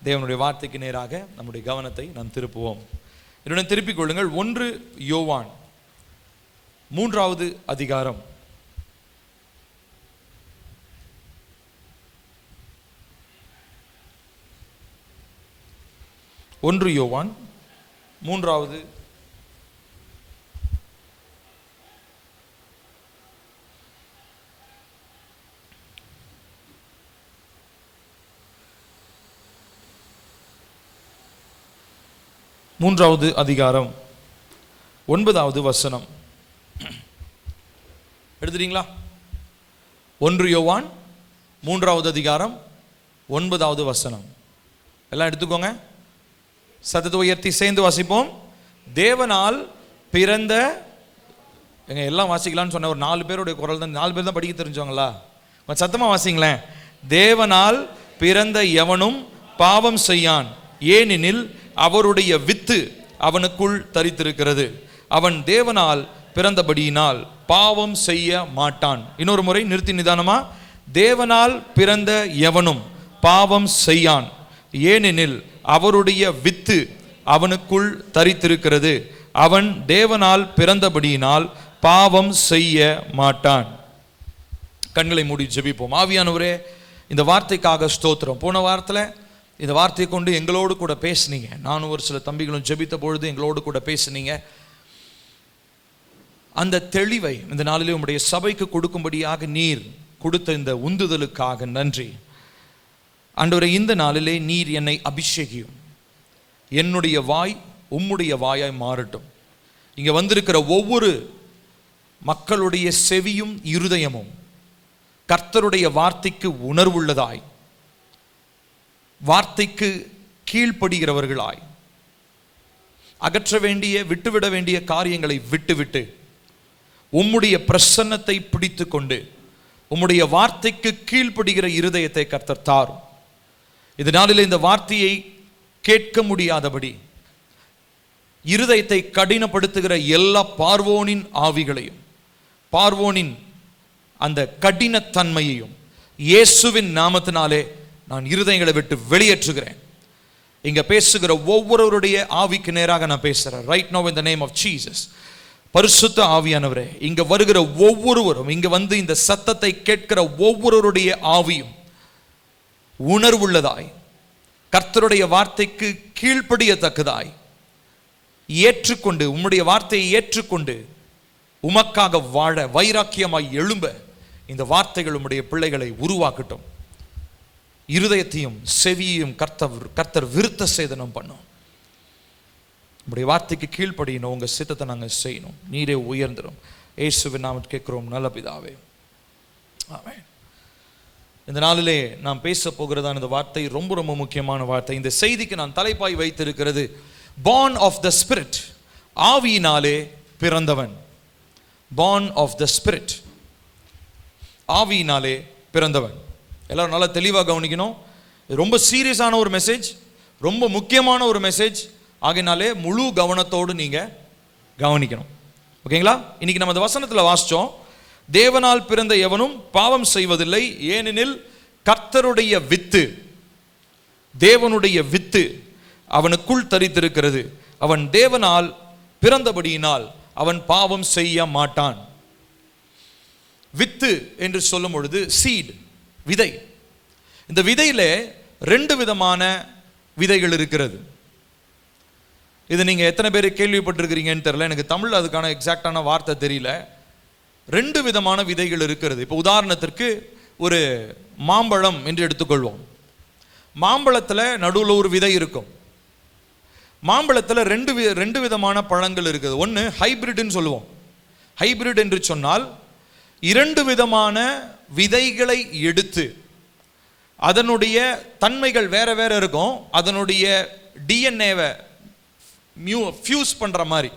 தேவனுடைய வார்த்தைக்கு நேராக நம்முடைய கவனத்தை நாம் திருப்புவோம். என்னுடன் திருப்பிக் கொள்ளுங்கள். 1 யோவான் 3வது அதிகாரம் 1 யோவான் 3வது அதிகாரம் 9வது வசனம். எடுத்துட்டீங்களா? 1 யோவான் 3வது அதிகாரம் 9வது வசனம். எல்லாம் எடுத்துக்கோங்க. சத்தத்தை உயர்த்தி சேர்ந்து வாசிப்போம். தேவனால் பிறந்த, எல்லாம் வாசிக்கலான்னு சொன்ன ஒரு 4 பேருடைய குரல் தான். 4 பேர் தான் படிக்க தெரிஞ்சவங்களா? சத்தமா வாசிங்களேன். தேவனால் பிறந்த எவனும் பாவம் செய்யான், ஏனெனில் அவருடைய வித்து அவனுக்குள் தரித்திருக்கிறது. அவன் தேவனால் பிறந்தபடியினால் பாவம் செய்ய மாட்டான். இன்னொரு முறை நிறுத்தி நிதானமா. தேவனால் பிறந்த எவனும் பாவம் செய்யான், ஏனெனில் அவருடைய வித்து அவனுக்குள் தரித்திருக்கிறது. அவன் தேவனால் பிறந்தபடியினால் பாவம் செய்ய மாட்டான். கண்களை மூடி ஜெபிப்போம். ஆவியானவரே, இந்த வார்த்தைக்காக ஸ்தோத்திரம். போன வாரத்தில் இந்த வார்த்தையை கொண்டு எங்களோடு கூட பேசுனீங்க. நானும் ஒரு சில தம்பிகளும் ஜெபித்த பொழுது எங்களோடு கூட பேசுனீங்க. அந்த தெளிவை இந்த நாளிலே உம்முடைய சபைக்கு கொடுக்கும்படியாக நீர் கொடுத்த இந்த உந்துதலுக்காக நன்றி. ஆண்டவரே, இந்த நாளிலே நீர் என்னை அபிஷேகியும். என்னுடைய வாய் உம்முடைய வாயாய் மாறட்டும். இங்கே வந்திருக்கிற ஒவ்வொரு மக்களுடைய செவியும் இருதயமும் கர்த்தருடைய வார்த்தைக்கு உணர்வுள்ளதாய், வார்த்தைக்கு கீழ்ப்படுகிறவர்களாய், அகற்ற வேண்டிய விட்டுவிட வேண்டிய காரியங்களை விட்டுவிட்டு உம்முடைய பிரசன்னத்தை பிடித்து கொண்டு உம்முடைய வார்த்தைக்கு கீழ்ப்படுகிற இருதயத்தை கர்த்தர் தாரும். இதனாலே இந்த வார்த்தையை கேட்க முடியாதபடி இருதயத்தை கடினப்படுத்துகிற எல்லா பார்வோனின் ஆவிகளையும், பார்வோனின் அந்த கடினத்தன்மையையும் இயேசுவின் நாமத்தினாலே நான் இருதயங்களை விட்டு வெளியேற்றுகிறேன். இங்க பேசுகிற ஒவ்வொருவருடைய ஆவிக்கு நேராக நான் பேசுறேன். Right now in the name of Jesus. பரிசுத்த ஆவியானவரே, இங்க வருகிற ஒவ்வொருவரும், இங்க வந்து இந்த சத்தத்தை கேட்கிற ஒவ்வொருவருடைய ஆவியும் உணர்வுள்ளதாய், கர்த்தருடைய வார்த்தைக்கு கீழ்ப்படியத்தக்கதாய் ஏற்றுக்கொண்டு, உம்முடைய வார்த்தையை ஏற்றுக்கொண்டு உமக்காக வாழ வைராக்கியமாய் எழும்ப இந்த வார்த்தைகள் உம்முடைய பிள்ளைகளை உருவாக்கட்டும். இருதயத்தையும் செவியையும் கர்த்தர் விருத்த சேதனம் பண்ணும். உம்முடைய வார்த்தைக்கு கீழ்ப்படியணும். உங்க சித்தத்தை நாங்கள் செய்யணும். நீரே உயர்ந்துடும். இயேசுவின் நாமத்தில் கேட்கிறோம் நல்ல பிதாவே, ஆமென். இந்த நாளிலே நாம் பேச போகிறதான இந்த வார்த்தை ரொம்ப ரொம்ப முக்கியமான வார்த்தை. இந்த செய்திக்கு நான் தலைப்பாய் வைத்திருக்கிறது born of the spirit, ஆவியினாலே பிறந்தவன். born of the spirit, ஆவியினாலே பிறந்தவன். எல்லாரும் நல்லா தெளிவாக கவனிக்கணும். ரொம்ப சீரியஸான ஒரு மெசேஜ், ரொம்ப முக்கியமான ஒரு மெசேஜ். ஆகையினாலே முழு கவனத்தோடு நீங்க கவனிக்கணும். ஓகேங்களா? இன்னைக்கு நம்ம இந்த வசனத்தில் வாசிச்சோம், தேவனால் பிறந்த எவனும் பாவம் செய்வதில்லை, ஏனெனில் கர்த்தருடைய வித்து, தேவனுடைய வித்து அவனுக்குள் தரித்திருக்கிறது. அவன் தேவனால் பிறந்தபடியினால் அவன் பாவம் செய்ய மாட்டான். வித்து என்று சொல்லும் பொழுது சீட், விதை. இந்த விதையில 2 விதமான விதைகள் இருக்கிறது. இது நீங்க எத்தனை பேர் கேள்விப்பட்டிருக்கிறீங்கன்னு தெரியல, எனக்கு தமிழ் அதுக்கான எக்ஸாக்டான வார்த்தை தெரியல. 2 விதமான விதைகள் இருக்கிறது. இப்போ உதாரணத்திற்கு ஒரு மாம்பழம் என்று எடுத்துக்கொள்வோம். மாம்பழத்தில் நடுவில் ஒரு விதை இருக்கும். மாம்பழத்தில் 2 விதமான பழங்கள் இருக்குது. ஒன்று ஹைபிரிட்னு சொல்லுவோம். ஹைபிரிட் என்று சொன்னால் 2 விதமான விதைகளை எடுத்து அதனுடைய தன்மைகள் வேற வேற இருக்கும். அதனுடைய டிஎன்ஏவை ஃபியூஸ் பண்ணுற மாதிரி,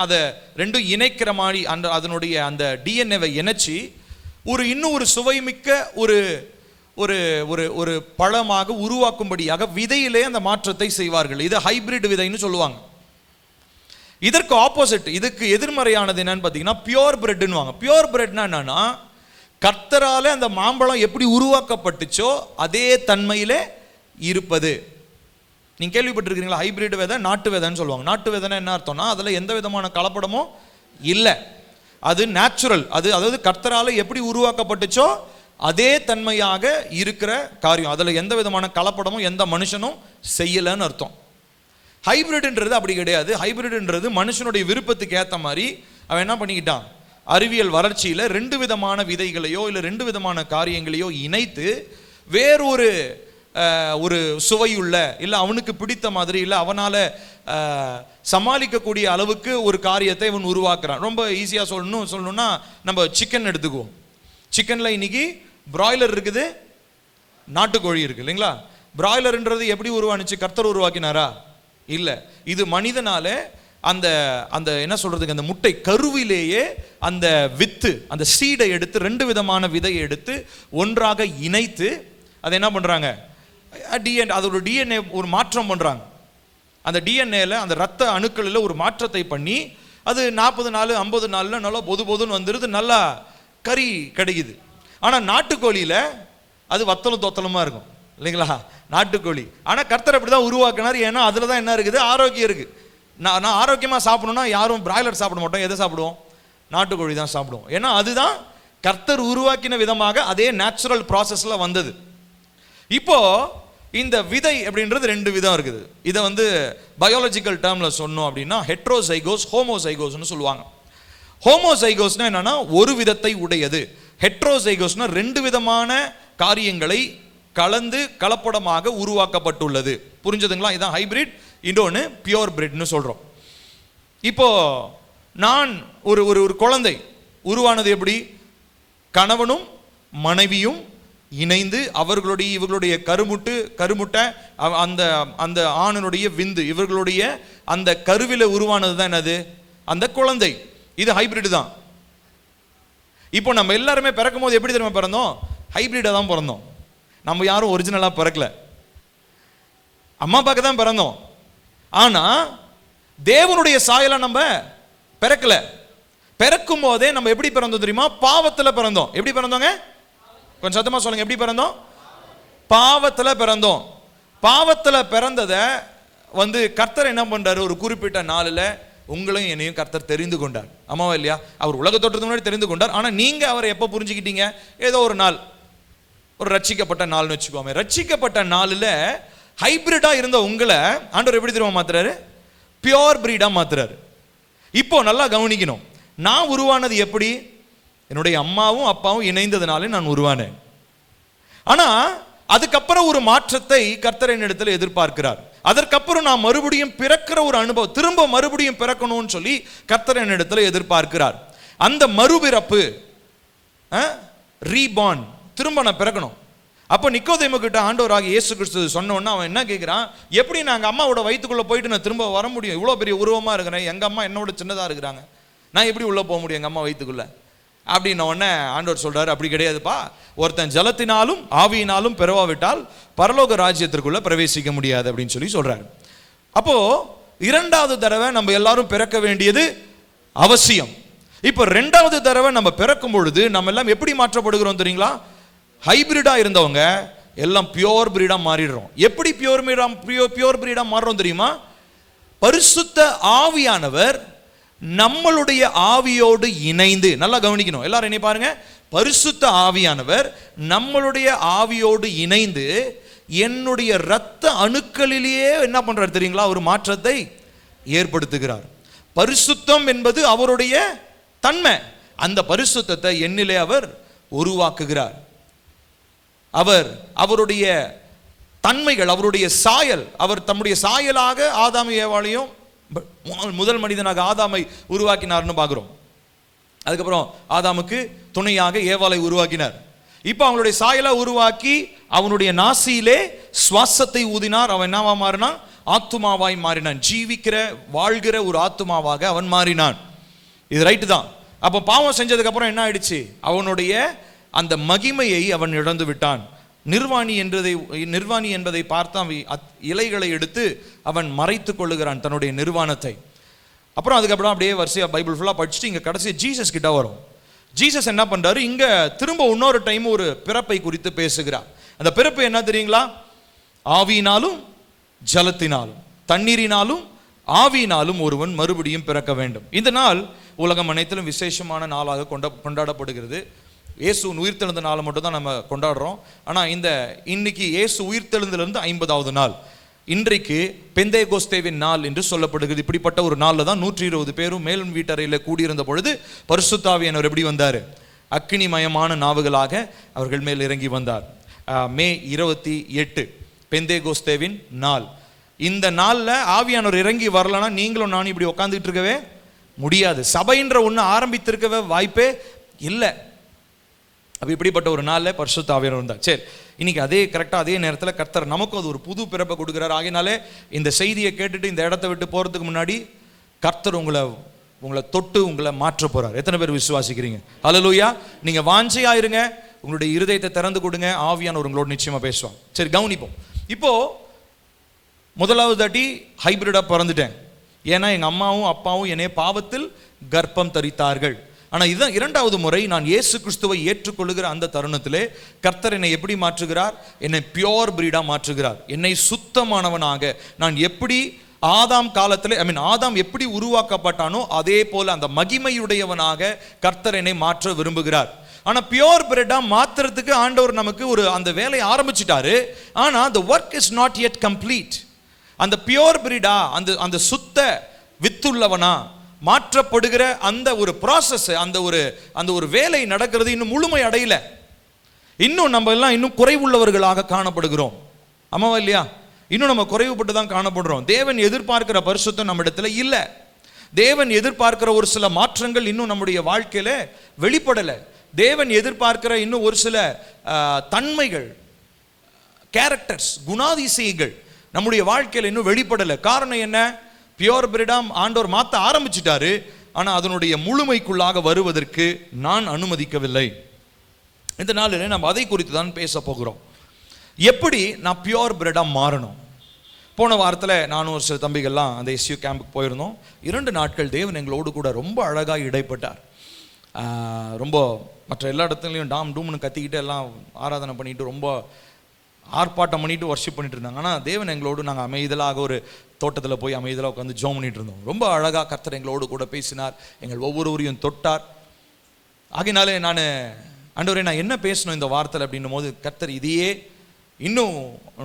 அதை 2 இணைக்கிற மாதிரி அதனுடைய அந்த டிஎன்ஏவை இணைச்சி இன்னும் ஒரு சுவைமிக்க ஒரு ஒரு ஒரு ஒரு பழமாக உருவாக்கும்படியாக விதையிலே அந்த மாற்றத்தை செய்வார்கள். இது ஹைபிரிட் விதைன்னு சொல்லுவாங்க. இதற்கு ஆப்போசிட், இதுக்கு எதிர்மறையானது என்னன்னு பார்த்தீங்கன்னா பியோர் பிரெட்னுவாங்க. பியோர் பிரெட்னா என்னன்னா, கர்த்தரால அந்த மாம்பழம் எப்படி உருவாக்கப்பட்டுச்சோ அதே தன்மையிலே இருப்பது. நீங்கள் கேள்விப்பட்டிருக்கிறீங்களா? ஹைபிரிட் விதை, நாட்டு விதைன்னு சொல்லுவாங்க. நாட்டு விதைன்னா என்ன அர்த்தம்னா, அதில் எந்த விதமான கலப்படமும் இல்லை, அது நேச்சுரல், அதாவது கர்த்தரால் எப்படி உருவாக்கப்பட்டுச்சோ அதே தன்மையாக இருக்கிற காரியம், அதில் எந்த விதமான கலப்படமும் எந்த மனுஷனும் செய்யலைன்னு அர்த்தம். ஹைபிரிட்ன்றது அப்படி கிடையாது. ஹைபிரிட்ன்றது மனுஷனுடைய விருப்பத்துக்கு ஏற்ற மாதிரி அவன் என்ன பண்ணிக்கிட்டான், அறிவியல் வளர்ச்சியில் 2 விதமான விதைகளையோ இல்லை 2 விதமான காரியங்களையோ இணைத்து வேறொரு ஒரு சுவையுள்ள, இல்லை அவனுக்கு பிடித்த மாதிரி, இல்லை அவனால் சமாளிக்கக்கூடிய அளவுக்கு ஒரு காரியத்தை இவன் உருவாக்குறான். ரொம்ப ஈஸியாக சொல்லணும்னா நம்ம சிக்கன் எடுத்துக்குவோம். சிக்கனில் இன்னைக்கு பிராய்லர் இருக்குது, நாட்டுக்கோழி இருக்குது இல்லைங்களா? பிராய்லர்ன்றது எப்படி உருவானுச்சு? கர்த்தர் உருவாக்கினாரா? இல்லை, இது மனிதனால அந்த அந்த என்ன சொல்றதுக்கு, அந்த முட்டை கருவிலேயே அந்த வித்து, அந்த சீடை எடுத்து 2 விதமான விதையை எடுத்து ஒன்றாக இணைத்து அதை என்ன பண்றாங்க, டிஎன்ஏ, அதோட டிஎன்ஏ ஒரு மாற்றம் பண்றாங்க. அந்த டிஎன்ஏல அந்த ரத்த அணுக்களில் ஒரு மாற்றத்தை பண்ணி அது 40 நாள் 50 நாளில் நல்லா பொதுன்னு வந்துடுது, நல்லா கறி கிடைக்குது. ஆனால் நாட்டுக்கோழியில் அது வத்தலும் தொத்தலுமா இருக்கும் இல்லைங்களா, நாட்டுக்கோழி. ஆனால் கர்த்தர் அப்படி தான் உருவாக்கினார். ஏன்னா அதில் தான் என்ன இருக்குது, ஆரோக்கியம் இருக்குது. நான் ஆரோக்கியமாக சாப்பிடணும்னா யாரும் பிராய்லர் சாப்பிட மாட்டோம், எதை சாப்பிடுவோம், நாட்டுக்கோழி தான் சாப்பிடுவோம். ஏன்னா அதுதான் கர்த்தர் உருவாக்கின விதமாக அதே நேச்சுரல் ப்ராசஸில் வந்தது. இப்போ இந்த விதை அப்படின்றது 2 விதம் இருக்குது. இதை பயாலஜிக்கல் டேர்மில் சொன்னோம் அப்படின்னா ஹெட்ரோசைகோஸ், ஹோமோசைகோஸ்னு சொல்லுவாங்க. ஹோமோசைகோஸ்னா என்னன்னா ஒரு விதத்தை உடையது. ஹெட்ரோசைகோஸ்னா 2 விதமான காரியங்களை கலந்து கலப்படமாக உருவாக்கப்பட்டுள்ளது. புரிஞ்சதுங்களா? இதான் ஹைபிரிட். இன்னொன்று பியோர் பிரிட்னு சொல்கிறோம். இப்போ நான் ஒரு குழந்தை உருவானது எப்படி? கணவனும் மனைவியும் இணைந்து இவர்களுடைய கருமுட்டை அந்த அந்த ஆணனுடைய விந்து, இவர்களுடைய அந்த கருவில உருவானது தான் என்னது, அந்த குழந்தை. இது ஹைபிரிட் தான். இப்போ நம்ம எல்லாருமே பிறக்கும் போது எப்படி தெரியுமா பிறந்தோம்? ஹைபிரிடாக தான் பிறந்தோம். நம்ம யாரும் ஒரிஜினலாக பிறக்கல, அம்மா அப்பாக்கு தான் பிறந்தோம். ஆனா தேவனுடைய சாயலா நம்ம பிறக்கல. பிறக்கும் போதே நம்ம எப்படி பிறந்தோம் தெரியுமா? பாவத்தில் பிறந்தோம். எப்படி பிறந்தோங்க? கொஞ்சம் சத்தமா சொல்லுங்க. எப்படி பிறந்தோம்? பாவத்தில் பிறந்தோம். பாவத்தில் பிறந்ததை கர்த்தர் என்ன பண்றாரு, ஒரு குறிப்பிட்ட நாளில் உங்களையும் என்னையும் கர்த்தர் தெரிந்து கொண்டார். ஆமாவா இல்லையா? அவர் உலக தோற்றத்துக்கு முன்னாடி தெரிந்து கொண்டார். ஆனால் நீங்க அவரை எப்போ புரிஞ்சுக்கிட்டீங்க? ஏதோ ஒரு நாள், ஒரு ரட்சிக்கப்பட்ட நாள்னு வச்சுக்கோமே. ரட்சிக்கப்பட்ட நாளில் ஹைபிரிடா இருந்த உங்களை ஆண்டவர் எப்படி தெரியுமா மாத்துறாரு? பியோர் பிரீடா மாத்துறாரு. இப்போ நல்லா கவனிக்கணும். நான் உருவானது எப்படி? என்னுடைய அம்மாவும் அப்பாவும் இணைந்ததுனாலே நான் உருவானேன். ஆனா அதுக்கப்புறம் ஒரு மாற்றத்தை கர்த்தர் என்னிடத்தில் எதிர்பார்க்கிறார். அதற்கப்புறம் நான் மறுபடியும் பிறக்கிற ஒரு அனுபவம், திரும்ப மறுபடியும் பிறக்கணும்னு சொல்லி கர்த்தர் என்னிடத்தில் எதிர்பார்க்கிறார். அந்த மறுபிறப்பு, ரீபார்ன், திரும்ப நான் பிறக்கணும். அப்போ நிக்கோதேமு கிட்ட ஆண்டவராகிய இயேசு கிறிஸ்து சொன்னோன்னா அவன் என்ன கேட்குறான், எப்படி நாங்கள் அம்மாவோட வயிற்றுக்குள்ளே போயிட்டு நான் திரும்ப வர முடியும்? இவ்வளோ பெரிய உருவமாக இருக்கிறேன், எங்கள் அம்மா என்னோட சின்னதாக இருக்கிறாங்க, நான் எப்படி உள்ளே போக முடியும் எங்கள் அம்மா வயிற்றுக்குள்ளே அப்படின்ன உடனே ஆண்டவர் சொல்கிறார், அப்படி கிடையாதுப்பா, ஒருத்தன் ஜலத்தினாலும் ஆவியினாலும் பிறவாவிட்டால் பரலோக ராஜ்யத்திற்குள்ளே பிரவேசிக்க முடியாது அப்படின்னு சொல்லி சொல்கிறார். அப்போது 2வது தடவை நம்ம எல்லாரும் பிறக்க வேண்டியது அவசியம். இப்போ 2வது தடவை நம்ம பிறக்கும் பொழுது நம்ம எல்லாம் எப்படி மாற்றப்படுகிறோம் தெரியுங்களா? ஹைபிரிடா இருந்தவங்க எல்லாம் பியோர் பிரீடா மாறிடுறோம். எப்படி பியோர் பிரீடா மாறுறோம் தெரியுமா? பரிசுத்த ஆவியானவர் நம்மளுடைய ஆவியோடு இணைந்து, நல்லா கவனிக்கணும் எல்லாரும், என்ன பாருங்க, பரிசுத்த ஆவியானவர் நம்மளுடைய ஆவியோடு இணைந்து என்னுடைய இரத்த அணுக்களிலேயே என்ன பண்றார் தெரியுங்களா? ஒரு மாற்றத்தை ஏற்படுத்துகிறார். பரிசுத்தம் என்பது அவருடைய தன்மை. அந்த பரிசுத்தத்தை என்னிலே அவர் உருவாக்குகிறார். அவருடைய தன்மைகள், அவருடைய சாயல், அவர் தம்முடைய சாயலாக ஆதாம் ஏவாளையும் முதல் மனிதனாக ஆதாமை உருவாக்கினார்னு பார்க்கிறோம். அதுக்கப்புறம் ஆதாமுக்கு துணையாக ஏவாளை உருவாக்கினார். இப்போ அவங்களுடைய சாயலை உருவாக்கி அவனுடைய நாசியிலே சுவாசத்தை ஊதினார். அவன் என்னவா மாறினான்? ஆத்துமாவாய் மாறினான். ஜீவிக்கிற வாழ்கிற ஒரு ஆத்துமாவாக அவன் மாறினான். இது ரைட்டு தான். அப்போ பாவம் செஞ்சதுக்கு அப்புறம் என்ன ஆயிடுச்சு? அவனுடைய அந்த மகிமையை அவன் இழந்து விட்டான். நிர்வாணி என்பதை பார்த்து இலைகளை எடுத்து அவன் மறைத்து கொள்ளுகிறான் தன்னுடைய நிர்வாணத்தை. அப்புறம் அதுக்கப்புறம் அப்படியே வரிசையாக பைபிள் ஃபுல்லாக படிச்சுட்டு இங்கே கடைசி ஜீசஸ் கிட்ட வரும். ஜீசஸ் என்ன பண்றாரு? இங்க திரும்ப இன்னொரு டைம் ஒரு பிறப்பை குறித்து பேசுகிறார். அந்த பிறப்பு என்ன தெரியுங்களா? ஆவியினாலும் ஜலத்தினாலும் தண்ணீரினாலும் ஆவியினாலும் ஒருவன் மறுபடியும் பிறக்க வேண்டும். இந்த நாள் உலகம் அனைத்திலும் விசேஷமான நாளாக கொண்டாடப்படுகிறது. இயேசு உயிர்த்தெழுந்த நாளை மட்டும் தான் நம்ம கொண்டாடுறோம். ஆனால் இன்னைக்கு இயேசு உயிர்த்தெழுந்திலிருந்து 50வது நாள். இன்றைக்கு பெந்தேகோஸ்தேவின் நாள் என்று சொல்லப்படுகிறது. இப்படிப்பட்ட ஒரு நாளில் தான் 120 பேரும் மேலும் வீட்டறையில் கூடியிருந்த பொழுது பரிசுத்த ஆவியானவர் எப்படி வந்தார்? அக்கினிமயமான நாவுகளாக அவர்கள் மேல் இறங்கி வந்தார். மே 28 பெந்தேகோஸ்தேவின் நாள். இந்த நாளில் ஆவியானவர் இறங்கி வரலன்னா நீங்களும் நானும் இப்படி உட்காந்துட்டு இருக்கவே முடியாது. சபைன்ற ஒன்று ஆரம்பித்திருக்கவே வாய்ப்பே இல்லை. அப்போ இப்படிப்பட்ட ஒரு நாளில் பரிசுத்த ஆவியானவர் வந்தார். சரி, இன்னைக்கு கரெக்டாக அதே நேரத்தில் கர்த்தர் நமக்கும் அது ஒரு புது பிறப்பை கொடுக்குறார். ஆகினாலே இந்த செய்தியை கேட்டுட்டு இந்த இடத்த விட்டு போகிறதுக்கு முன்னாடி கர்த்தர் உங்களை தொட்டு உங்களை மாற்ற போகிறார். எத்தனை பேர் விசுவாசிக்கிறீங்க? ஹல்லேலூயா. நீங்கள் வாஞ்சையா இருங்க, உங்களுடைய இருதயத்தை திறந்து கொடுங்க, ஆவியானவர் உங்களோட நிச்சயமாக பேசுவாங்க. சரி, கவனிப்போம். இப்போது முதலாவது தாட்டி ஹைபிரிடாக பிறந்துட்டேன். ஏன்னா எங்கள் அம்மாவும் அப்பாவும் என்னை பாவத்தில் கர்ப்பம் தரித்தார்கள். ஆனால் இதுதான் இரண்டாவது முறை நான் இயேசு கிறிஸ்துவை ஏற்றுக்கொள்ளுகிற அந்த தருணத்திலே கர்த்தர் என்னை எப்படி மாற்றுகிறார்? என்னை பியோர் பிரீடாக மாற்றுகிறார். என்னை சுத்தமானவனாக, நான் எப்படி ஆதாம் காலத்திலே ஆதாம் எப்படி உருவாக்கப்பட்டானோ அதே போல அந்த மகிமையுடையவனாக கர்த்தர் என்னை மாற்ற விரும்புகிறார். ஆனால் பியோர் பிரெட்டாக மாற்றுறதுக்கு ஆண்டவர் நமக்கு அந்த வேலையை ஆரம்பிச்சிட்டாரு. ஆனால் the work is not yet complete. அந்த பியோர் பிரீடா, அந்த சுத்த வித்துள்ளவனா மாற்றப்படுகிற அந்த ஒரு ப்ராசஸ், அந்த ஒரு வேலை நடக்கிறது இன்னும் முழுமை அடையல. இன்னும் நம்ம எல்லாம் இன்னும் குறைவுள்ளவர்களாக காணப்படுகிறோம். ஆமாவா இல்லையா? இன்னும் நம்ம குறைவுபட்டு தான் காணப்படுறோம். தேவன் எதிர்பார்க்கிற பரிசுத்தம் நம்ம இடத்துல இல்லை. தேவன் எதிர்பார்க்கிற ஒரு சில மாற்றங்கள் இன்னும் நம்முடைய வாழ்க்கையில வெளிப்படலை. தேவன் எதிர்பார்க்கிற இன்னும் ஒரு சில தன்மைகள், கேரக்டர்ஸ், குணாதிசயங்கள் நம்முடைய வாழ்க்கையில் இன்னும் வெளிப்படலை. காரணம் என்ன? பியோர் பிரிடாம் ஆண்டவர் மாற்ற ஆரம்பிச்சிட்டாரு. ஆனால் அதனுடைய முழுமைக்குள்ளாக வருவதற்கு நான் அனுமதிக்கவில்லை. இந்த நாளில் நம்ம அதை குறித்து தான் பேச போகிறோம். எப்படி நான் பியோர் பிரெட்டாக மாறணும்? போன வாரத்தில் நானும் ஒரு சில தம்பிகள்லாம் அந்த எஸ்யூ கேம்புக்கு போயிருந்தோம். 2 நாட்கள் தேவன் எங்களோடு கூட ரொம்ப அழகாக இடைப்பட்டார். ரொம்ப மற்ற எல்லா இடத்துலையும் டாம் டூம்னு கத்திக்கிட்டு எல்லாம் ஆராதனை பண்ணிட்டு ரொம்ப ஆர்ப்பாட்டம் பண்ணிட்டு வர்ஷிப் பண்ணிட்டு இருந்தாங்க. ஆனால் தேவன் எங்களோடு நாங்கள் அமைதலாக ஒரு தோட்டத்தில் போய் அமைதலாக உட்காந்து ஜெபம் பண்ணிட்டு இருந்தோம். ரொம்ப அழகாக கர்த்தர் எங்களோடு கூட பேசினார், எங்கள் ஒவ்வொருவரையும் தொட்டார். ஆகினாலே ஆண்டவரே நான் என்ன பேசணும் இந்த வார்த்தையில் அப்படின்னும் போது கர்த்தர் இதையே இன்னும்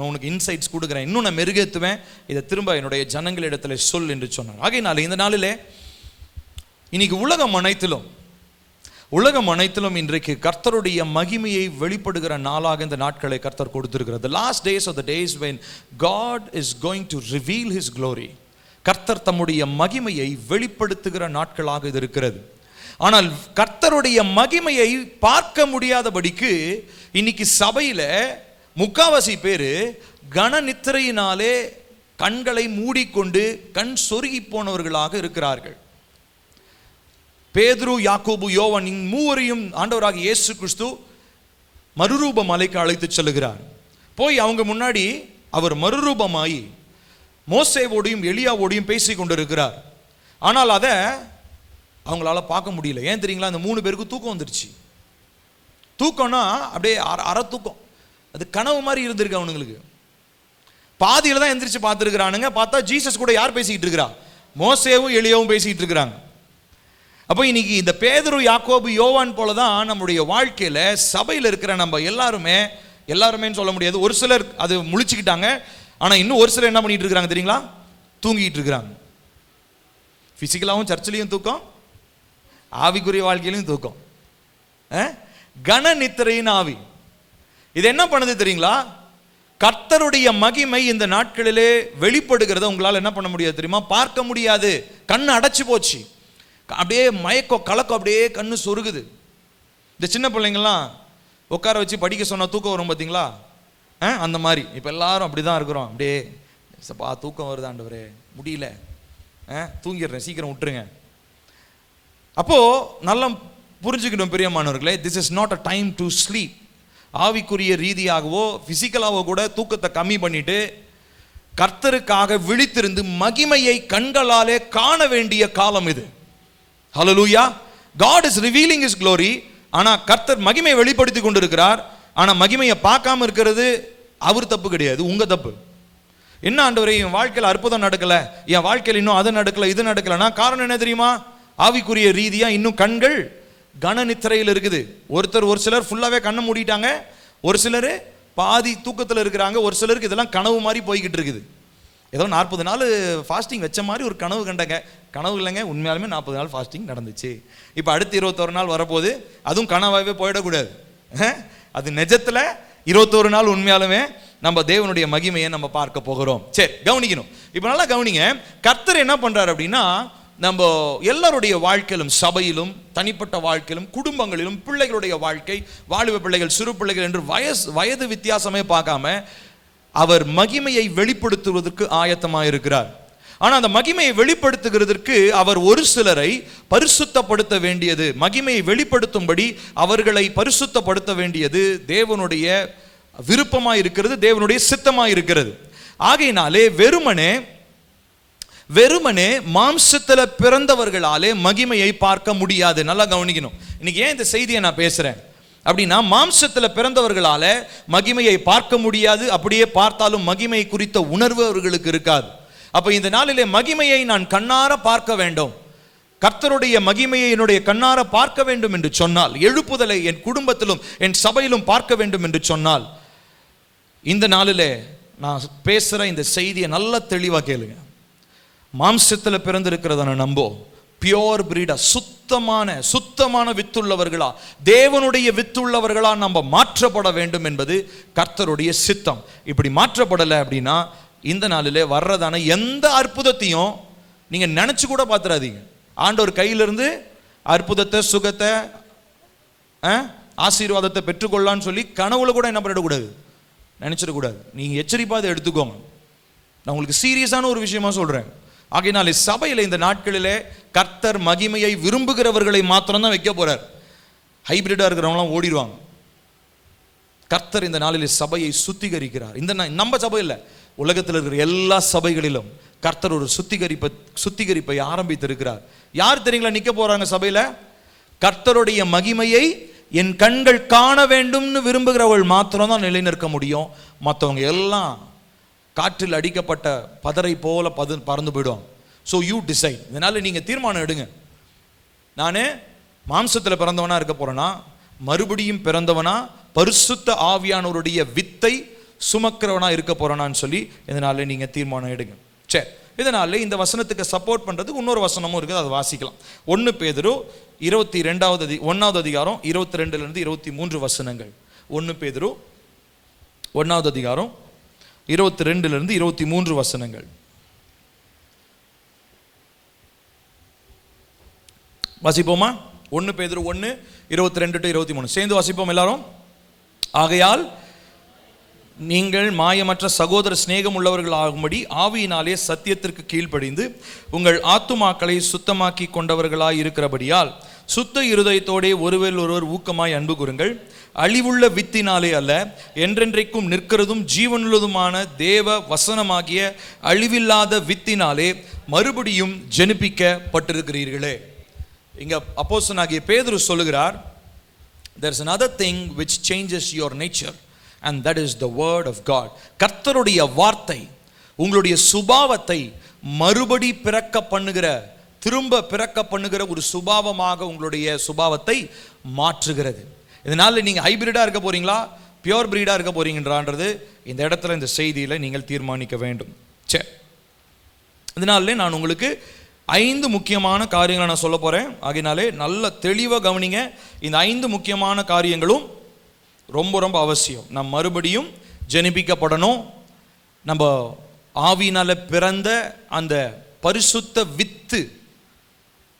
உனக்கு இன்சைட்ஸ் கொடுக்குறேன், இன்னும் நான் மெருகேற்றுவேன், இதை திரும்ப என்னுடைய ஜனங்களிடத்தில் சொல் என்று சொன்னார். ஆகையினால இந்த நாளில் இன்னைக்கு உலகம் அனைத்திலும் இன்றைக்கு கர்த்தருடைய மகிமையை வெளிப்படுகிற நாளாக இந்த நாட்களை கர்த்தர் கொடுத்திருக்கிறார். The last days are the days when God is going to reveal His glory. கர்த்தர் தம்முடைய மகிமையை வெளிப்படுத்துகிற நாட்களாக இது இருக்கிறது. ஆனால் கர்த்தருடைய மகிமையை பார்க்க முடியாதபடிக்கு இன்னைக்கு சபையில முக்காவாசி பேரு கன நித்திரையினாலே கண்களை மூடிக்கொண்டு கண் சொருகி போனவர்களாக இருக்கிறார்கள். பேதுரு, யாக்கோபு, யோவான் மூவரையும் ஆண்டவராக இயேசு கிறிஸ்து மறுரூப மலைக்கு அழைத்து செல்லுகிறார். போய் அவங்க முன்னாடி அவர் மறுரூபமாயி மோசேவோடையும் எலியாவோடையும் பேசி கொண்டிருக்கிறார். ஆனால் அதை அவங்களால பார்க்க முடியல. ஏன் தெரியுங்களா? அந்த 3 பேருக்கு தூக்கம் வந்துருச்சு. தூக்கம்னா அப்படியே அரை தூக்கம், அது கனவு மாதிரி இருந்திருக்கு அவனுங்களுக்கு. பாதியில் தான் எந்திரிச்சு பார்த்துருக்கிறானுங்க. பார்த்தா ஜீசஸ் கூட யார் பேசிக்கிட்டு இருக்கிறா? மோசேவும் எலியாவும் பேசிக்கிட்டு இருக்கிறாங்க. அப்போ இன்னைக்கு இந்த பேதுரு, யாக்கோபு, யோவான் போல தான் நம்முடைய வாழ்க்கையில் சபையில் இருக்கிற நம்ம எல்லாருமேன்னு சொல்ல முடியாது. ஒரு சிலர் அது முழிச்சுக்கிட்டாங்க. ஆனால் இன்னும் ஒரு சிலர் என்ன பண்ணிட்டு இருக்கிறாங்க தெரியுங்களா? தூங்கிட்டு இருக்கிறாங்க. ஃபிசிக்கலாகவும் சர்ச்சிலையும் தூக்கம், ஆவிக்குரிய வாழ்க்கையிலையும் தூக்கம். கன நித்திரையின் ஆவி இது என்ன பண்ணுது தெரியுங்களா? கர்த்தருடைய மகிமை இந்த நாட்களிலே வெளிப்படுகிறத உங்களால் என்ன பண்ண முடியாது தெரியுமா? பார்க்க முடியாது. கண்ணு அடைச்சு போச்சு. அப்படியே மயக்கம் கலக்கம், அப்படியே கண்ணு சொருகுது. இந்த சின்ன பிள்ளைங்கள்லாம் உட்கார வச்சு படிக்க சொன்னால் தூக்கம் வரும் பார்த்தீங்களா? அந்த மாதிரி இப்போ எல்லாரும் அப்படி தான் இருக்கிறோம். அப்படியே சப்பா தூக்கம் வருது ஆண்டவரே, முடியல, தூங்கிடுறேன், சீக்கிரம் விட்டுருங்க. அப்போது நல்லா புரிஞ்சுக்கணும் பிரியமானவர்களே, this is not a time to sleep. ஆவிக்குரிய ரீதியாகவோ ஃபிசிக்கலாகவோ கூட தூக்கத்தை கம்மி பண்ணிட்டு கர்த்தருக்காக விழித்திருந்து மகிமையை கண்களாலே காண வேண்டிய காலம் இது. ஹல்லேலூயா. God is revealing His glory. ஆனால் கர்த்தர் மகிமையை வெளிப்படுத்தி கொண்டிருக்கிறார். ஆனால் மகிமையை பார்க்காம இருக்கிறது அவர் தப்பு கிடையாது, உங்க தப்பு. என்ன ஆண்டவரே, என் வாழ்க்கையில் அற்புதம் நடக்கல, என் வாழ்க்கையில் இன்னும் அது நடக்கல, இது நடக்கலன்னா காரணம் என்ன தெரியுமா? ஆவிக்குரிய ரீதியா இன்னும் கண்கள் கன நித்திரையில் இருக்குது. ஒரு சிலர் ஃபுல்லாவே கண்ணை மூடிட்டாங்க, ஒரு சிலர் பாதி தூக்கத்தில் இருக்கிறாங்க, ஒரு சிலருக்கு இதெல்லாம் கனவு மாதிரி போய்கிட்டு இருக்குது. ஏதோ 40 நாள் ஃபாஸ்டிங் வச்ச மாதிரி ஒரு கனவு கண்டங்க. கனவு இல்லைங்க, உண்மையாலுமே 40 நாள் ஃபாஸ்டிங் நடந்துச்சு. இப்போ அடுத்து 21 நாள் வரப்போகுது, அதுவும் கனவாகவே போயிடக்கூடாது. அது நிஜத்தில் 21 நாள் உண்மையாலுமே நம்ம தேவனுடைய மகிமையை நம்ம பார்க்க போகிறோம். சரி, கவனிக்கணும். இப்போ நல்லா கவனிங்க. கர்த்தர் என்ன பண்றாரு அப்படின்னா, நம்ம எல்லாருடைய வாழ்க்கையிலும், சபையிலும், தனிப்பட்ட வாழ்க்கையிலும், குடும்பங்களிலும், பிள்ளைகளுடைய வாழ்க்கை, வாலிப பிள்ளைகள், சிறு பிள்ளைகள் என்று வயது வித்தியாசமே பார்க்காம அவர் மகிமையை வெளிப்படுத்துவதற்கு ஆயத்தமாக இருக்கிறார். ஆனால் அந்த மகிமையை வெளிப்படுத்துகிறதற்கு அவர் ஒரு சிலரை பரிசுத்தப்படுத்த வேண்டியது, மகிமையை வெளிப்படுத்தும்படி அவர்களை பரிசுத்தப்படுத்த வேண்டியது தேவனுடைய விருப்பமாக இருக்கிறது, தேவனுடைய சித்தமாக இருக்கிறது. ஆகையினாலே வெறுமனே மாம்சத்தில் பிறந்தவர்களாலே மகிமையை பார்க்க முடியாது. நல்லா கவனிக்கணும். இன்னைக்கு ஏன் இந்த செய்தியை நான் பேசுறேன் அப்படின்னா, மாம்சத்தில் பிறந்தவர்களால மகிமையை பார்க்க முடியாது. அப்படியே பார்த்தாலும் மகிமை குறித்த உணர்வு அவர்களுக்கு இருக்காது. அப்ப இந்த நாளிலே மகிமையை நான் கண்ணார பார்க்க வேண்டும், கர்த்தருடைய மகிமையை என்னுடைய கண்ணார பார்க்க வேண்டும் என்று சொன்னால், எழுப்புதலை என் குடும்பத்திலும் என் சபையிலும் பார்க்க வேண்டும் என்று சொன்னால், இந்த நாளிலே நான் பேசுற இந்த செய்தியை நல்ல தெளிவா கேளுங்க. மாம்சத்தில் பிறந்திருக்கிறத நம்போ, பியோர் பிரீடா, சுத்தமான வித்துள்ளவர்களா, தேவனுடைய வித்துள்ளவர்களா நம்ம மாற்றப்பட வேண்டும் என்பது கர்த்தருடைய சித்தம். இப்படி மாற்றப்படலை அப்படின்னா இந்த நாளிலே வர்றதான எந்த அற்புதத்தையும் நீங்க நினைச்சு கூட பார்த்துறாதீங்க. ஆண்டவர் கையிலிருந்து அற்புதத்தை, சுகத்தை, ஆசீர்வாதத்தை பெற்றுக்கொள்ளலான்னு சொல்லி கனவுல கூட என்ன பண்ணிடக்கூடாது, நினைச்சிடக்கூடாது. நீங்க எச்சரிப்பாக எடுத்துக்கோங்க. நான் உங்களுக்கு சீரியஸான ஒரு விஷயமா சொல்றேன். ஆகையினாலே சபையில் இந்த நாட்களிலே கர்த்தர் மகிமையை விரும்புகிறவர்களை மாத்திரம் தான் வைக்க போறார். ஹைபிரிடா இருக்கிறவங்களாம் ஓடிடுவாங்க. கர்த்தர் இந்த நாளிலே சபையை சுத்திகரிக்கிறார். இந்த நம்ம சபை இல்லை, உலகத்தில் இருக்கிற எல்லா சபைகளிலும் கர்த்தர் ஒரு சுத்திகரிப்பை ஆரம்பித்திருக்கிறார். யார் தெரியுங்களா நிக்க போறாங்க சபையில? கர்த்தருடைய மகிமையை என் கண்கள் காண வேண்டும்னு விரும்புகிறவள் மாத்திரம் தான் நிலைநிற்க முடியும். மற்றவங்க எல்லாம் காற்றில் அடிக்கப்பட்ட பதரை போல பறந்து போயிடுவாங்க. So you decide. இதனால நீங்க தீர்மானம் எடுங்க. நானே மாம்சத்தில் பிறந்தவனா இருக்க போறேனா, மறுபடியும் பிறந்தவனா, பரிசுத்த ஆவியானவருடைய வித்தை சுமக்கிறவனா இருக்க போறேனான்னு சொல்லி இதனால நீங்க தீர்மானம் எடுங்க. சரி, இதனால இந்த வசனத்துக்கு சப்போர்ட் பண்றதுக்கு இன்னொரு வசனமும் இருக்குது, அதை வாசிக்கலாம். 1 பேதுரு 1 அதிகாரம் 22 23 வசனங்கள். 1 பேதுரு 1 அதிகாரம் 22 23 வசனங்கள் வாசிப்போமா? 1 பேதுரு 1 22 23 சேர்ந்து வாசிப்போம் எல்லாரும். ஆகையால் நீங்கள் மாயமற்ற சகோதர சிநேகம் உள்ளவர்கள் ஆகும்படி ஆவியினாலே சத்தியத்திற்கு கீழ்ப்படிந்து உங்கள் ஆத்துமாக்களை சுத்தமாக்கி கொண்டவர்களாய் இருக்கிறபடியால் சுத்த இருதயத்தோடே ஒருவர் ஒருவர் ஊக்கமாய் அன்பு கூறுங்கள். அழிவுள்ள வித்தினாலே அல்ல, என்றென்றைக்கும் நிற்கிறதும் ஜீவனுள்ளதுமான தேவ வசனமாகிய அழிவில்லாத வித்தினாலே மறுபடியும் ஜெனிப்பிக்கப்பட்டிருக்கிறீர்களே. இங்க அப்போஸ்தலனாகிய பேதுரு சொல்லுகிறார், there is another thing which changes your nature and that is the word of God. கர்த்தருடைய வார்த்தை உங்களுடைய சுபாவத்தை மறுபடி பிறக்க பண்ணுகிற, திரும்ப பிறக்க பண்ணுகிற ஒரு சுபாவமாக உங்களுடைய சுபாவத்தை மாற்றுகிறது. இதனால நீங்க ஹைபிரிடா இருக்க போறீங்களா, பியோர் பிரீடா இருக்க போறீங்கன்றது இந்த இடத்துல இந்த செய்தியில நீங்கள் தீர்மானிக்க வேண்டும். சரி, இதனால நான் உங்களுக்கு 5 முக்கியமான காரியங்களை நான் சொல்ல போறேன். ஆகையினாலே நல்ல தெளிவாக கவனிங்க. இந்த 5 முக்கியமான காரியங்களும் ரொம்ப ரொம்ப அவசியம். நம்ம மறுபடியும் ஜெனிப்பிக்கப்படணும். நம்ம ஆவியினால பிறந்த அந்த பரிசுத்த வித்து,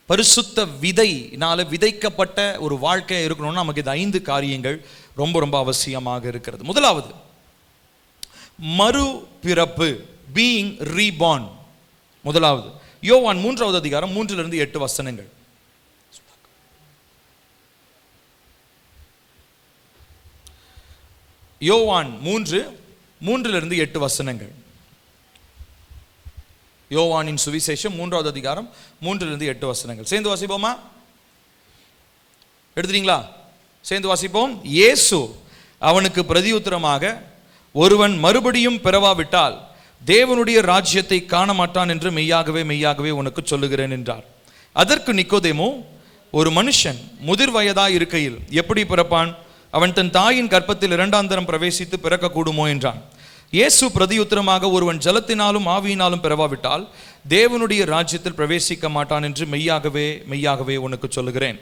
பரிசுத்த விதையினால விதைக்கப்பட்ட ஒரு வாழ்க்கை இருக்கணும்னா நமக்கு இந்த 5 காரியங்கள் ரொம்ப ரொம்ப அவசியமாக இருக்கிறது. முதலாவது மறுபிறப்பு, பீயிங் ரீபார்ன். முதலாவது யோவான் 3 அதிகாரம் 3-8 வசனங்கள். யோவான் 3:3-8 வசனங்கள். யோவானின் சுவிசேஷம் 3 அதிகாரம் 3-8 வசனங்கள். சேர்ந்து வாசிப்போமா? எடுத்துட்டீங்களா? சேர்ந்து வாசிப்போம். இயேசு அவனுக்கு பிரதியுத்தரமாக, ஒருவன் மறுபடியும் பிறவாவிட்டால் தேவனுடைய ராஜ்யத்தை காண மாட்டான் என்று மெய்யாகவே மெய்யாகவே உனக்கு சொல்லுகிறேன் என்றார். அதற்கு நிக்கோதேமு, ஒரு மனுஷன் முதிர் வயதாய் இருக்கையில் எப்படி பிறப்பான்? அவன் தன் தாயின் கர்ப்பத்தில் இரண்டாந்தரம் பிரவேசித்து பிறக்க கூடுமோ என்றான். இயேசு பிரதியுத்தரமாக, ஒருவன் ஜலத்தினாலும் ஆவியினாலும் பிறவாவிட்டால் தேவனுடைய ராஜ்யத்தில் பிரவேசிக்க மாட்டான் என்று மெய்யாகவே மெய்யாகவே உனக்கு சொல்லுகிறேன்.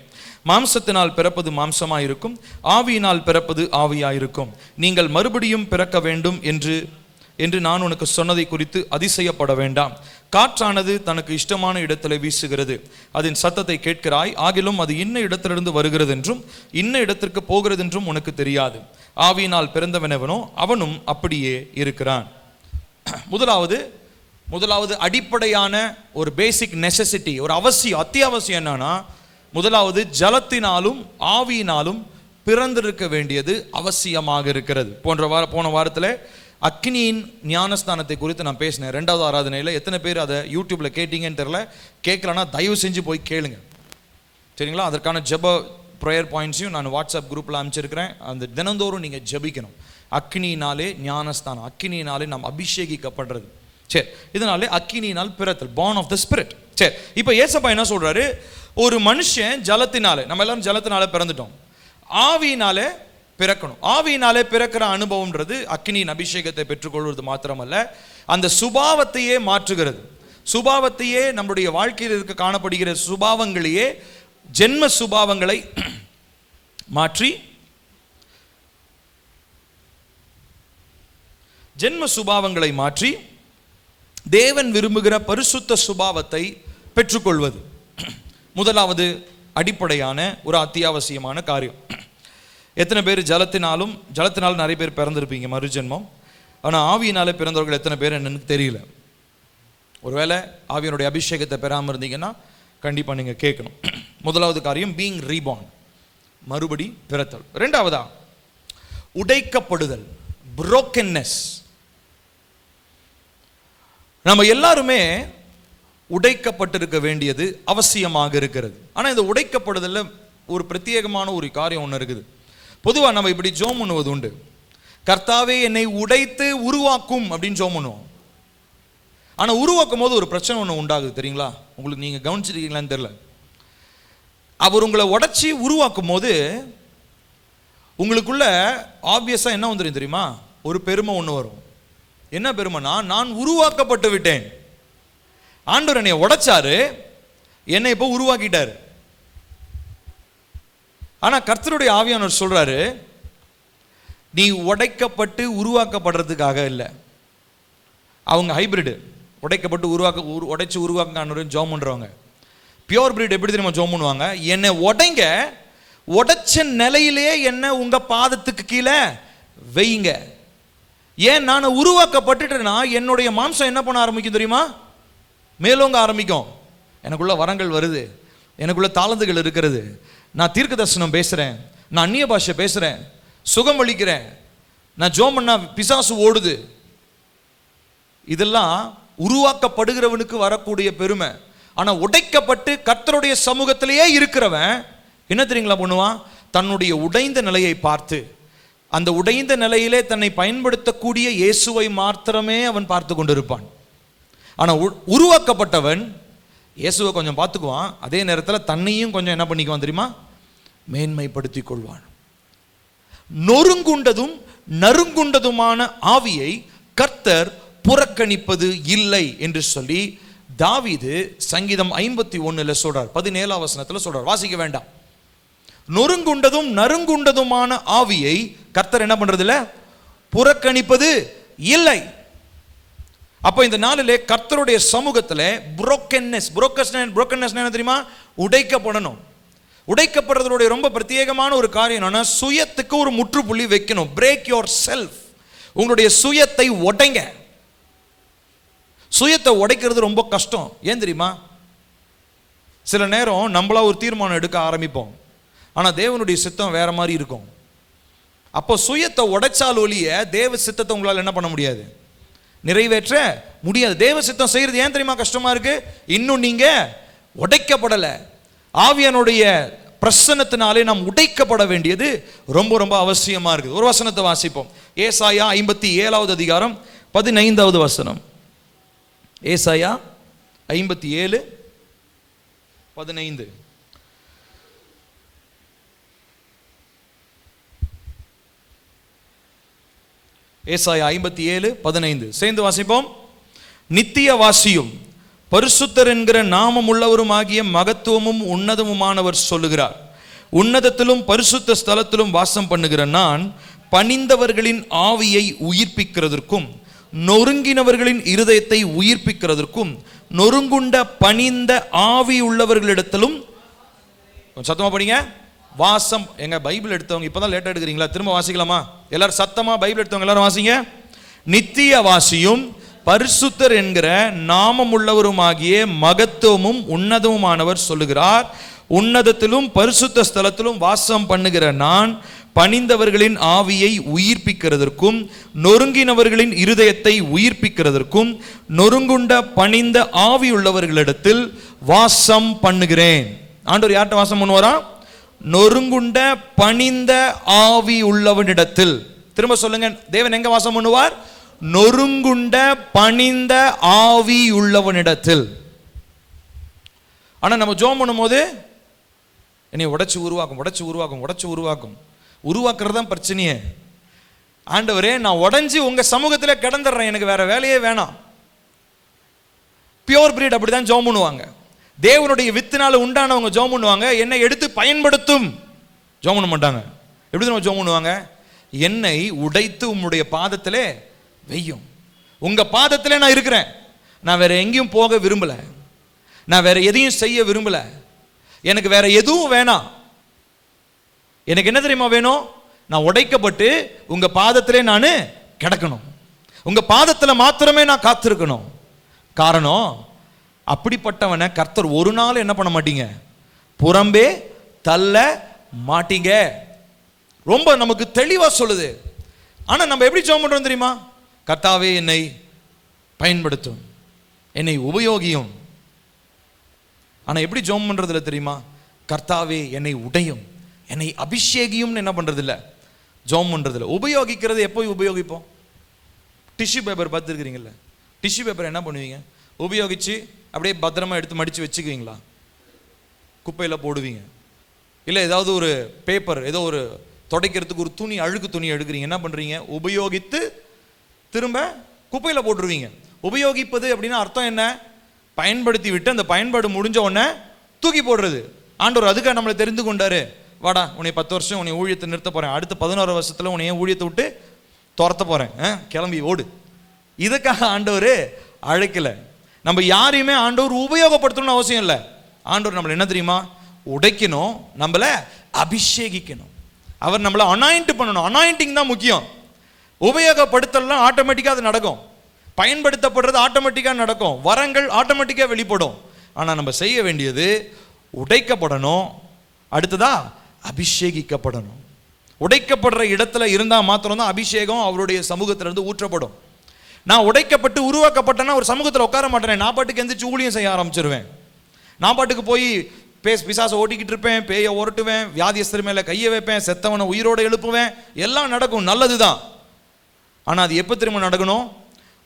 மாம்சத்தினால் பிறப்பது மாம்சமாயிருக்கும், ஆவியினால் பிறப்பது ஆவியாயிருக்கும். நீங்கள் மறுபடியும் பிறக்க வேண்டும் என்று நான் உனக்கு சொன்னதை குறித்து அதிசயப்பட வேண்டாம். காற்றானது தனக்கு இஷ்டமான இடத்துல வீசுகிறது, அதன் சத்தத்தை கேட்கிறாய், ஆகிலும் அது இன்ன இடத்திலிருந்து வருகிறது என்றும் இன்ன இடத்திற்கு போகிறது என்றும் உனக்கு தெரியாது. ஆவியினால் பிறந்தவனவனோ அவனும் அப்படியே இருக்கிறான். முதலாவது அடிப்படையான ஒரு பேசிக் நெசசிட்டி, ஒரு அத்தியாவசியம் என்னன்னா, முதலாவது ஜலத்தினாலும் ஆவியினாலும் பிறந்திருக்க வேண்டியது அவசியமாக இருக்கிறது. போன வாரத்தில் அக்னியின் ஞானஸ்தானத்தை குறித்து நான் பேசினேன். 2வது ஆராதனையில் எத்தனை பேர் அதை யூடியூப்பில் கேட்டீங்கன்னு தெரியல. கேட்கலன்னா தயவு செஞ்சு போய் கேளுங்க, சரிங்களா? அதற்கான ஜெப ப்ரேயர் பாயிண்ட்ஸையும் நான் வாட்ஸ்அப் குரூப்பில் அனுப்பிச்சிருக்கிறேன். அந்த தினந்தோறும் நீங்கள் ஜெபிக்கணும். அக்னியினாலே ஞானஸ்தானம், அக்னியினாலே நாம் அபிஷேகிக்கப்படுறது. சரி, இதனாலே அக்னியினால் பிறத்தல், born of the spirit. சரி, இப்போ ஏசப்பா என்ன சொல்றாரு? ஒரு மனுஷன் ஜலத்தினாலே, நம்ம எல்லாரும் ஜலத்தினாலே பிறந்துட்டோம், ஆவியினாலே பிறக்கணும். ஆவியினாலே பிறக்கிற அனுபவம்ன்றது அக்னியின் அபிஷேகத்தை பெற்றுக்கொள்வது மாத்திரமல்ல, அந்த சுபாவத்தையே மாற்றுகிறது. சுபாவத்தையே, நம்முடைய வாழ்க்கையில் இருக்க காணப்படுகிற சுபாவங்களையே, ஜென்ம சுபாவங்களை மாற்றி தேவன் விரும்புகிற பரிசுத்த சுபாவத்தை பெற்றுக்கொள்வது முதலாவது அடிப்படையான ஒரு அத்தியாவசியமான காரியம். எத்தனை பேர் ஜலத்தினாலும் நிறைய பேர் பிறந்திருப்பீங்க மறுஜென்மம். ஆனால் ஆவியினாலே பிறந்தவர்கள் எத்தனை பேர் என்னன்னு தெரியல. ஒருவேளை ஆவியனுடைய அபிஷேகத்தை பெறாமல் இருந்தீங்கன்னா கண்டிப்பாக நீங்கள் கேட்கணும். முதலாவது காரியம் பீயிங் ரீபார்ன், மறுபடி பிறத்தல். ரெண்டாவதா உடைக்கப்படுதல், புரோக்கன்னஸ். நம்ம எல்லாருமே உடைக்கப்பட்டிருக்க வேண்டியது அவசியமாக இருக்கிறது. ஆனால் இந்த உடைக்கப்படுதலில் ஒரு பிரத்யேகமான ஒரு காரியம் ஒன்று இருக்குது. பொதுவாக நம்ம இப்படி ஜோம் பண்ணுவது உண்டு, கர்த்தாவே என்னை உடைத்து உருவாக்கும் அப்படின்னு ஜோம் பண்ணுவோம். ஆனால் உருவாக்கும் போது ஒரு பிரச்சனை ஒன்று உண்டாகுது, தெரியுங்களா? உங்களுக்கு நீங்கள் கவனிச்சிருக்கீங்களான்னு தெரியல. அவர் உங்களை உடைச்சி உருவாக்கும் போது உங்களுக்குள்ள ஆப்வியஸாக என்ன வந்துடும் தெரியுமா? ஒரு பெருமை ஒன்று வரும். என்ன பெருமைனா, நான் உருவாக்கப்பட்டு விட்டேன். ஆண்டவர் என்னை உடைச்சாரு, என்னை இப்போ உருவாக்கிட்டாரு. ஆனா கர்த்தருடைய ஆவியானவர் சொல்றாரு, நீ உடைக்கப்பட்டு உருவாக்கப்படுறதுக்காக இல்லை. அவங்க ஹைபிரிடு, உடைக்கப்பட்டு உடைச்சு உருவாக்க ஜோம் பண்றவங்க. பியோர் பிரீட் எப்படி தெரியுமா ஜோம் பண்ணுவாங்க? என்னை உடைச்ச நிலையிலேயே என்ன உங்க பாதத்துக்கு கீழே வையுங்க. ஏன்? நான் உருவாக்கப்பட்டுட்டேன்னா என்னுடைய மாம்சம் என்ன பண்ண ஆரம்பிக்கும் தெரியுமா? மேலோங்க ஆரம்பிக்கும். எனக்குள்ள வரங்கள் வருது, எனக்குள்ள தாளந்துகள் இருக்கிறது, நான் தீர்க்க தரிசனம் பேசுறேன், நான் அந்நிய பாஷை பேசுறேன், சுகம் அளிக்கிறேன், நான் ஜோம் பண்ணா பிசாசு ஓடுது. இதெல்லாம் உருவாக்கப்படுகிறவனுக்கு வரக்கூடிய பெருமை. ஆனா உடைக்கப்பட்டு கர்த்தருடைய சமூகத்திலேயே இருக்கிறவன் என்ன தெரியுங்களா பண்ணுவான்? தன்னுடைய உடைந்த நிலையை பார்த்து, அந்த உடைந்த நிலையிலே தன்னை பயன்படுத்தக்கூடிய இயேசுவை மாத்திரமே அவன் பார்த்து கொண்டிருப்பான். ஆனா உருவாக்கப்பட்டவன் இயேசுவை கொஞ்சம் பார்த்துக்குவான், அதே நேரத்தில் தன்னையும் கொஞ்சம் என்ன பண்ணிக்குவான் தெரியுமா? மேன்மைப்படுத்திக் கொள்வான். நொறுங்குண்டதும் நறுங்குண்டதுமான ஆவியை கர்த்தர் புறக்கணிப்பது இல்லை என்று சொல்லி தாவீது சங்கீதம் 51 சொல்றார், 17ஆம் வசனத்தில் சொல்றார். வாசிக்க வேண்டாம். நொறுங்குண்டதும் நறுங்குண்டதுமான ஆவியை கர்த்தர் என்ன பண்றது இல்ல? புறக்கணிப்பது இல்லை. அப்போ இந்த நாளிலே கர்த்தருடைய சமூகத்தில் புரோக்கன்னஸ் என்ன தெரியுமா? உடைக்கப்படணும். உடைக்கப்படுறதுடைய ரொம்ப பிரத்யேகமான ஒரு காரியம் என்னன்னா, சுயத்துக்கு ஒரு முற்றுப்புள்ளி வைக்கணும். Break your self. உங்களுடைய சுயத்தை உடைங்க. சுயத்தை உடைக்கிறது ரொம்ப கஷ்டம். ஏன் தெரியுமா? சில நேரம் நம்மளா ஒரு தீர்மானம் எடுக்க ஆரம்பிப்போம், ஆனால் தேவனுடைய சித்தம் வேற மாதிரி இருக்கும். அப்போ சுயத்தை உடைச்சால் ஒழிய தேவ சித்தத்தை உங்களால் என்ன பண்ண முடியாது? நிறைவேற்ற முடியாது. தேவ சித்தம் செய்யறது ஏன் தெரியுமா கஷ்டமா இருக்கு? இன்னும் நீங்க உடைக்கப்படலை. ஆவியானுடைய பிரசன்னத்தினாலே நாம் உடைக்கப்பட வேண்டியது ரொம்ப ரொம்ப அவசியமா இருக்குது. ஒரு வசனத்தை வாசிப்போம். ஏசாயா 57ஆம் அதிகாரம் 15ஆவது வசனம். ஏசாயா 57:15. ஏசாயா 57:15 சேர்ந்து வாசிப்போம். நித்திய வாசியும் பரிசுத்தர் என்கிற நாமம் உள்ளவருமாகிய மகத்துவமும் உன்னதமுமானவர் சொல்லுகிறார், உன்னதத்திலும் பரிசுத்த ஸ்தலத்திலும் வாசம் பண்ணுகிற நான் பணிந்தவர்களின் ஆவியை உயிர்ப்பிக்கிறதற்கும் நொறுங்கினவர்களின் இருதயத்தை உயிர்ப்பிக்கிறதற்கும் நொறுங்குண்ட பணிந்த ஆவி உள்ளவர்களிடத்திலும், சத்தமா படிங்க, வாசம். எங்க பைபிள் எடுத்தவங்க இப்பதான் லேட்டா எடுக்கிறீங்களா? திரும்ப வாசிக்கலாமா? எல்லாரும் சத்தமா பைபிள் எடுத்தவங்க எல்லாரும் வாசிங்க. நித்திய வாசியும் பரிசுத்தர் என்கிற நாமம் உள்ளவருமாகிய மகத்துவமும் உன்னதமுமானவர் சொல்லுகிறார், உன்னதத்திலும் பரிசுத்த ஸ்தலத்திலும் வாசம் பண்ணுகிற நான் பணிந்தவர்களின் ஆவியை உயிர்ப்பிக்கிறதற்கும் நொறுங்கினவர்களின் இருதயத்தை உயிர்ப்பிக்கிறதற்கும் நொறுங்குண்ட பணிந்த ஆவி உள்ளவர்களிடத்தில் வாசம் பண்ணுகிறேன். ஆண்டவர் யார்கிட்ட வாசம் பண்ணுவாரா? நொறுங்குண்ட பணிந்த ஆவி உள்ளவனிடத்தில். திரும்ப சொல்லுங்க, தேவன் எங்க வாசம் பண்ணுவார்? நொறுங்குண்ட பணிந்த ஆவி உள்ளவனிடத்தில். ஆனா நம்ம ஜெபம் பண்ணும்போது என்னை உடைச்சு உருவாக்கும் உருவாக்குறது தான் பிரச்சனையே. ஆண்டவரே, நான் உடைஞ்சு உங்க சமூகத்தில் கிடந்துடுறேன், எனக்கு வேற வேலையே வேணாம். பியோர் பிரீட் அப்படிதான் ஜெபம் பண்ணுவாங்க. தேவனுடைய வித்தினால உண்டானவங்க ஜெபம் பண்ணுவாங்க, என்னை எடுத்து பயன்படுத்தும் ஜெபம் பண்ண மாட்டாங்க. எப்படி நம்ம ஜெபம் பண்ணுவாங்க? என்னை உடைத்து உம்முடைய பாதத்திலே வெய்யும். உங்க பாதத்திலே நான் இருக்கிறேன், நான் வேற எங்கேயும் போக விரும்பல, நான் வேற எதையும் செய்ய விரும்பல, எனக்கு வேற எதுவும் வேணாம். எனக்கு என்ன தெரியுமா வேணும்? நான் உடைக்கப்பட்டு உங்க பாதத்திலே நான் கிடக்கணும், உங்க பாதத்தில் மாத்திரமே நான் காத்திருக்கணும். காரணம், அப்படிப்பட்டவனை கர்த்தர் ஒரு நாள் என்ன பண்ண மாட்டீங்க, புறம்பே தள்ள மாட்டீங்க. ரொம்ப நமக்கு தெளிவா சொல்லுது. ஆனா நம்ம எப்படி ஜெபம் பண்றோம் தெரியுமா? கர்த்தாவே என்னை பயன்படுத்தும், என்னை உபயோகியும். ஆனா எப்படி ஜெபம் பண்றதுல தெரியுமா? கர்த்தாவே என்னை உடையும், என்னை அபிஷேகியும். என்ன பண்றது இல்ல, ஜெபம் பண்றதுல. உபயோகிக்கிறது எப்போ உபயோகிப்போம்? டிஷ்யூ பேப்பர் பார்த்துருக்கிறீங்கல்ல, டிஷ்யூ பேப்பர் என்ன பண்ணுவீங்க? உபயோகிச்சு அப்படியே பத்திரமா எடுத்து மடிச்சு வச்சுக்குவீங்களா? குப்பையில் போடுவீங்க. இல்லை ஏதாவது ஒரு பேப்பர், ஏதோ ஒரு துடைக்கிறதுக்கு ஒரு துணி, அழுக்கு துணி எடுக்கிறீங்க, என்ன பண்ணுறீங்க? உபயோகித்து திரும்ப குப்பையில் போட்டுருவீங்க. உபயோகிப்பது அப்படின்னா அர்த்தம் என்ன? பயன்படுத்தி விட்டு அந்த பயன்பாடு முடிஞ்ச உடனே தூக்கி போடுறது. ஆண்டவர் அதுக்காக நம்மளை தெரிந்து கொண்டாரு. வாடா, உன்னை 10 வருஷம் உன்னை ஊழியத்தை நிறுத்த போகிறேன், அடுத்த 11 வருஷத்தில் உன்னை ஊழியத்தை விட்டு துரத்த போகிறேன், கிளம்பி ஓடு. இதுக்காக ஆண்டவர் அழைக்கலை. நம்ம யாரையுமே ஆண்டவர் உபயோகப்படுத்தணும்னு அவசியம் இல்லை. ஆண்டவர் நம்மளை என்ன தெரியுமா? உடைக்கணும், நம்மளை அபிஷேகிக்கணும், அவர் நம்மளை அனாயிண்ட் பண்ணணும். அனாயிண்டிங் தான் முக்கியம். உபயோகப்படுத்தலாம் ஆட்டோமேட்டிக்காக அது நடக்கும், பயன்படுத்தப்படுறது ஆட்டோமேட்டிக்காக நடக்கும், வரங்கள் ஆட்டோமேட்டிக்காக வெளிப்படும். ஆனால் நம்ம செய்ய வேண்டியது உடைக்கப்படணும், அடுத்ததா அபிஷேகிக்கப்படணும். உடைக்கப்படுற இடத்துல இருந்தால் மாத்திரம்தான் அபிஷேகம் அவருடைய சமூகத்திலிருந்து ஊற்றப்படும். நான் உடைக்கப்பட்டு உருவாக்கப்பட்டேன்னா ஒரு சமூகத்தில் உட்கார மாட்டேன், நான் பாட்டுக்கு எந்திரிச்சு ஊழியம் செய்ய ஆரம்பிச்சிருவேன். நான் பாட்டுக்கு போய் பிசாசை ஓட்டிக்கிட்டு இருப்பேன், பேயை உரட்டுவேன், வியாதியஸ்தர் மேலே கையை வைப்பேன், செத்தவனை உயிரோடு எழுப்புவேன், எல்லாம் நடக்கும், நல்லது தான். ஆனால் அது எப்போ திரும்ப நடக்கணும்?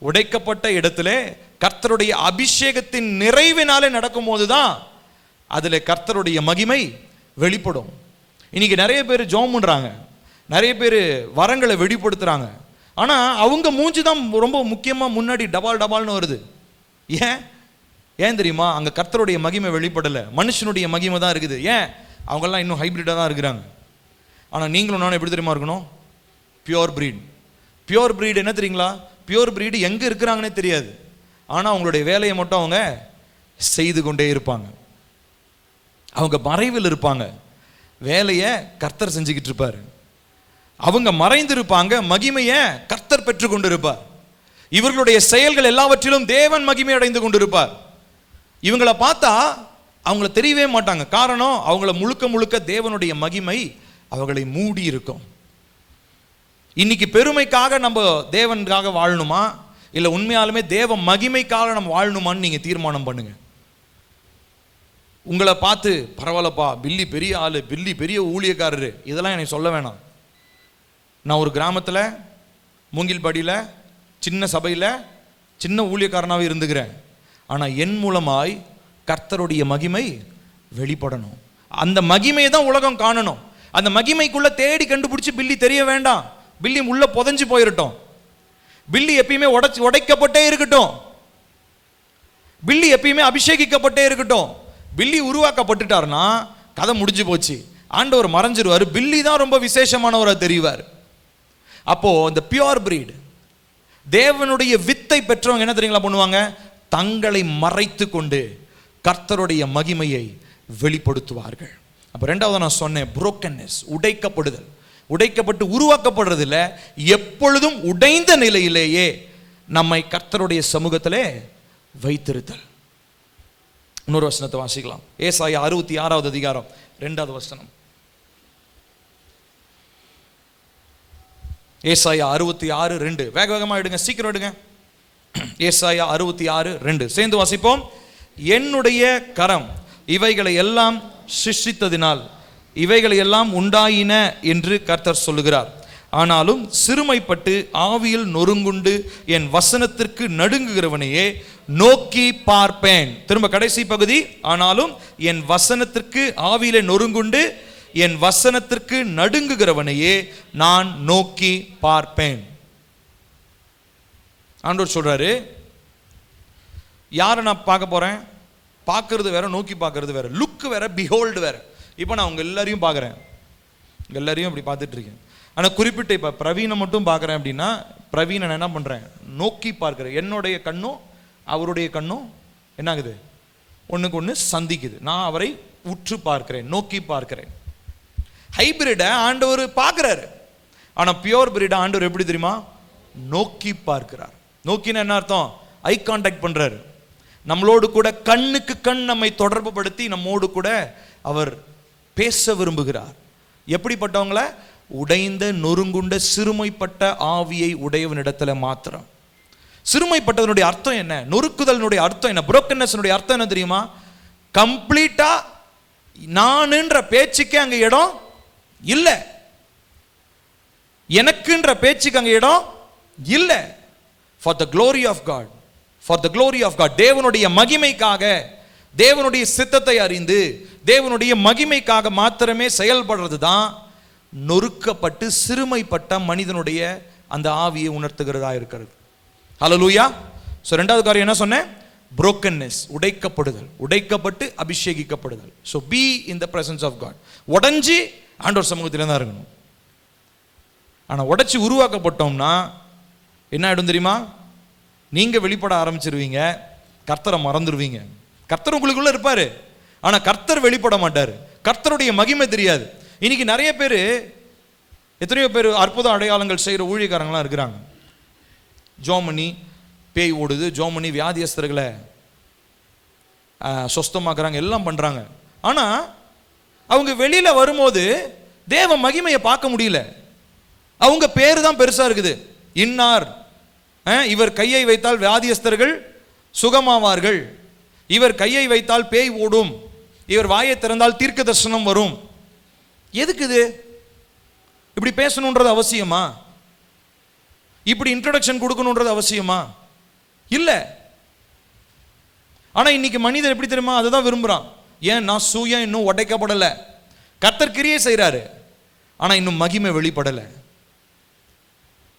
உடைக்கப்பட்ட இடத்துல கர்த்தருடைய அபிஷேகத்தின் நிறைவினாலே நடக்கும் போது தான் அதில் கர்த்தருடைய மகிமை வெளிப்படும். இன்னைக்கு நிறைய பேர் ஜெபம் பண்றாங்க, நிறைய பேர் வரங்களை வெளிப்படுத்துறாங்க. ஆனால் அவங்க மூஞ்சி தான் ரொம்ப முக்கியமாக முன்னாடி டபால்னு வருது. ஏன் தெரியுமா? அங்கே கர்த்தருடைய மகிமை வெளிப்படலை, மனுஷனுடைய மகிமை தான் இருக்குது. ஏன்? அவங்கெல்லாம் இன்னும் ஹைப்ரிட்டாக தான் இருக்கிறாங்க. ஆனால் நீங்களும் நானும் எப்படி தெரியுமா இருக்கணும்? Pure breed. பியோர் பிரீட் என்ன தெரியுங்களா? பியோர் பிரீடு எங்கே இருக்கிறாங்கன்னே தெரியாது, ஆனால் அவங்களுடைய வேலையை மட்டும் அவங்க செய்து கொண்டே இருப்பாங்க. அவங்க மறைவில் இருப்பாங்க, வேலையை கர்த்தர் செஞ்சுக்கிட்டு இருப்பார். அவங்க மறைந்திருப்பாங்க, மகிமையை கர்த்தர் பெற்று கொண்டு இருப்பார். இவர்களுடைய செயல்கள் எல்லாவற்றிலும் தேவன் மகிமை அடைந்து கொண்டிருப்பார். இவங்களை பார்த்தா அவங்கள தெரியவே மாட்டாங்க. காரணம், அவங்கள முழுக்க தேவனுடைய மகிமை அவர்களை மூடி இருக்கும். இன்னைக்கு பெருமைக்காக நம்ம தேவனுக்காக வாழணுமா, இல்லை உண்மையாலுமே தேவ மகிமைக்காக நம்ம வாழணுமான்னு நீங்கள் தீர்மானம் பண்ணுங்க. உங்களை பார்த்து பரவாயில்லப்பா, பில்லி பெரிய ஆளு, பில்லி பெரிய ஊழியக்காரரு, இதெல்லாம் எனக்கு சொல்ல வேணாம். நான் ஒரு கிராமத்தில் மூங்கில்பாடியில் சின்ன சபையில் சின்ன ஊழியக்காரனாகவே இருந்துக்கிறேன். ஆனால் என் மூலமாய் கர்த்தருடைய மகிமை வெளிப்படணும். அந்த மகிமையை தான் உலகம் காணணும். அந்த மகிமைக்குள்ள தேடி கண்டுபிடிச்சு பில்லி தெரிய வேண்டாம். பில்லி உள்ள புதஞ்சு போயிருட்டோம். பில்லி எப்பயுமே உடைக்கப்பட்டே இருக்கட்டும். பில்லி எப்பயுமே அபிஷேகிக்கப்பட்டே இருக்கட்டும். பில்லி உருவாக்கப்பட்டுட்டார்னா கதை முடிஞ்சு போச்சு. ஆண்டவர் மறைஞ்சிருவார். பில்லி தான் ரொம்ப விசேஷமானவராக தெரிவார். அப்போ இந்த பியூர் பிரீட், தேவனுடைய வித்தை பெற்றவங்க என்ன தெரியுங்களா பண்ணுவாங்க? தங்களை மறைத்து கொண்டு கர்த்தருடைய மகிமையை வெளிப்படுத்துவார்கள். அப்போ ரெண்டாவது நான் சொன்னேன், புரோக்கன்னஸ், உடைக்கப்படுதல். உடைக்கப்பட்டு உருவாக்கப்படுறதில்ல, எப்பொழுதும் உடைந்த நிலையிலேயே நம்மை கர்த்தருடைய சமூகத்திலே வைத்திருத்தல். இன்னொரு வசனத்தை வாசிக்கலாம். ஏசாயா 66வது அதிகாரம் 2வது வசனம். ஏசாயா 66:2. வேக வேகமாக எடுங்க, சீக்கிரம் எடுங்க. ஏசாயா 66:2 சேர்ந்து வாசிப்போம். என்னுடைய கரம் இவைகளை எல்லாம் சிருஷ்டித்ததினால் இவைகளை எல்லாம் உண்டாயின என்று கர்த்தர் சொல்லுகிறார். ஆனாலும் சிறுமைப்பட்டு ஆவியில் நொறுங்குண்டு என் வசனத்திற்கு நடுங்குகிறவனையே நோக்கி பார்ப்பேன். திரும்ப கடைசி பகுதி, ஆனாலும் என் வசனத்திற்கு ஆவியிலே நொறுங்குண்டு என் வசனத்திற்கு நடுங்குகிறவனையே நான் நோக்கி பார்ப்பேன். ஆண்டவர் சொல்றாரு, யாரை நான் பார்க்க போறேன்? பார்க்கறது வேற, நோக்கி பார்க்கறது வேற. லுக் வேற, பிஹோல்டு வேற. இப்போ நான் உங்க எல்லாரையும் பார்க்குறேன், எல்லாரையும் அப்படி பார்த்துட்டு இருக்கேன். ஆனால் குறிப்பிட்ட இப்போ பிரவீனை மட்டும் பார்க்குறேன் அப்படின்னா, பிரவீனை நான் என்ன பண்ணுறேன்? நோக்கி பார்க்குறேன். என்னுடைய கண்ணும் அவருடைய கண்ணும் என்ன ஆகுது? ஒன்றுக்கு ஒன்று சந்திக்குது. நான் அவரை உற்று பார்க்கிறேன், நோக்கி பார்க்கிறேன். ஹைபிரிடை ஆண்டவர் பார்க்குறாரு. ஆனால் பியோர் பிரீடை ஆண்டவர் எப்படி தெரியுமா? நோக்கி பார்க்கிறார். நோக்கினா என்ன அர்த்தம்? ஐ கான்டாக்ட் பண்ணுறாரு. நம்மளோடு கூட கண்ணுக்கு கண் நம்மை தொடர்பு படுத்தி நம்மோடு கூட அவர் பேச விரும்புகிறார். எப்படிப்பட்டவங்கள? உடைந்த நொறுங்குண்ட சிறுமைப்பட்ட ஆவியை உடையவனிடத்துல மாத்திரம். சிறுமைப்பட்டதனுடைய அர்த்தம் என்ன? நொறுக்குதலினுடைய அர்த்தம் என்ன? புரோக்கன்னஸ்னுடைய அர்த்தம் என்ன தெரியுமா? கம்ப்ளீட்டா நானுன்ற பேச்சுக்கே அங்க இடம் இல்லை, எனக்குன்ற பேச்சுக்கு அங்க இடம் இல்லை. For the glory of God, for the glory of God, தேவனுடைய மகிமைக்காக, தேவனுடைய சித்தத்தை அறிந்து தேவனுடைய மகிமைக்காக மாத்திரமே செயல்படுறது தான் நொறுக்கப்பட்டு சிறுமைப்பட்ட மனிதனுடைய அந்த ஆவியை உணர்த்துகிறதா இருக்கிறது. ஹல்லேலூயா. ஸோ ரெண்டாவது காரியம் என்ன சொன்னேன்? புரோக்கன்னஸ், உடைக்கப்படுதல், உடைக்கப்பட்டு அபிஷேகிக்கப்படுதல். So be in the presence of God. உடைஞ்சி ஆண்டவர் சமூகத்தில் தான் இருக்கணும். ஆனால் உடைச்சி உருவாக்கப்பட்டோம்னா என்ன ஆகிடும் தெரியுமா? நீங்கள் வெளிப்பட ஆரம்பிச்சிருவீங்க, கர்த்தரை மறந்துடுவீங்க. கர்த்தர் உங்களுக்குள்ள இருப்பார், ஆனால் கர்த்தர் வெளிப்பட மாட்டார். கர்த்தருடைய மகிமை தெரியாது. இன்னைக்கு நிறைய பேர், எத்தனையோ பேர் அற்புத அடையாளங்கள் செய்கிற ஊழியக்காரங்களாம் இருக்கிறாங்க. ஜோமனி பேய் ஓடுது, ஜோமனி வியாதியஸ்தர்களை சொஸ்தமாக்குறாங்க, எல்லாம் பண்ணுறாங்க. ஆனால் அவங்க வெளியில் வரும்போது தேவ மகிமையை பார்க்க முடியல. அவங்க பேர் தான் பெருசாக இருக்குது. இன்னார், இவர் கையை வைத்தால் வியாதியஸ்தர்கள் சுகமாவார்கள், இவர் கையை வைத்தால் பேய் ஓடும், இவர் வாயை திறந்தால் தீர்க்க தரிசனம் வரும். எதுக்கு இது? இப்படி பேசணுன்றது அவசியமா? இப்படி இன்ட்ரோடக்ஷன் கொடுக்கணுன்றது அவசியமா? இல்லை. ஆனால் இன்னைக்கு மனிதன் எப்படி தெரியுமா? அதுதான் விரும்புகிறான். ஏன்? நான் சுயம் இன்னும் உடைக்கப்படலை. கர்த்தர் கிரியை செய்கிறாரு, ஆனால் இன்னும் மகிமை வெளிப்படலை.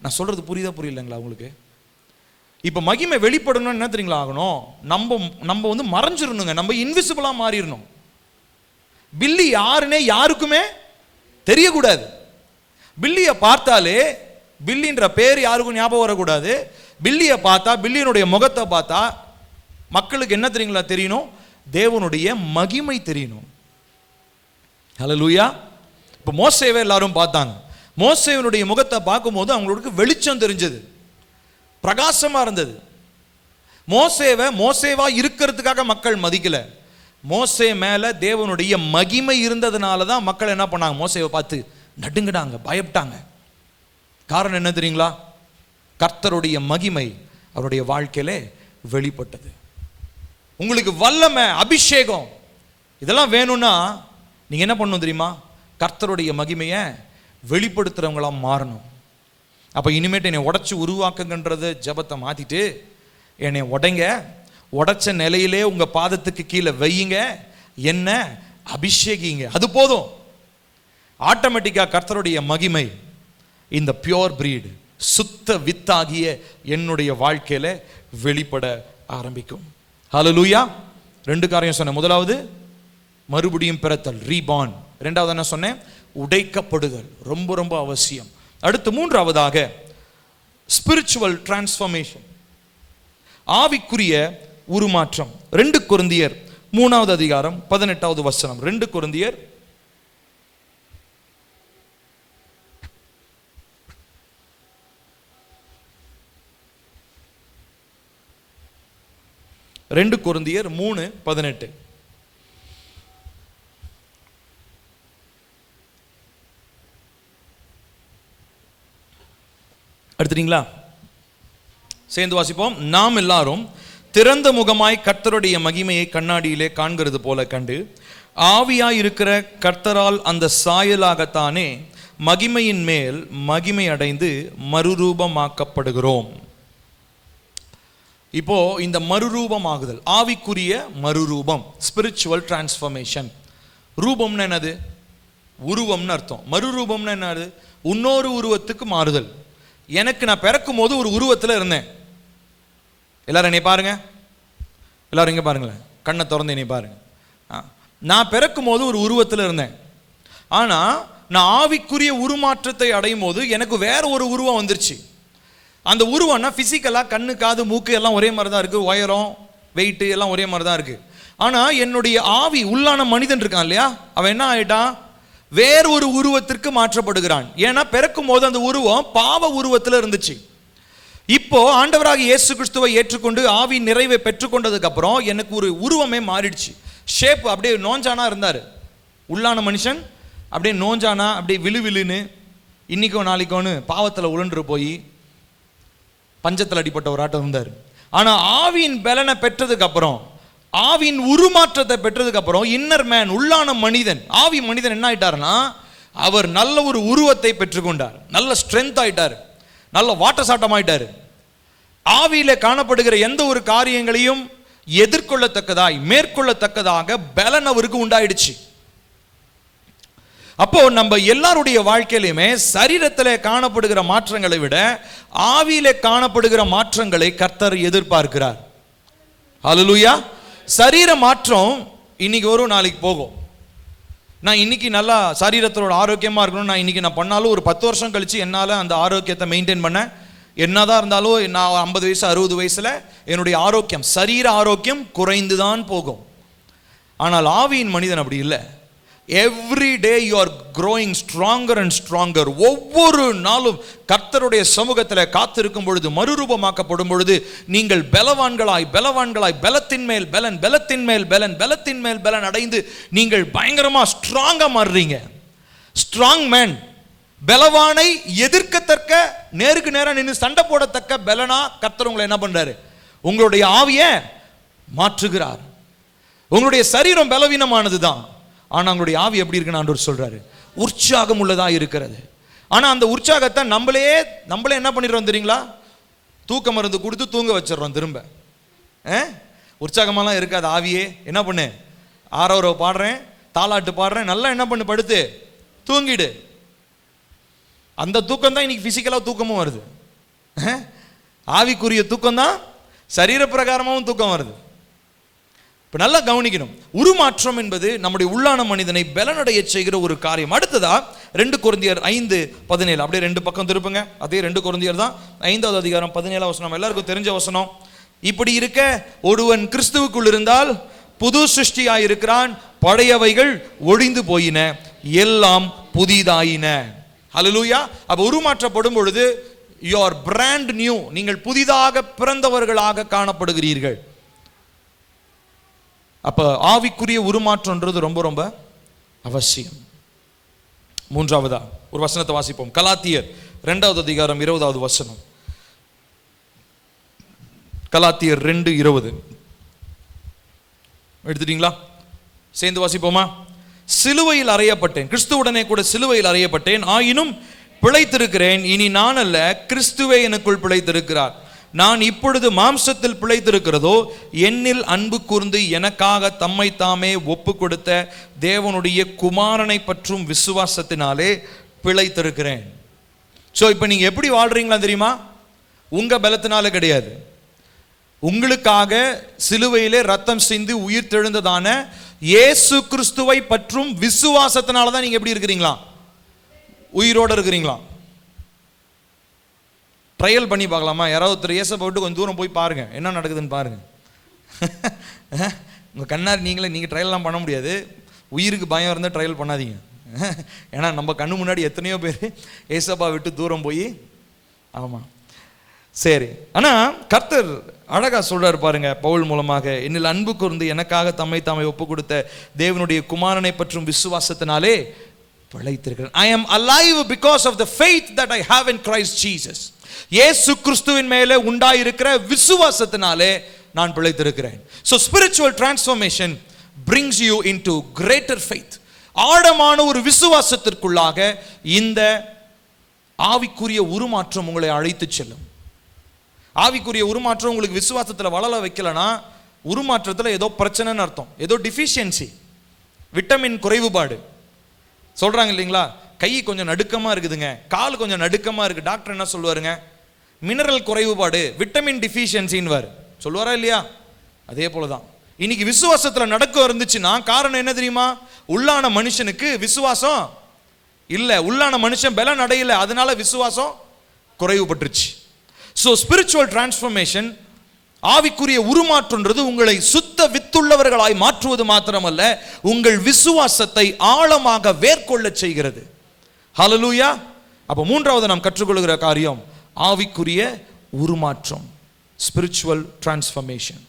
நான் சொல்றது புரியுதா புரியலங்களா உங்களுக்கு? இப்போ மகிமை வெளிப்படணும்னு என்ன தெரியுங்களா ஆகணும்? நம்ம வந்து மறைஞ்சிடணுங்க, நம்ம இன்விசிபிளாக மாறிடணும். பில்லி யாருன்னே யாருக்குமே தெரியக்கூடாது. பில்லியை பார்த்தாலே, பில்லின்ற பேர் யாருக்கும் ஞாபகம் வரக்கூடாது. பில்லியை பார்த்தா, பில்லியினுடைய முகத்தை பார்த்தா மக்களுக்கு என்ன தெரியுங்களா தெரியணும்? தேவனுடைய மகிமை தெரியணும். ஹல்லேலூயா. இப்போ மோசேவை எல்லாரும் பார்த்தாங்க. மோசேவனுடைய முகத்தை பார்க்கும்போது அவங்களுக்கு வெளிச்சம் தெரிஞ்சது, பிரகாசமாக இருந்தது. மோசேவா இருக்கிறதுக்காக மக்கள் மதிக்கல. மோசே மேலே தேவனுடைய மகிமை இருந்ததுனால தான் மக்கள் என்ன பண்ணாங்க? மோசேவை பார்த்து நடுங்கிட்டாங்க, பயப்பட்டாங்க. காரணம் என்ன தெரியுங்களா? கர்த்தருடைய மகிமை அவருடைய வாழ்க்கையில வெளிப்பட்டது. உங்களுக்கு வல்லமை, அபிஷேகம் இதெல்லாம் வேணும்னா நீங்க என்ன பண்ணணும் தெரியுமா? கர்த்தருடைய மகிமையை வெளிப்படுத்துறவங்களா மாறணும். அப்போ இனிமேட்டு என்னை உடைச்சி உருவாக்குங்கன்றது ஜபத்தை மாற்றிட்டு, என்னை உடைங்க, உடைச்ச நிலையிலே உங்க பாதத்துக்கு கீழே வையுங்க, என்ன அபிஷேகிங்க, அது போதும். ஆட்டோமேட்டிக்கா கர்த்தருடைய மகிமை இந்த பியோர் பிரீடு, சுத்த வித்தாகிய என்னுடைய வாழ்க்கையில வெளிப்பட ஆரம்பிக்கும். ஹல்லேலூயா. 2 காரியம் சொன்னேன். முதலாவது மறுபடியும் பிறத்தல், ரீபார்ன். இரண்டாவது என்ன சொன்னேன்? உடைக்கப்படுதல், ரொம்ப ரொம்ப அவசியம். அடுத்து மூன்றாவதாக ஸ்பிரிச்சுவல் டிரான்ஸ்ஃபர்மேஷன், ஆவிக்குரிய உருமாற்றம். 2 கொரிந்தியர் 3வது அதிகாரம் 18வது வசனம். 2 கொரிந்தியர் 3:18. எடுத்துட்டீங்களா? சேர்ந்து வாசிப்போம். நாம் எல்லாரும் திறந்த முகமாய் கர்த்தருடைய மகிமையை கண்ணாடியிலே காண்கிறது போல கண்டு, ஆவியாய் இருக்கிற கர்த்தரால் அந்த சாயலாகத்தானே மகிமையின் மேல் மகிமை அடைந்து மறுரூபமாக்கப்படுகிறோம். இப்போ இந்த மறுரூபமாகுதல், ஆவிக்குரிய மறுரூபம், ஸ்பிரிச்சுவல் டிரான்ஸ்ஃபர்மேஷன். ரூபம்னு என்னது? உருவம்னு அர்த்தம். மறுரூபம்னு என்னது? இன்னொரு உருவத்துக்கு மாறுதல். எனக்கு நான் பிறக்கும் போது ஒரு உருவத்தில் இருந்தேன். எல்லாரும் என்னை பாருங்க, எல்லாரும் இங்கே பாருங்களேன், கண்ணை திறந்து என்னை பாருங்க. நான் பிறக்கும் போது ஒரு உருவத்தில் இருந்தேன். ஆனால் நான் ஆவிக்குரிய உருமாற்றத்தை அடையும் போது எனக்கு வேற ஒரு உருவம் வந்துருச்சு. அந்த உருவம்னா ஃபிசிக்கலாக கண்ணு காது மூக்கு எல்லாம் ஒரே மாதிரி தான் இருக்குது, உயரம் வெயிட்டு எல்லாம் ஒரே மாதிரி தான் இருக்குது. ஆனால் என்னுடைய ஆவி, உள்ளான மனிதன் இருக்கான் இல்லையா, அவன் என்ன ஆகிட்டான்? வேறு ஒரு உருவத்திற்கு மாற்றப்படுகிறான். ஏன்னா பிறக்கும் போது அந்த உருவம் பாவ உருவத்தில் இருந்துச்சு. இப்போ ஆண்டவராக இயேசு கிறிஸ்துவை ஏற்றுக்கொண்டு ஆவி நிறைவை பெற்றுக்கொண்டதுக்கு அப்புறம் எனக்கு ஒரு உருவமே மாறிடுச்சு. ஷேப் அப்படியே நோஞ்சானா இருந்தார் உள்ளான மனுஷன், அப்படியே நோஞ்சானா, அப்படியே விழுவிழுன்னு இன்னைக்கோ நாளைக்கோன்னு பாவத்தில் உழன்று போய் பஞ்சத்தில் அடிப்பட்ட ஒரு ஆட்டம் இருந்தார். ஆனால் ஆவியின் பலனை பெற்றதுக்கு அப்புறம், ஆவியின் உருமாற்றத்தை பெற்றதுக்கு அப்புறம் இன்னர் மேன், உள்ளான மனிதன், ஆவி மனிதன் என்ன ஆயிட்டார்னா, அவர் நல்ல ஒரு உருவத்தை பெற்றுக்கொண்டார், நல்ல ஸ்ட்ரென்த் ஆயிட்டார், நல்ல வாட்டசாட்டம் ஆயிட்டார். ஆவியில காணப்படுகிற எந்த ஒரு காரியங்களையும் எதிர்கொள்ளத்தக்கதாய் மேற்கொள்ளத்தக்கதாக பலன் அவருக்கு உண்டாயிடுச்சு. அப்போ நம்ம எல்லாருடைய வாழ்க்கையிலுமே சரீரத்தில் காணப்படுகிற மாற்றங்களை விட ஆவியில காணப்படுகிற மாற்றங்களை கர்த்தர் எதிர்பார்க்கிறார். ஹல்லேலூயா. சரீர மாற்றம் இன்னைக்கு வரும், நாளைக்கு போகும். நான் இன்னைக்கு நல்லா சரீரத்தோட ஆரோக்கியமாக இருக்கணும், நான் இன்னைக்கு நான் பண்ணாலும் ஒரு 10 வருஷம் கழிச்சு என்னால் அந்த ஆரோக்கியத்தை மெயின்டைன் பண்ண, என்னதான் இருந்தாலும் நான் 50 வயசு 60 வயசுல என்னுடைய ஆரோக்கியம், சரீர ஆரோக்கியம் குறைந்து தான் போகும். ஆனால் ஆவியின் மனிதன் அப்படி இல்லை. Every day you are growing stronger and stronger. ஒவ்வொரு நாளும் கர்த்தருடைய சமூகத்தில் காத்திருக்கும் பொழுது, மறுரூபமாக்கப்படும் பொழுது நீங்கள் பலவான்களாய் பலவான்களாய் பலத்தின் மேல் பலன், பலத்தின் மேல் பலன், பலத்தின் மேல் பலன் அடைந்து நீங்கள் பயங்கரமா ஸ்ட்ராங்கா மாறுறீங்க. ஸ்ட்ராங் மேன், பலவானை எதிர்க்கத்தக்க, நேருக்கு நேரம் நின்று சண்டை போடத்தக்க பலனா கர்த்தர் உங்களை என்ன பண்றாரு? உங்களுடைய ஆவியை மாற்றுகிறார். உங்களுடைய சரீரம் பலவீனமானது தான், ஆனால் உங்களுடைய ஆவி எப்படி இருக்குன்னு ஆண்டவர் சொல்றாரு, உற்சாகம் உள்ளதா இருக்கிறது. ஆனால் அந்த உற்சாகத்தை நம்மளே என்ன பண்ணிடுறோம் தெரியுங்களா? தூக்க மருந்து கொடுத்து தூங்க வச்சிடறோம். திரும்ப உற்சாகமெல்லாம் இருக்காது. ஆவியே என்ன பண்ணு, ஆரோரோ பாடுறேன், தாலாட்டு பாடுறேன், நல்லா என்ன பண்ணு, படுத்து தூங்கிடு. அந்த தூக்கம் தான் இன்னைக்கு பிசிக்கலாக தூக்கமும் வருது. ஆவிக்குரிய தூக்கம் தான் சரீர பிரகாரமாகவும் தூக்கம் வருது. இப்போ நல்லா கவனிக்கணும். உருமாற்றம் என்பது நம்முடைய உள்ளான மனிதனை பலனடைய செய்கிற ஒரு காரியம். அடுத்ததா 2 கொரிந்தியர் 5:17. அப்படியே 2 பக்கம் திருப்புங்க. அதே 2 கொரிந்தியர் தான், 5வது அதிகாரம் 17ஆம் வசனம். எல்லாருக்கும் தெரிஞ்ச வசனம். இப்படி இருக்க ஒருவன் கிறிஸ்துவுக்குள் இருந்தால் புது சிருஷ்டியாய் இருக்கிறான், பழையவைகள் ஒழிந்து போயின, எல்லாம் புதிதாயின. ஹல்லேலூயா. அப்ப உருமாற்றப்படும் பொழுது you are brand new, நீங்கள் புதிதாக பிறந்தவர்களாக காணப்படுகிறீர்கள். அப்ப ஆவிக்குரிய உருமாற்றம்ன்றது ரொம்ப ரொம்ப அவசியம். மூன்றாவதா ஒரு வசனத்தை வாசிப்போம். கலாத்தியர் 2வது அதிகாரம் 20வது வசனம். கலாத்தியர் 2:20 எடுத்துட்டீங்களா? சேர்ந்து வாசிப்போமா? சிலுவையில் அறையப்பட்டேன், கிறிஸ்துவுடனே கூட சிலுவையில் அறையப்பட்டேன், ஆயினும் பிழைத்திருக்கிறேன். இனி நான் அல்ல, கிறிஸ்துவே எனக்குள் பிழைத்திருக்கிறார். நான் இப்பொழுது மாம்சத்தில் பிழைத்திருக்கிறதோ என்னில் அன்பு கூர்ந்து எனக்காக தம்மை தாமே ஒப்பு கொடுத்த தேவனுடைய குமாரனை பற்றும் விசுவாசத்தினாலே பிழைத்திருக்கிறேன். ஸோ இப்போ நீங்கள் எப்படி வாழ்றீங்களா தெரியுமா? உங்கள் பலத்தினால கிடையாது, உங்களுக்காக சிலுவையிலே ரத்தம் சிந்தி உயிர் தெழுந்ததான இயேசு கிறிஸ்துவை பற்றும் விசுவாசத்தினால தான் நீங்க எப்படி இருக்கிறீங்களா? உயிரோடு இருக்கிறீங்களா? ட்ரையல் பண்ணி பார்க்கலாமா? யாராவது ஒருத்தர் இயேசப்பை விட்டு கொஞ்சம் தூரம் போய் பாருங்க, என்ன நடக்குதுன்னு பாருங்க. உங்கள் கண்ணார் நீங்கள் ட்ரையல்லாம் பண்ண முடியாது. உயிருக்கு பயம் இருந்தால் ட்ரையல் பண்ணாதீங்க. ஏன்னா நம்ம கண்ணு முன்னாடி எத்தனையோ பேர் ஏசப்பா விட்டு தூரம் போய், ஆமாம் சரி. ஆனால் கர்த்தர் அழகா சொல்றாரு பாருங்க, பவுல் மூலமாக, என்னில் அன்பு கூர்ந்து எனக்காக தம்மை தாமே ஒப்பு கொடுத்த தேவனுடைய குமாரனை பற்றும் விசுவாசத்தினாலே பிழைத்திருக்கிறேன். I am alive because of the faith that I have in Christ Jesus. இயேசு கிறிஸ்துவின் மேலே உண்டாயிருக்கிற விசுவாசத்தினாலே நான் பிழைத்திருக்கிறேன். So spiritual transformation brings you into greater faith. ஆழமான ஒரு விசுவாசத்திற்குள்ளாக இந்த ஆவிக்குரிய உருமாற்றம் உங்களை அழைத்து செல்லும். ஆவிக்குரிய உருமாற்றம் உங்களுக்கு விசுவாசத்தில் வளர வைக்கலனா உருமாற்றத்தில் ஏதோ பிரச்சனைன்னு அர்த்தம், ஏதோ டிஃபிஷியன்சி, விட்டமின் குறைவுபாடு. சொல்றாங்க இல்லைங்களா, கை கொஞ்சம் நடுக்கமாக இருக்குதுங்க, கால் கொஞ்சம் நடுக்கமாக இருக்கு, டாக்டர் என்ன சொல்லுவாருங்க? மினரல் குறைவுபாடு, விட்டமின் டிஃபிஷியன்சின்னு சொல்லுவாரா இல்லையா? அதே போலதான் இன்னைக்கு விசுவாசத்தில் நடக்க இருந்துச்சுன்னா காரணம் என்ன தெரியுமா? உள்ளான மனுஷனுக்கு விசுவாசம் இல்லை, உள்ளான மனுஷன் பலன் அடையல, அதனால விசுவாசம் குறைவுபட்டுருச்சு. ஸோ ஸ்பிரிச்சுவல் டிரான்ஸ்ஃபர்மேஷன், ஆவிக்குரிய உருமாற்றம்ன்றது உங்களை சுத்த வித்துள்ளவர்களாய் மாற்றுவது மாத்திரமல்ல, உங்கள் விசுவாசத்தை ஆழமாக வேர்கொள்ள செய்கிறது. ஹல்லேலூயா. அப்போ மூன்றாவது நாம் கற்றுக்கொள்கிற காரியம் ஆவிக்குரிய உருமாற்றம், ஸ்பிரிச்சுவல் டிரான்ஸ்ஃபர்மேஷன்.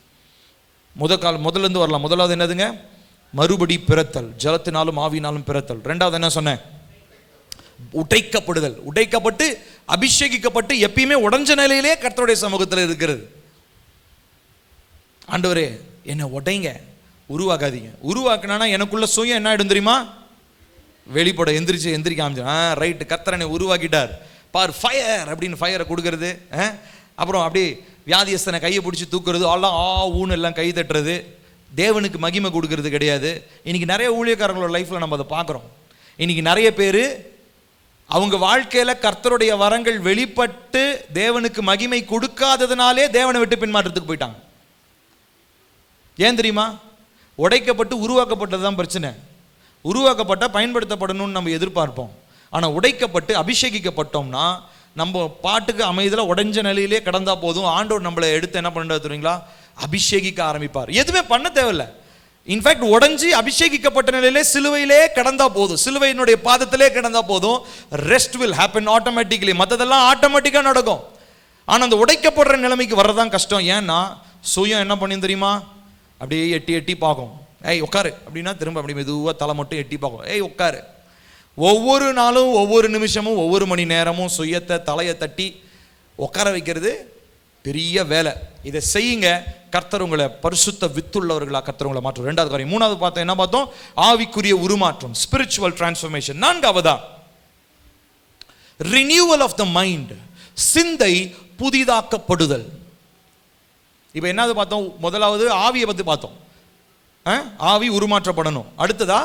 முதல்ல இருந்து வரலாம். முதலாவது என்னதுங்க? மறுபடி பிறத்தல், ஜலத்தினாலும் ஆவினாலும் பிறத்தல். ரெண்டாவது என்ன சொன்னேன்? உடைக்கப்படுதல். உடைக்கப்பட்டு அபிஷேகிக்கப்பட்டு எப்பயுமே உடைஞ்ச நிலையிலே கர்த்தருடைய சமூகத்தில் இருக்கிறது. ஆண்டவரே என்னை உடைங்க, உருவாக்காதீங்க. உருவாக்குனா எனக்குள்ள சுயம் என்ன ஆயிடும் தெரியுமா? வெளிப்பட எந்திரிக்க ஆரம்பிச்சு, ரைட்டு கர்த்தர் என்னை உருவாக்கிட்டார் பார், ஃபயர் அப்படின்னு ஃபயரை கொடுக்கறது. அப்புறம் அப்படி வியாதியஸ்தனை கையை பிடிச்சி தூக்குறது, எல்லாம் ஊன்னு எல்லாம் கை தட்டுறது, தேவனுக்கு மகிமை கொடுக்கறது கிடையாது. இன்னைக்கு நிறைய ஊழியக்காரங்களோட லைஃப்ல நம்ம அதை பார்க்குறோம். இன்னைக்கு நிறைய பேர் அவங்க வாழ்க்கையில கர்த்தருடைய வரங்கள் வெளிப்பட்டு தேவனுக்கு மகிமை கொடுக்காததுனாலே தேவனை விட்டு பின்மாற்றத்துக்கு போயிட்டாங்க. ஏன் தெரியுமா? உடைக்கப்பட்டு உருவாக்கப்பட்டது தான் பிரச்சனை. உருவாக்கப்பட்ட பயன்படுத்தப்படணும்னு நம்ம எதிர்பார்ப்போம். ஆனால் உடைக்கப்பட்டு அபிஷேகிக்கப்பட்டோம்னா நம்ம பாட்டுக்கு அமைதியில் உடைஞ்ச நிலையிலே கடந்தா போதும். ஆண்டவர் நம்மளை எடுத்து என்ன பண்ண தெரியுங்களா? அபிஷேகிக்க ஆரம்பிப்பார். எதுவுமே பண்ண தேவையில்லை. இன்ஃபேக்ட் உடைஞ்சி அபிஷேகிக்கப்பட்ட நிலையிலே சிலுவையிலே கடந்தா போதும், சிலுவையினுடைய பாதத்திலே கடந்தா போதும். Rest will happen automatically. மற்றதெல்லாம் ஆட்டோமேட்டிக்காக நடக்கும். ஆனால் அந்த உடைக்கப்படுற நிலைமைக்கு வர்றதான் கஷ்டம். ஏன்னா சுயம் என்ன பண்ணி தெரியுமா? அப்படியே எட்டி எட்டி பார்க்கும். ஏய் உட்காரு அப்படின்னா திரும்ப அப்படி மெதுவாக தலை மட்டும் எட்டி பார்க்கும். ஏய் உட்காரு. ஒவ்வொரு நாளும் ஒவ்வொரு நிமிஷமும் ஒவ்வொரு மணி நேரமும் சுயத்தை தலையை தட்டி உட்கார வைக்கிறது பெரிய வேலை. இதை செய்யுங்க, கர்த்தர் உங்களை பரிசுத்த வித்துள்ளவர்களா கர்த்தர் உங்களை மாற்றும். ரெண்டாவது காரியம். மூணாவது பார்த்தோம், என்ன பார்த்தோம்? ஆவிக்குரிய உருமாற்றம், ஸ்பிரிச்சுவல் டிரான்ஸ்ஃபர்மேஷன். நான்காவதா ரினியூவல் ஆஃப் த மைண்ட், சிந்தை புதிதாக்கப்படுதல். இப்போ என்னது பார்த்தோம்? முதலாவது ஆவியை பற்றி பார்த்தோம், ஆவி உருமாற்றப்படணும். அடுத்ததா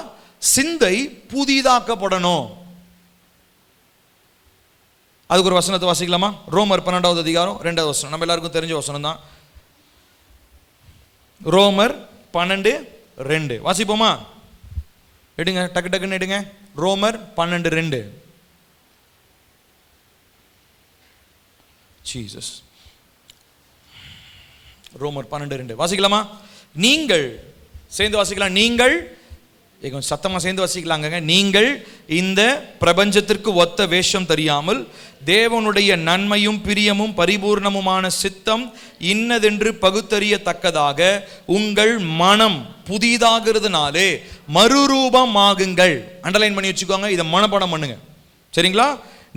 சிந்தை புதிதாக்கப்படணும். அதுக்கு ஒரு வசனத்தை வாசிக்கலாமா? ரோமர் 12வது அதிகாரம் 2வது வசனம். நம்ம எல்லாருக்கும் தெரிஞ்ச வசனம் தான். ரோமர் 12:2 வாசிப்போமா? எடுங்க, டக்கு டக்குன்னு எடுங்க. ரோமர் 12:2. ஜீசஸ். ரோமர் 12:2 வாசிக்கலாமா? நீங்கள் சேர்ந்து வாசிக்கலாம். நீங்கள் கொஞ்சம் சத்தமாக சேர்ந்து வசிக்கலாங்க. நீங்கள் இந்த பிரபஞ்சத்திற்கு ஒத்த வேஷம் தெரியாமல் தேவனுடைய நன்மையும் பிரியமும் பரிபூர்ணமுமான சித்தம் இன்னதென்று பகுத்தறியத்தக்கதாக உங்கள் மனம் புதிதாகிறதுனாலே மறுரூபமாகுங்கள். அண்டர்லைன் பண்ணி வச்சுக்கோங்க, இதை மனப்பாடம் பண்ணுங்க, சரிங்களா?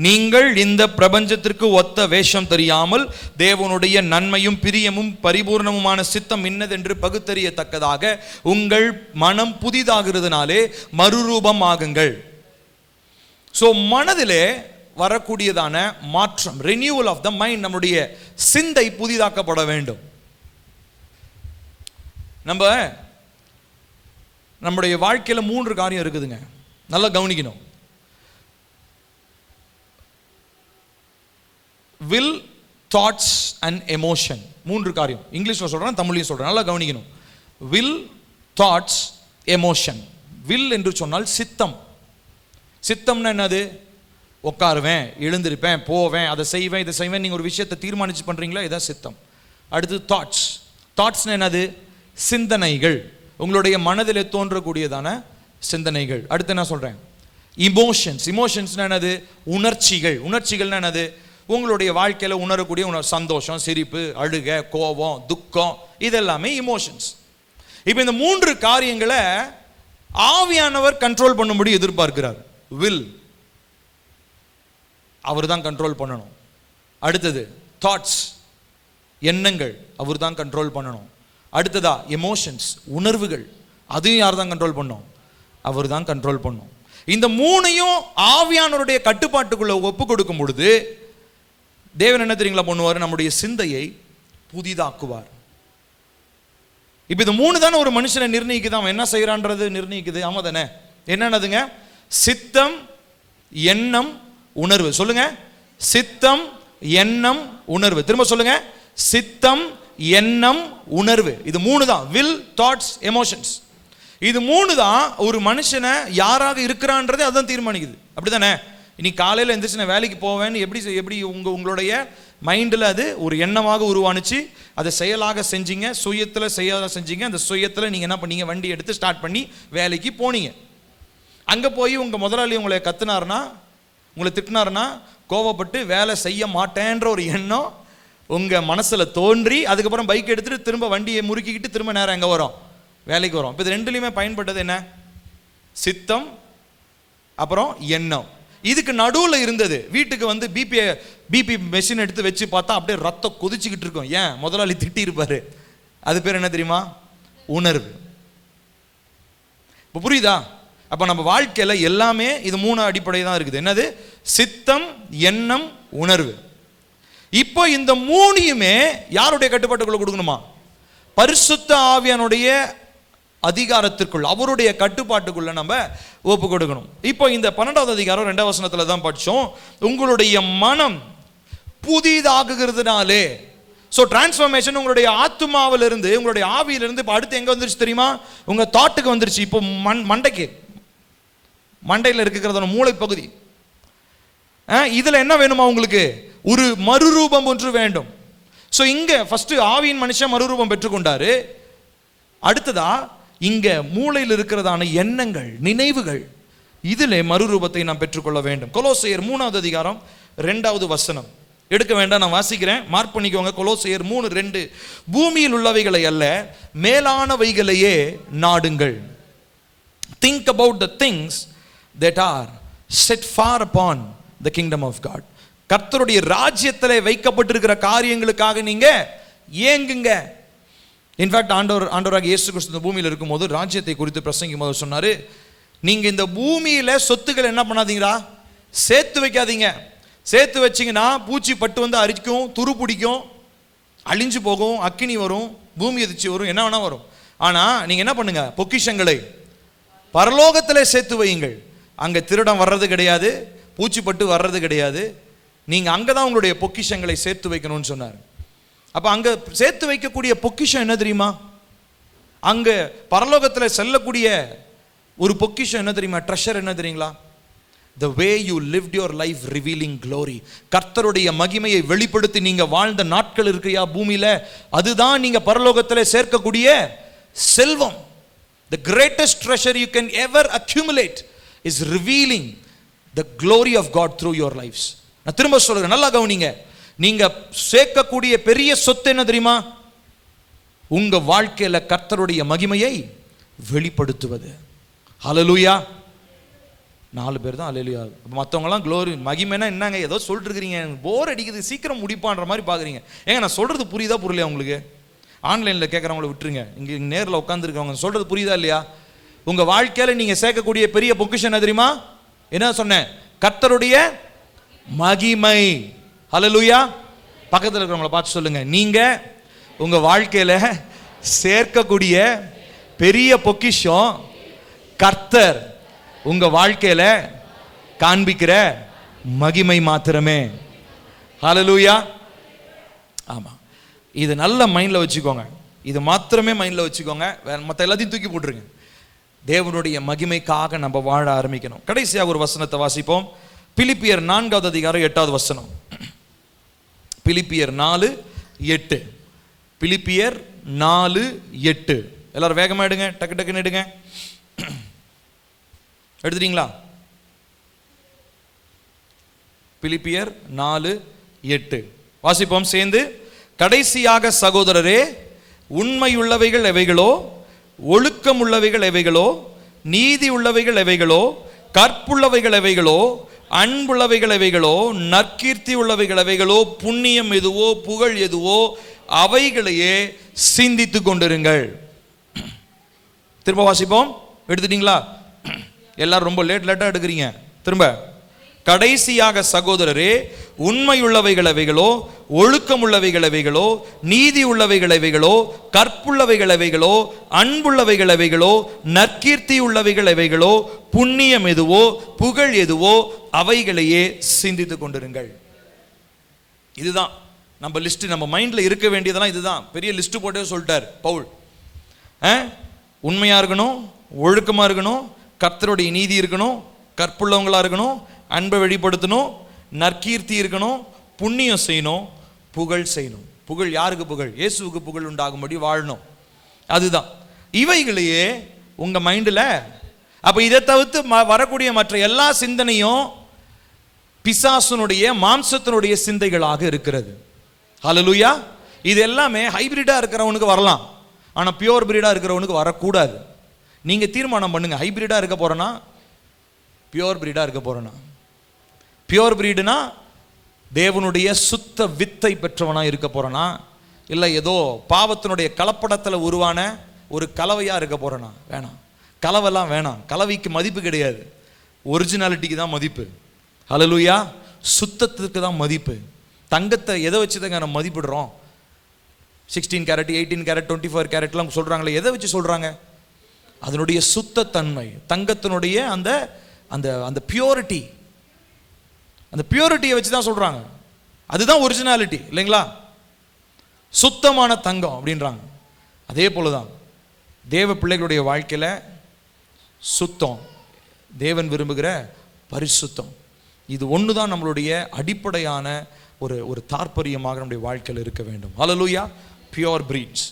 நீங்கள் இந்த பிரபஞ்சத்திற்கு ஒத்த வேஷம் தெரியாமல் தேவனுடைய நன்மையும் பிரியமும் பரிபூர்ணமுமான சித்தம் இன்னதென்று பகுத்தறியத்தக்கதாக உங்கள் மனம் புதிதாகிறதுனாலே மறுரூபம் ஆகுங்கள். ஸோ மனதிலே வரக்கூடியதான மாற்றம், ரெனியூவல் ஆஃப் த மைண்ட், நம்முடைய சிந்தை புதிதாக்கப்பட வேண்டும். நம்முடைய வாழ்க்கையில 3 காரியம் இருக்குதுங்க, நல்லா கவனிக்கணும். Will, thoughts and emotion. 3 காரியம். இங்கிலீஷ்ல சொல்றேன், தமிழ்லையும் சொல்றேன், நல்லா கவனிக்கணும். Will, thoughts, emotion. வில் என்று சொன்னால் சித்தம். சித்தம்னா என்னது? உட்காருவேன், எழுந்திருப்பேன், போவேன், அதை செய்வேன், இதை செய்வேன். நீங்கள் ஒரு விஷயத்தை தீர்மானிச்சு பண்ணுறீங்களா, இதான் சித்தம். அடுத்து தாட்ஸ். தாட்ஸ்னா என்னது? சிந்தனைகள், உங்களுடைய மனதில் தோன்றக்கூடியதான சிந்தனைகள். அடுத்து என்ன சொல்கிறேன்? இமோஷன்ஸ். இமோஷன்ஸ்னா என்னது? உணர்ச்சிகள். உணர்ச்சிகள்னா என்னது? உங்களுடைய வாழ்க்கையில் உணரக்கூடிய சந்தோஷம், சிரிப்பு, அழுக, கோபம், துக்கம், இதெல்லாமே இமோஷன்ஸ். இப்போ இந்த 3 காரியங்களை ஆவியானவர் கண்ட்ரோல் பண்ணும்படி எதிர்பார்க்கிறார். வில், அவர் தான் கண்ட்ரோல் பண்ணணும். அடுத்தது தாட்ஸ், எண்ணங்கள், அவர் தான் கண்ட்ரோல் பண்ணணும். அடுத்ததா எமோஷன்ஸ், உணர்வுகள், அதையும் யார் தான் கண்ட்ரோல் பண்ணணும்? அவர் தான் கண்ட்ரோல் பண்ணணும். இந்த 3ஐயும் ஆவியானவருடைய கட்டுப்பாட்டுக்குள்ள ஒப்பு கொடுக்கும் பொழுது தேவன் என்ன தெரியுங்களா பண்ணுவார்? நம்முடைய சிந்தையை புதிதாக்குவார். இப்போ இது 3 தானே ஒரு மனுஷனை நிர்ணயிக்குது, அவன் என்ன செய்யறான்றது நிர்ணயிக்குது. ஆமா தானே? என்னன்னதுங்க? சித்தம், எண்ணம், உணர்வு. சொல்லுங்க, சித்தம், எண்ணம், உணர்வு. திரும்ப சொல்லுங்க, சித்தம், எண்ணம், உணர்வு. இது 3 தான். Will, thoughts, emotions. இது 3 தான் ஒரு மனுஷனை யாராக இருக்கிறான்றதை அதான் தீர்மானிக்குது. அப்படிதானே? இன்னைக்கு காலையில் எந்திரிச்சு நான் வேலைக்கு போவேன்னு எப்படி உங்களுடைய மைண்டில் அது ஒரு எண்ணமாக உருவானுச்சு, அதை செயலாக செஞ்சீங்க, சுயத்தில் செய்யாத செஞ்சீங்க. அந்த சுயத்தில் நீங்கள் என்ன பண்ணீங்க? வண்டி எடுத்து ஸ்டார்ட் பண்ணி வேலைக்கு போனீங்க. அங்கே போய் உங்கள் முதலாளி உங்களை கத்துனாருன்னா, உங்களை திட்டினாருன்னா, கோவப்பட்டு வேலை செய்ய மாட்டேன்ற ஒரு எண்ணம் உங்கள் மனசில் தோன்றி, அதுக்கப்புறம் பைக் எடுத்துகிட்டு திரும்ப வண்டியை முறுக்கிக்கிட்டு திரும்ப நேரம் எங்கே வரும்? வேலைக்கு வரும். இப்போ இது 2லையுமே பயன்பட்டது என்ன? சித்தம், அப்புறம் எண்ணம். இதுக்கு நடுவில் இருந்தது வீட்டுக்கு வந்து பிபி மெஷின் எடுத்து வச்சு பார்த்தா அப்படியே ரத்தம் கொதிச்சுக்கிட்டு இருக்கும். ஏன்? முதலாளி திட்டி இருப்பாரு. அது பேர் என்ன தெரியுமா? உணர்வு. இப்போ புரியுதா? அப்போ நம்ம வாழ்க்கையில் எல்லாமே இது 3 அடிப்படை தான் இருக்குது. என்னது? சித்தம், எண்ணம், உணர்வு. இப்போ இந்த 3யுமே யாருடைய கட்டுப்பாட்டுக்குள்ள கொடுக்கணுமா? பரிசுத்த ஆவியானுடைய அதிகாரத்திற்குள், அவருடைய கட்டுப்பாட்டுக்குள்ள நம்ம ஒப்பு கொடுக்கணும். இப்போ இந்த 12வது அதிகாரம் 2வது வசனத்துல தான் படிச்சோம், உங்களுடைய மனம் புதிதாகுகிறதுனாலே. ஸோ டிரான்ஸ்ஃபர்மேஷன் உங்களுடைய ஆத்துமாவிலிருந்து, உங்களுடைய ஆவியிலிருந்து இப்போ அடுத்து எங்கே வந்துருச்சு தெரியுமா? உங்கள் தாட்டுக்கு வந்துருச்சு. இப்போ மண்டையில் இருக்கிறதான மூளை பகுதி. இதில் என்ன வேணுமா உங்களுக்கு? ஒரு மறுரூபம் ஒன்று வேண்டும். ஸோ இங்கே ஃபர்ஸ்ட் ஆவியின் மனுஷன் மறுரூபம் பெற்றுக்கொண்டாரு. அடுத்ததா இங்கே மூளையில் இருக்கிறதான எண்ணங்கள், நினைவுகள், இதில் மறுரூபத்தை நாம் பெற்றுக்கொள்ள வேண்டும். கொலோசையர் 3வது அதிகாரம் 2வது வசனம். எடுக்க வேண்டாம், நான் வாசிக்கிறேன், மார்க் பண்ணிக்கோங்க. கொலோசையர் 3:2. பூமியில் உள்ளவைகளை அல்ல, மேலானவைகளையே நாடுங்கள். Think about the things that are set far upon the kingdom of God. கர்த்தருடைய ராஜ்யத்தில் வைக்கப்பட்டிருக்கிற காரியங்களுக்காக நீங்க ஏங்குங்க. இன்ஃபேக்ட் ஆண்டவராக இயேசு கிறிஸ்து இந்த பூமியில் இருக்கும்போது ராஜ்யத்தை குறித்து பிரசங்கிக்கும் போது சொன்னாரு, நீங்க இந்த பூமியில சொத்துக்கள் என்ன பண்ணாதீங்களா? சேர்த்து வைக்காதீங்க. சேர்த்து வச்சிங்கன்னா பூச்சி பட்டு வந்து அரிக்கும், துரு பிடிக்கும், அழிஞ்சு போகும், அக்கினி வரும், பூமி எதிர்ச்சி வரும், என்ன வேணா வரும். ஆனா நீங்க என்ன பண்ணுங்க? பொக்கிஷங்களை பரலோகத்திலே சேர்த்து வையுங்கள். அங்க திருடம் வர்றது கிடையாது, பூச்சி பட்டு வர்றது கிடையாது. நீங்க அங்கதான் உங்களுடைய பொக்கிஷங்களை சேர்த்து வைக்கணும்னு சொன்னார். அப்ப அங்க சேர்த்து வைக்கக்கூடிய பொக்கிஷம் என்ன தெரியுமா? அங்க பரலோகத்தில் செல்லக்கூடிய ஒரு பொக்கிஷம் என்ன தெரியுமா? ட்ரெஷர் என்ன தெரியுங்களா? The way you lived your life revealing glory. கர்த்தருடைய மகிமையை வெளிப்படுத்தி நீங்க வாழ்ந்த நாட்கள் இருக்கையா பூமியில, அதுதான் நீங்க பரலோகத்தில் சேர்க்கக்கூடிய செல்வம். The greatest treasure you can ever accumulate is revealing the glory of God through your lives. நான் திரும்ப சொல்றேன், நல்லா கவனிங்க. நீங்க சேர்க்கக்கூடிய பெரிய சொத்து என்ன தெரியுமா? உங்க வாழ்க்கையில கர்த்தருடைய மகிமையை வெளிப்படுத்துவது. ஹல்லேலூயா. 4 பேர் தான் ஹல்லேலூயா. மற்றவங்கலாம் க்ளோரி. மகிமைனா என்னங்க? ஏதோ சொல்லிட்டு இருக்கிறீங்க, போர் அடிக்குது, சீக்கிரம் முடிப்பான்ற மாதிரி பார்க்குறீங்க. ஏங்க நான் சொல்றது புரியுதா புரியலையா உங்களுக்கு? ஆன்லைனில் கேட்குறவங்கள விட்டுருங்க, இங்கே நேரில் உட்காந்துருக்கவங்க சொல்றது புரியுதா இல்லையா? உங்க வாழ்க்கையில நீங்க சேர்க்கக்கூடிய பெரிய பொக்கிஷன் என்ன தெரியுமா? என்ன சொன்னேன்? கர்த்தருடைய மகிமை. ஹல்லேலூயா. பக்கத்தில் இருக்கிறவங்கள பார்த்து சொல்லுங்க, நீங்க உங்க வாழ்க்கையில சேர்க்கக்கூடிய பெரிய பொக்கிஷம் கர்த்தர் உங்க வாழ்க்கையில காண்பிக்கிற மகிமை மாத்திரமே. ஹல்லேலூயா. ஆமா, இது நல்ல மைண்ட்ல வச்சுக்கோங்க. இது மாத்திரமே மைண்ட்ல வச்சுக்கோங்க. மற்ற எல்லாத்தையும் தூக்கி போட்டுருங்க. தேவனுடைய மகிமைக்காக நம்ம வாழ ஆரம்பிக்கணும். கடைசியாக ஒரு வசனத்தை வாசிப்போம். பிலிப்பியர் 4வது அதிகாரம் 8வது வசனம். பிலிப்பியர் 4:8. பிலிப்பியர் 4:8. எல்லாரும் வேகமா எடுங்க, டக்கு டக்குன்னு எடுங்க. எடுத்துட்டீங்களா? பிலிப்பியர் 4:8 வாசிப்போம் சேர்ந்து. கடைசியாக சகோதரரே, உண்மையுள்ளவைகள் எவைகளோ, ஒழுக்கம் உள்ளவைகள் எவைகளோ, நீதி உள்ளவைகள் எவைகளோ, கற்புள்ளவைகள் எவைகளோ, அன்புள்ளவைகள் எவைகளோ, நற்கீர்த்தி உள்ளவைகள் எவைகளோ, புண்ணியம் எதுவோ, புகழ் எதுவோ, அவைகளையே சிந்தித்து கொண்டிருங்கள். திரும்ப வாசிப்போம். எடுத்துட்டீங்களா? எல்லாரும் ரொம்ப லேட்டா எடுக்கிறீங்க. திரும்ப. கடைசியாக சகோதரரே, உண்மையுள்ளவைகள் எவைகளோ, ஒழுக்கம் உள்ளவைகள் எவைகளோ, நீதி உள்ளவைகள் எவைகளோ, கற்புள்ளவைகள் எவைகளோ, அன்புள்ளவைகள் எவைகளோ, நற்கீர்த்தி உள்ளவைகள் எவைகளோ, புண்ணியம் எதுவோ, புகழ் எதுவோ, அவைகளையே சிந்தித்துக் கொண்டிருங்கள். இதுதான் நம்ம லிஸ்ட். நம்ம மைண்ட்ல இருக்க வேண்டியதெல்லாம் இதுதான். பெரிய லிஸ்ட் போட்டே சொல்லிட்டார் பவுல். உண்மையா இருக்கணும், ஒழுக்கமா இருக்கணும், கர்த்தருடைய நீதி இருக்கணும், கற்புள்ளவங்களா இருக்கணும், அன்பை வெளிப்படுத்தணும், நற்கீர்த்தி இருக்கணும், புண்ணியம் செய்யணும், புகழ் செய்யணும். புகழ் யாருக்கு புகழ்? இயேசுவுக்கு புகழ் உண்டாகும்படி வாழணும். அதுதான். இவைகளையே உங்க மைண்டில். அப்ப இதை தவிர்த்து வரக்கூடிய மற்ற எல்லா சிந்தனையும் பிசாசுனுடைய மாம்சத்தினுடைய சிந்தைகளாக இருக்கிறது. ஹல்லேலூயா. இது எல்லாமே ஹைபிரிடா இருக்கிறவனுக்கு வரலாம், ஆனா பியூர் பிரீடா இருக்கிறவனுக்கு வரக்கூடாது. நீங்க தீர்மானம் பண்ணுங்க. ஹைபிரிடா இருக்க போறேன்னா, பியூர் பிரீடா இருக்க போறேன்னா. பியூர் பிரீடுனா தேவனுடைய சுத்த வித்தை பெற்றவனா இருக்க போறனா, இல்லை ஏதோ பாவத்தினுடைய கலப்படத்தில் உருவான ஒரு கலவையா இருக்க போறனா? வேணாம். கலவெல்லாம் வேணாம். கலவைக்கு மதிப்பு கிடையாது, ஒரிஜினாலிட்டிக்கு தான் மதிப்பு. ஹல்லேலூயா. சுத்தத்துக்கு தான் மதிப்பு. தங்கத்தை எதை வச்சு தாங்க நம்ம மதிப்பிடுறோம்? 16 கேரட், 18 கேரட், 24 கேரட்லாம் சொல்றாங்களே, எதை வச்சு சொல்றாங்க? அதனுடைய சுத்தத்தன்மை, தங்கத்தினுடைய அந்த அந்த அந்த பியூரிட்டி, அந்த பியூரிட்டியை வச்சு தான் சொல்றாங்க. அதுதான் ஒரிஜினாலிட்டி இல்லைங்களா? சுத்தமான தங்கம் அப்படின்றாங்க. அதே போலதான் தேவ பிள்ளைகளுடைய வாழ்க்கையில சுத்தம், தேவன் விரும்புகிற பரிசுத்தம், இது ஒண்ணுதான் நம்மளுடைய அடிப்படையான ஒரு தாற்பரியமாக நம்முடைய வாழ்க்கையில் இருக்க வேண்டும். ஹல்லேலூயா. Pure breeds.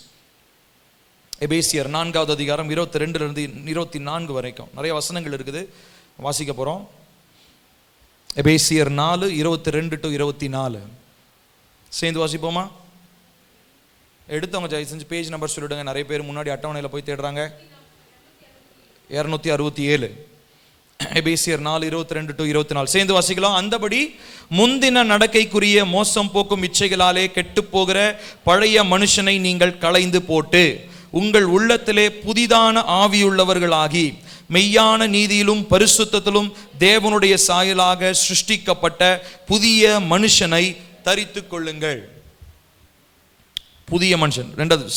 எபேசியர் 4வது அதிகாரம் 22 24 வரைக்கும் நிறைய வசனங்கள் இருக்குது, வாசிக்க போறோம். எபேசியர் 4:22-24 சேர்ந்து வாசிப்போமா? எடுத்தவங்க தயவு செஞ்சு பேஜ் நம்பர் சொல்லிடுங்க. நிறைய பேர் முன்னாடி அட்டவணையில் போய் தேடுறாங்க. 267 எபேசியர் 4:22-24 சேர்ந்து வாசிக்கலாம். அந்தபடி முந்தின நடக்கைக்குரிய மோசம் போக்கும் இச்சைகளாலே கெட்டு போகிற பழைய மனுஷனை நீங்கள் களைந்து போட்டு உங்கள் உள்ளத்திலே புதிதான ஆவியுள்ளவர்களாகி மெய்யான நீதியிலும் பரிசுத்தத்திலும் தேவனுடைய சாயலாக சிருஷ்டிக்கப்பட்ட புதிய மனுஷனை தரித்து கொள்ளுங்கள். புதிய மனுஷன்.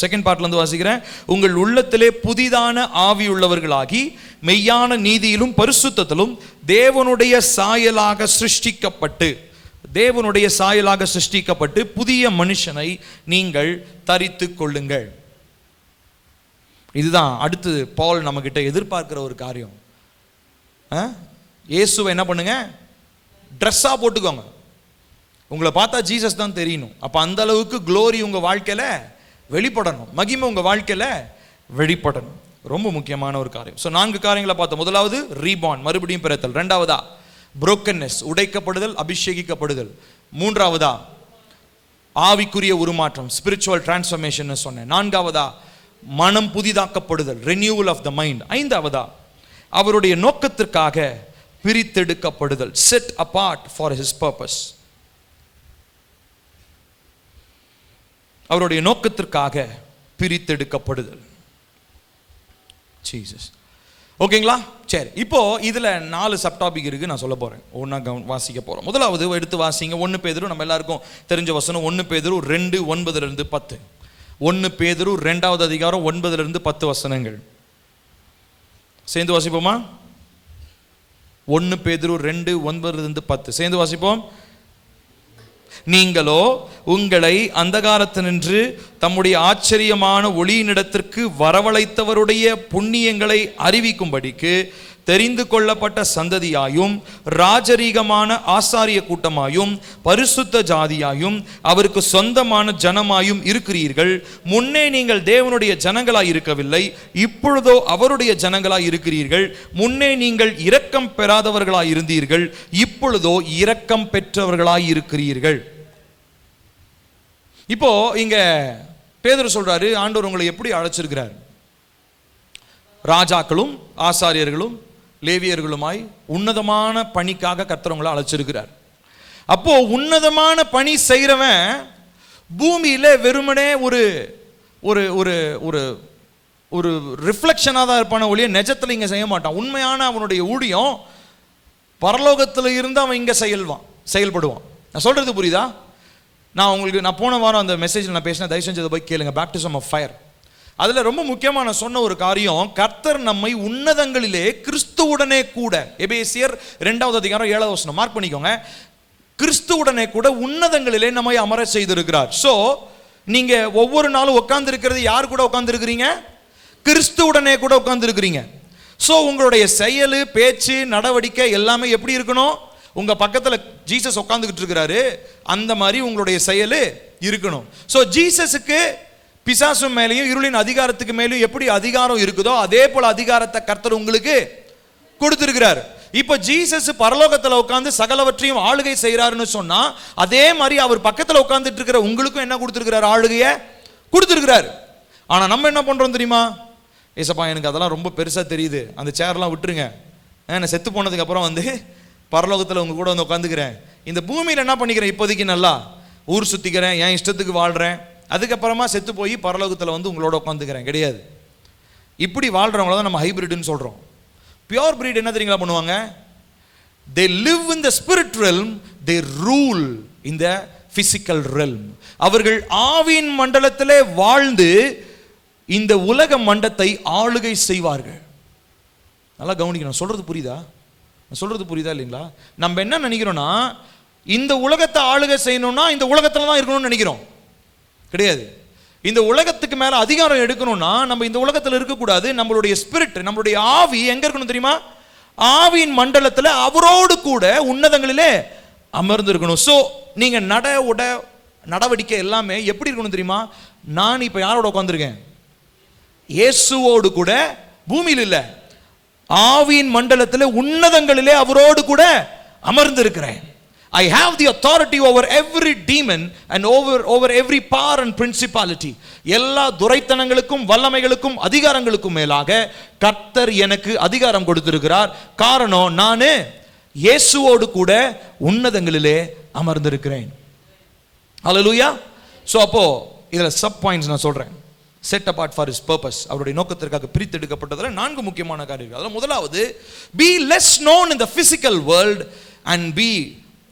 செகண்ட் பார்ட்ல இருந்து வாசிக்கிறேன். உங்கள் உள்ளத்திலே புதிதான ஆவியுள்ளவர்களாகி மெய்யான நீதியிலும் பரிசுத்தத்திலும் தேவனுடைய சாயலாக சிருஷ்டிக்கப்பட்டு, தேவனுடைய சாயலாக சிருஷ்டிக்கப்பட்டு புதிய மனுஷனை நீங்கள் தரித்து கொள்ளுங்கள். இதுதான் அடுத்து பவுல் நம்ம கிட்ட எதிர்பார்க்கிற ஒரு காரியம். இயேசுவை என்ன பண்ணுங்க? ட்ரெஸ்ஸா போட்டுக்கோங்க. உங்களை பார்த்தா ஜீசஸ் தான் தெரியணும். அப்ப அந்த அளவுக்கு க்ளோரி உங்க வாழ்க்கையில வெளிப்படணும், மகிமை உங்க வாழ்க்கையில வெளிப்படணும். ரொம்ப முக்கியமான ஒரு காரியம். ஸோ 4 காரியங்களை பார்த்தோம். முதலாவது ரீபார்ன், மறுபடியும் பிறத்தல். 2வதா புரோக்கன்னஸ், உடைக்கப்படுதல், அபிஷேகிக்கப்படுதல். 3வதா ஆவிக்குரிய உருமாற்றம், ஸ்பிரிச்சுவல் டிரான்ஸ்ஃபர்மேஷன் சொன்னேன். 4வதா மனம் புதிதாக்கப்படுதல், ரெனியூவல் ஆஃப் த மைண்ட். 5வதா அவருடைய நோக்கத்திற்காக பிரித்தெடுக்கப்படுதல், set apart for his purpose. அவருடைய நோக்கத்திற்காக பிரித்தெடுக்கப்படுதல். ஜீசஸ். ஓகேங்களா? சரி, இப்போ இதுல 4 சப்டாபிக் இருக்கு, நான் சொல்ல போறேன். ஒன்னா வாசிக்க போறோம். முதலாவது எடுத்து வாசிங்க. 1 பேதுரு, நம்ம எல்லாருக்கும் தெரிஞ்ச வசனம். 1 பேதுரு 2, 9-10. 1 பேதுரு 2வது அதிகாரம் 9-10 வசனங்கள். சேர்ந்து வாசிப்போமா? 1 பேதுரு 2, 9-10 சேர்ந்து வாசிப்போம். நீங்களோ உங்களை அந்தகாரத்தினின்று தம்முடைய ஆச்சரியமான ஒளியினிடத்திற்கு வரவழைத்தவருடைய புண்ணியங்களை அறிவிக்கும்படிக்கு தெரிந்து கொள்ளப்பட்ட சந்ததியாயும் ராஜரீகமான ஆசாரிய கூட்டமாயும் பரிசுத்த ஜாதியாயும் அவருக்கு சொந்தமான ஜனமாயும் இருக்கிறீர்கள். முன்னே நீங்கள் தேவனுடைய ஜனங்களாய் இருக்கவில்லை, இப்பொழுதோ அவருடைய ஜனங்களாய் இருக்கிறீர்கள். முன்னே நீங்கள் இரக்கம் பெறாதவர்களாய் இருந்தீர்கள், இப்பொழுதோ இரக்கம் பெற்றவர்களாய் இருக்கிறீர்கள். இப்போ இங்க பேதுரு சொல்றாரு, ஆண்டவர் உங்களை எப்படி அழைச்சிருக்கிறார்? ராஜாக்களும் ஆசாரியர்களும் லேவியர்களுமாய் உன்னதமான பணிக்காக கர்த்தர் உங்களை அழைச்சிருக்கிறார். அப்போ உன்னதமான பணி செய்கிறவன் பூமியில வெறுமனே ஒரு ஒரு ஒரு ஒரு ஒரு ரிஃப்ளெக்ஷனாக தான் இருப்பான ஒழிய நிஜத்தில் இங்கே செய்ய மாட்டான். உண்மையான அவனுடைய ஊழியம் பரலோகத்தில் இருந்து அவன் இங்கே செயல்படுவான். நான் சொல்றது புரியுதா? நான் போன வாரம் அந்த மெசேஜில் நான் பேசினேன், தயவு செஞ்சு போய் கேளுங்க, பேப்டிசம் ஆஃப் ஃபயர். அதில் ரொம்ப முக்கியமான சொன்ன ஒரு காரியம், கர்த்தர் நம்மை உன்னதங்களிலே கிறிஸ்துவுடனே கூட, எபேசியர் 2வது அதிகாரம் 7வது வசனம் மார்க் பண்ணிக்கோங்க, கிறிஸ்துவுடனே கூட உன்னதங்களிலே நம்மை அமர செய்திருக்கிறார். ஸோ நீங்க ஒவ்வொரு நாளும் உட்கார்ந்து இருக்கிறது யார் கூட உட்கார்ந்து இருக்கிறீங்க? கிறிஸ்துவுடனே கூட உட்கார்ந்து இருக்கிறீங்க. ஸோ உங்களுடைய செயல், பேச்சு, நடவடிக்கை எல்லாமே எப்படி இருக்கணும்? உங்க பக்கத்தில் ஜீசஸ் உட்கார்ந்துகிட்டு இருக்கிறாரு, அந்த மாதிரி உங்களுடைய செயல் இருக்கணும். ஸோ ஜீசஸுக்கு பிசாசு மேலேயும் இருளின் அதிகாரத்துக்கு மேலேயும் எப்படி அதிகாரம் இருக்குதோ அதே போல அதிகாரத்தை கர்த்தர் உங்களுக்கு கொடுத்திருக்கிறார். இப்ப ஜீசஸ் பரலோகத்தில் உட்கார்ந்து சகலவற்றையும் ஆளுகை செய்யறாருன்னு சொன்னா, அதே மாதிரி அவர் பக்கத்தில் உட்கார்ந்துட்டு இருக்கிற உங்களுக்கும் என்ன கொடுத்திருக்கிறார்? ஆளுகையை கொடுத்திருக்கிறார். ஆனா நம்ம என்ன பண்றோம் தெரியுமா? ஏசப்பா எனக்கு அதெல்லாம் ரொம்ப பெருசா தெரியுது, அந்த சேர்லாம் விட்டுருங்க, நான் செத்து போனதுக்கு அப்புறம் பரலோகத்தில் உங்க கூட உட்காந்துக்கிறேன், இந்த பூமியில் என்ன பண்ணிக்கிறேன், இப்போதைக்கு நல்லா ஊர் சுத்திக்கிறேன், என் இஷ்டத்துக்கு வாழ்றேன், அதுக்கப்புறமா செத்து போய் பரலோகத்தில் உங்களோட உட்காந்துக்கிறேன். கிடையாது. இப்படி வாழ்றவங்கள தான் நம்ம ஹைபிரிட்னு சொல்றோம். பியூர் பிரீட் என்ன தெரியுங்களா பண்ணுவாங்க? they live in the spirit realm, they rule in the physical realm. அவர்கள் ஆவியின் மண்டலத்திலே வாழ்ந்து இந்த உலக மண்டலத்தை ஆளுகை செய்வார்கள். நல்லா கவனிக்கணும். சொல்றது புரியுதா? சொல்றது புரியுதா இல்லைங்களா? நம்ம என்ன நினைக்கிறோம்னா, இந்த உலகத்தை ஆளுகை செய்யணும்னா இந்த உலகத்துல தான் இருக்கணும்னு நினைக்கிறோம். கிடையாது. இந்த உலகத்துக்கு மேல அதிகாரம் எடுக்கணும்னா நம்ம இந்த உலகத்தில் இருக்கக்கூடாது. நம்மளுடைய ஸ்பிரிட், நம்மளுடைய ஆவி எங்க இருக்கணும் தெரியுமா? ஆவியின் மண்டலத்தில் அவரோடு கூட உன்னதங்களிலே அமர்ந்து இருக்கணும். ஸோ நீங்க நடவடிக்கை எல்லாமே எப்படி இருக்கணும் தெரியுமா? நான் இப்ப யாரோட உட்காந்துருக்கேன்? இயேசுவோடு கூட, பூமியில் இல்லை, ஆவியின் மண்டலத்தில் உன்னதங்களிலே அவரோடு கூட அமர்ந்து இருக்கிறேன். I have the authority over every demon and over every power and principality. எல்லா துரைத்தனங்களுக்கும் வல்லமைகளுக்கும் அதிகாரங்களுக்கும் மேலாக கர்த்தர் எனக்கு அதிகாரம் கொடுத்திருக்கிறார். காரணம், நான் இயேசுவோடு கூட உன்னதங்களிலே அமர்ந்திருக்கிறேன். ஹல்லேலூயா. சோ அப்போ இதுல சப் பாயிண்ட்ஸ் நான் சொல்றேன். Set apart for his purpose, அவருடைய நோக்கத்திற்காக பிரித்தெடுக்கப்பட்டதுல 4 முக்கியமான காரியங்கள். அதுல முதலாவது, be less known in the physical world and be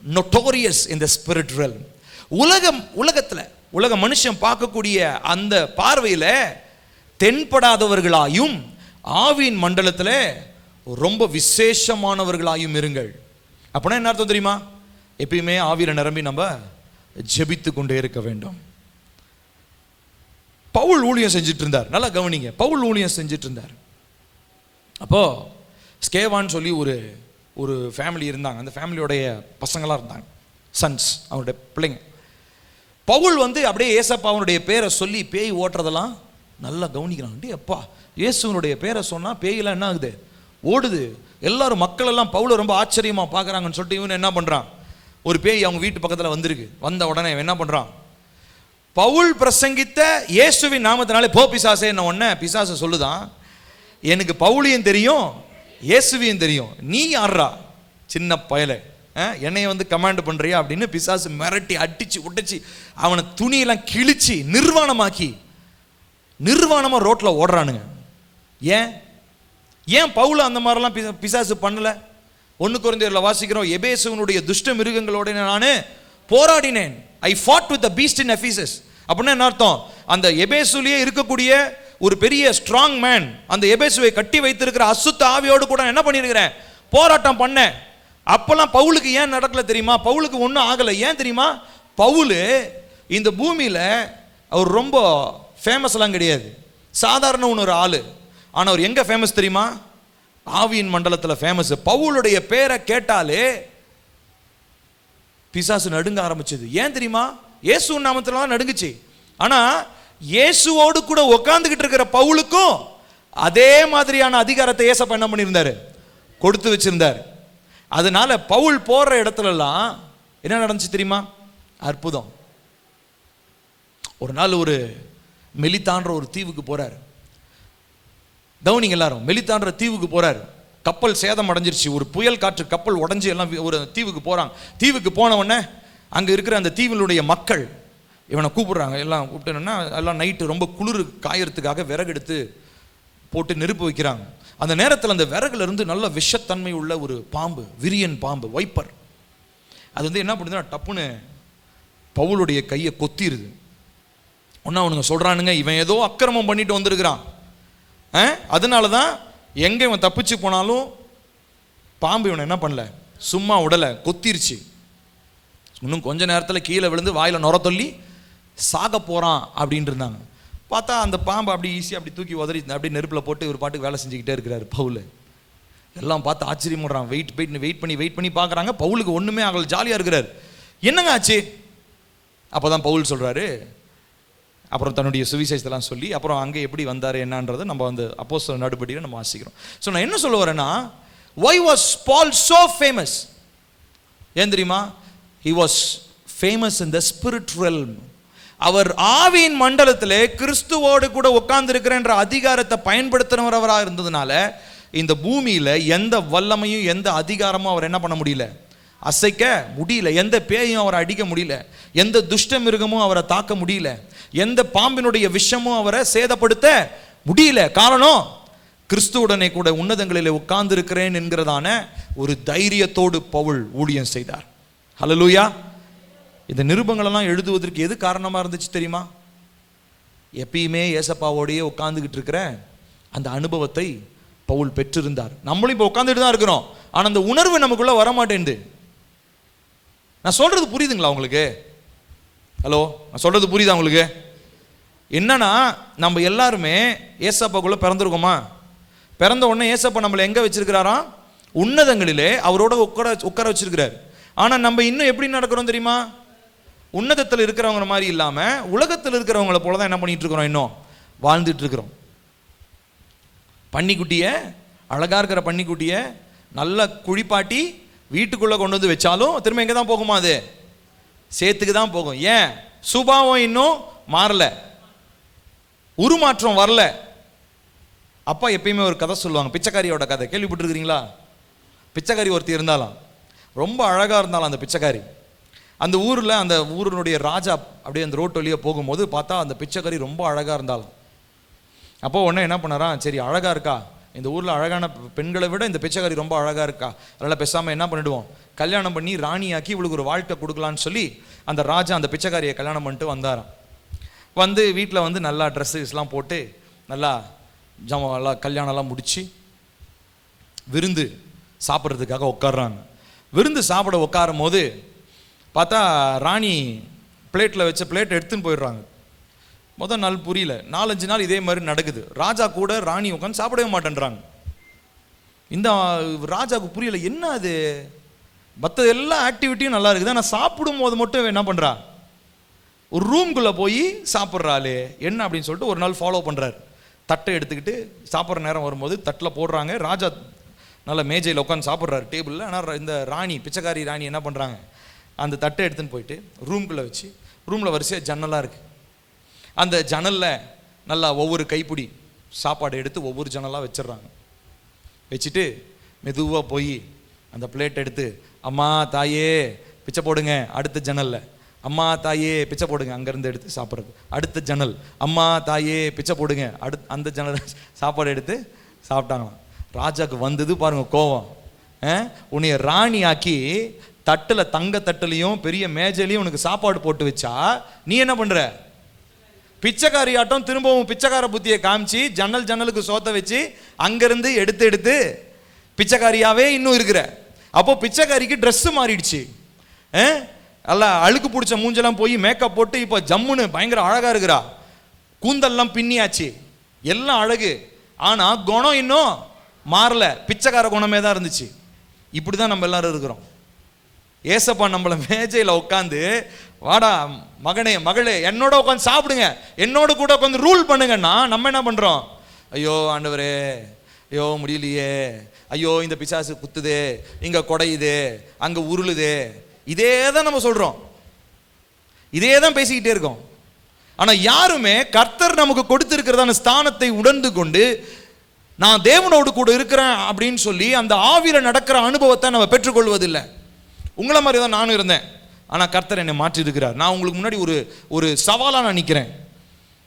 notorious in the spirit realm. உலக மனுஷன் பார்க்கக்கூடிய அந்த பார்வையில தென்படாதவர்களாயும் ஆவியின் மண்டலத்தில் ரொம்ப விசேஷமானவர்களாயும் இருங்கள். அப்படின்னா என்ன அர்த்தம் தெரியுமா? எப்பயுமே ஆவியில நிரம்பி நம்ம ஜெபித்து கொண்டே இருக்க வேண்டும். பவுல் ஊழியம் செஞ்சுட்டு இருந்தார். நல்லா கவனிங்க, பவுல் ஊழியம் செஞ்சுட்டு இருந்தார். அப்போ ஸ்கேவான்னு சொல்லி ஒரு ஃபேமிலி இருந்தாங்க. அந்த ஃபேமிலியோடைய பசங்களாக இருந்தாங்க, சன்ஸ், அவருடைய பிள்ளைங்க. பவுல் அப்படியே ஏசப்பாவுடைய பேரை சொல்லி பேய் ஓட்டுறதெல்லாம் நல்லா கவனிக்கிறாங்க. டே அப்பா, இயேசுவனுடைய பேரை சொன்னால் பேயெல்லாம் என்ன ஆகுது? ஓடுது. எல்லாரும் மக்கள் எல்லாம் பவுலை ரொம்ப ஆச்சரியமாக பார்க்குறாங்கன்னு சொல்லிட்டு இவன் என்ன பண்ணுறான்? ஒரு பேய் அவங்க வீட்டு பக்கத்தில் வந்திருக்கு. வந்த உடனே என்ன பண்ணுறான்? பவுல் பிரசங்கித்த இயேசுவின் நாமத்தினாலே போ பிசாசே என்ன உடனே பிசாசு சொல்லுதான், எனக்கு பவுலியும் தெரியும் இயேசுவையும் தெரியும், நீ யாரா சின்ன பயலை, என்னைய கமாண்ட் பண்றியா அப்படின்னு பிசாசு மிரட்டி அடிச்சு உடைச்சு அவனை துணியெல்லாம் கிழிச்சு நிர்வாணமா ரோட்ல ஓடுறானுங்க. ஏன்? ஏன் பவுல் அந்த மாதிரிலாம் பிசாசு பண்ணல? 1 கொரிந்தியர்ல வாசிக்கிறோம், எபேசுவனுடைய துஷ்ட மிருகங்களோட நான் போராடினேன். I fought with the beast in Ephesus. அப்படின்னா என்ன அர்த்தம்? அந்த எபேசுலயே இருக்கக்கூடிய ஒரு பெரிய ஸ்ட்ராங் மேன், அந்த எபேசுவை கட்டி வைத்திருக்கிற அசுத்த ஆவியோடு கூட என்ன பண்ணியிருக்கிறேன்? போராட்டம் பண்ணேன். அப்பெல்லாம் பவுலுக்கு ஏன் நடக்கல தெரியுமா? பவுலுக்கு ஒன்றும் ஆகலை. ஏன் தெரியுமா? பவுல் இந்த பூமியில் அவர் ரொம்ப ஃபேமஸ்லாம் கிடையாது, சாதாரண ஒரு ஆள். ஆனால் அவர் எங்கே ஃபேமஸ் தெரியுமா? ஆவியின் மண்டலத்தில் ஃபேமஸ். பவுலுடைய பேரை கேட்டாலே பிசாசு நடுங்க ஆரம்பிச்சது. ஏன் தெரியுமா? இயேசு நாமத்துல தான் நடுங்குச்சு. ஆனால் இயேசுவோடு கூட உட்காந்துக்கிட்டு இருக்கிற பவுலுக்கும் அதே மாதிரியான அதிகாரத்தை ஏசப்பா என்ன பண்ணியிருந்தாரு? கொடுத்து வச்சிருந்தார். அதனால பவுல் போற இடத்துலலாம் என்ன நடந்துச்சு தெரியுமா? அற்புதம். ஒரு நாள் ஒரு மெலித்தான்ற ஒரு தீவுக்கு போறாரு. கவனிங்க எல்லாரும், மெலித்தான்ற தீவுக்கு போறாரு. கப்பல் சேதம் அடைஞ்சிருச்சு, ஒரு புயல் காற்று, கப்பல் உடஞ்சி எல்லாம் ஒரு தீவுக்கு போறாங்க. தீவுக்கு போன உடனே அங்க இருக்கிற அந்த தீவினுடைய மக்கள் இவனை கூப்பிடுறாங்க. எல்லாம் கூப்பிட்டேன்னா எல்லாம் நைட்டு ரொம்ப குளிர் காயறதுக்காக விறகு எடுத்து போட்டு நெருப்பு வைக்கிறாங்க. அந்த நேரத்தில் அந்த விறகுல இருந்து நல்ல விஷத்தன்மை உள்ள ஒரு பாம்பு, விரியன் பாம்பு, வைப்பர், அது வந்து என்ன பண்ணுதுன்னா டப்புன்னு பவுலுடைய கையை கொத்திடுது. ஒன்னா அவனுங்க சொல்றானுங்க, இவன் ஏதோ அக்கிரமம் பண்ணிட்டு வந்திருக்கிறான், அதனால தான் எங்க இவன் தப்பிச்சு போனாலும் பாம்பு இவனை என்ன பண்ணல, சும்மா உடலை கொத்திருச்சு. இன்னும் கொஞ்ச நேரத்தில் கீழே விழுந்து வாயில நுர சொல்லி சாக போறான் அப்படின்னு இருந்தாங்க. பார்த்தா அந்த பாம்பு அப்படி ஈஸியாக அப்படி தூக்கி உதறி அப்படி நெருப்பில் போட்டு ஒரு பாட்டுக்கு வேலை செஞ்சுக்கிட்டே இருக்கிறாரு பவுல். எல்லாம் பார்த்து ஆச்சரியப்படுறான். வெயிட் பண்ணி பார்க்குறாங்க. பவுலுக்கு ஒன்றுமே ஆகல, ஜாலியாக இருக்கிறார். என்னங்க ஆச்சு? அப்போ தான் பவுல் சொல்கிறாரு, அப்புறம் தன்னுடைய சுவிசேஷத்தெல்லாம் சொல்லி அப்புறம் அங்கே எப்படி வந்தார் என்னன்றதை நம்ம வந்து அப்போஸ்தலர் நடுபடியில் நம்ம வாசிக்கிறோம். ஸோ நான் என்ன சொல்ல வரேன்னா, why was Paul so famous? ஏன் தெரியுமா? he was famous in the spirit realm. அவர் ஆவியின் மண்டலத்திலே கிறிஸ்துவோடு கூட உட்கார்ந்து இருக்கிறன்ற அதிகாரத்தை பயன்படுத்துகிறவராக இருந்ததுனால இந்த பூமியில எந்த வல்லமையும் எந்த அதிகாரமும் அவர் என்ன பண்ண முடியல, அசைக்க முடியல. எந்த பேயும் அவரை அடிக்க முடியல, எந்த துஷ்ட மிருகமும் அவரை தாக்க முடியல, எந்த பாம்பினுடைய விஷமும் அவரை சேதப்படுத்த முடியல. காரணம், கிறிஸ்துவுடனே கூட உன்னதங்களிலே உட்கார்ந்து இருக்கிறேன் என்கிறதான ஒரு தைரியத்தோடு பவுல் ஊழியம் செய்தார். ஹல்லேலூயா. இந்த நிருபங்களெல்லாம் எழுதுவதற்கு எது காரணமாக இருந்துச்சு தெரியுமா? எப்பயுமே ஏசப்பாவோடையே உட்காந்துக்கிட்டு இருக்கிற அந்த அனுபவத்தை பவுல் பெற்றிருந்தார். நம்மளும் இப்போ உட்காந்துட்டு தான் இருக்கிறோம், ஆனால் அந்த உணர்வு நமக்குள்ள வரமாட்டேங்குது. நான் சொல்றது புரியுதுங்களா உங்களுக்கு? ஹலோ, நான் சொல்றது புரியுதா உங்களுக்கு? என்னன்னா, நம்ம எல்லாருமே ஏசப்பாக்குள்ள பிறந்திருக்கோமா? பிறந்த உடனே ஏசப்பா நம்மளை எங்க வச்சிருக்கிறாராம்? உன்னதங்களிலே அவரோட உட்கார வச்சிருக்கிறார். ஆனால் நம்ம இன்னும் எப்படி நடக்கிறோம் தெரியுமா? உன்னதத்தில் இருக்கிறவங்க மாதிரி இல்லாமல் உலகத்தில் இருக்கிறவங்கள போல தான் என்ன பண்ணிட்டு இருக்கிறோம், இன்னும் வாழ்ந்துட்டு இருக்கிறோம். பன்னிக்குட்டியை, அழகா இருக்கிற பன்னிக்குட்டியை நல்லா குழிப்பாட்டி வீட்டுக்குள்ளே கொண்டு வந்து வச்சாலும் திரும்ப எங்கே தான் போகுமா? அது சேத்துக்கு தான் போகும். ஏன்? சுபாவம் இன்னும் மாறல, உருமாற்றம் வரல. அப்பா எப்பயுமே ஒரு கதை சொல்லுவாங்க, பிச்சைக்காரியோட கதை. கேள்விப்பட்டிருக்கிறீங்களா? பிச்சைக்காரி ஒருத்தி இருந்தாலும், ரொம்ப அழகாக இருந்தாலும் அந்த பிச்சைக்காரி. அந்த ஊரில் அந்த ஊரினுடைய ராஜா அப்படியே அந்த ரோட்டு வழியாக போகும்போது பார்த்தா அந்த பிச்சைக்காரி ரொம்ப அழகாக இருந்தாலும். அப்போ உடனே என்ன பண்ணாராம், சரி அழகாக இருக்கா, இந்த ஊரில் அழகான பெண்களை விட இந்த பிச்சைக்காரி ரொம்ப அழகாக இருக்கா, அதனால் பேசாமல் என்ன பண்ணிடுவோம், கல்யாணம் பண்ணி ராணியாக்கி இவளுக்கு ஒரு வாழ்க்கை கொடுக்கலான்னு சொல்லி அந்த ராஜா அந்த பிச்சைக்காரியை கல்யாணம் பண்ணிட்டு வந்தாராம். வந்து வீட்டில் வந்து நல்லா ட்ரெஸ்ஸஸ்லாம் போட்டு நல்லா எல்லாம் கல்யாணம்லாம் முடித்து விருந்து சாப்பிட்றதுக்காக உட்காடுறாங்க. விருந்து சாப்பிட உட்காரும் போது பார்த்தா ராணி பிளேட்டில் வச்ச பிளேட் எடுத்துன்னு போயிடுறாங்க. முதல் நாள் புரியல, 4-5 நாள் இதே மாதிரி நடக்குது. ராஜா கூட ராணி உட்காந்து சாப்பிடவே மாட்டேன்றாங்க. இந்த ராஜாவுக்கு புரியல, என்ன அது, மற்ற எல்லா ஆக்டிவிட்டியும் நல்லா இருக்குது, ஆனால் சாப்பிடும் போது மட்டும் என்ன பண்ணுறா, ஒரு ரூம்குள்ளே போய் சாப்பிட்றாளே என்ன அப்படின்னு சொல்லிட்டு ஒரு நாள் ஃபாலோ பண்ணுறாரு. தட்டை எடுத்துக்கிட்டு சாப்பிட்ற நேரம் வரும்போது தட்டில் போடுறாங்க. ராஜா நல்ல மேஜையில் உட்காந்து சாப்பிட்றாரு டேபிளில். ஆனால் இந்த ராணி, பிச்சைக்காரி ராணி என்ன பண்ணுறாங்க, அந்த தட்டை எடுத்துன்னு போயிட்டு ரூம்குள்ளே வச்சு, ரூமில் வரிசையாக ஜன்னலாக இருக்குது, அந்த ஜன்னலில் நல்லா ஒவ்வொரு கைப்பிடி சாப்பாடு எடுத்து ஒவ்வொரு ஜன்னலாக வச்சிடுறாங்க. வச்சுட்டு மெதுவாக போய் அந்த பிளேட் எடுத்து, அம்மா தாயே பிச்சை போடுங்க, அடுத்த ஜன்னலில், அம்மா தாயே பிச்சை போடுங்க, அங்கேருந்து எடுத்து சாப்பிட்றது. அடுத்த ஜன்னல், அம்மா தாயே பிச்சை போடுங்க, அந்த ஜன்னல் சாப்பாடு எடுத்து சாப்பிட்டாங்களாம். ராஜாக்கு வந்தது பாருங்க கோவம். உன்னைய ராணி ஆக்கி தட்டில் தங்க தட்டுலையும் பெரிய மேஜையிலையும் உனக்கு சாப்பாடு போட்டு வச்சா நீ என்ன பண்ற? பிச்சைக்காரி ஆட்டம் திரும்பவும் பிச்சைக்கார புத்தியை காமிச்சு ஜன்னலுக்கு சோத்த வச்சு அங்கிருந்து எடுத்து பிச்சைக்காரியாவே இன்னும் இருக்கிற. அப்போ பிச்சைக்காரிக்கு ட்ரெஸ் மாறிடுச்சு. அல்ல அழுக்கு பிடிச்ச மூஞ்செல்லாம் போய் மேக்கப் போட்டு இப்போ ஜம்முன்னு பயங்கர அழகா இருக்கிறா. கூந்தல்லாம் பின்னியாச்சு, எல்லாம் அழகு. ஆனா குணம் இன்னும் மாறல, பிச்சைக்கார குணமே தான் இருந்துச்சு. இப்படிதான் நம்ம எல்லாரும் இருக்கிறோம். ஏசப்பா நம்மள மேஜையில உட்காந்து, வாடா மகனே மகளே என்னோட உட்காந்து சாப்பிடுங்க, என்னோட கூட உட்காந்து ரூல் பண்ணுங்கன்னா நம்ம என்ன பண்றோம்? ஐயோ ஆண்டவரே, ஐயோ முடியலையே, ஐயோ இந்த பிசாசு குத்துதே, இங்க குடையுதே, அங்க உருளுதே, இதே தான் நம்ம சொல்றோம், இதே தான் பேசிக்கிட்டே இருக்கோம். ஆனா யாருமே கர்த்தர் நமக்கு கொடுத்திருக்கிறதான ஸ்தானத்தை உணர்ந்து கொண்டு நான் தேவனோடு கூட இருக்கிறேன் அப்படின்னு சொல்லி அந்த ஆவியில நடக்கிற அனுபவத்தை நம்ம பெற்றுக்கொள்வதில்லை. உங்களை மாதிரி தான் நானும் இருந்தேன். ஆனால் கர்த்தர் என்னை மாற்றி இருக்கிறார். நான் உங்களுக்கு முன்னாடி ஒரு சவாலாக நான் நிற்கிறேன்.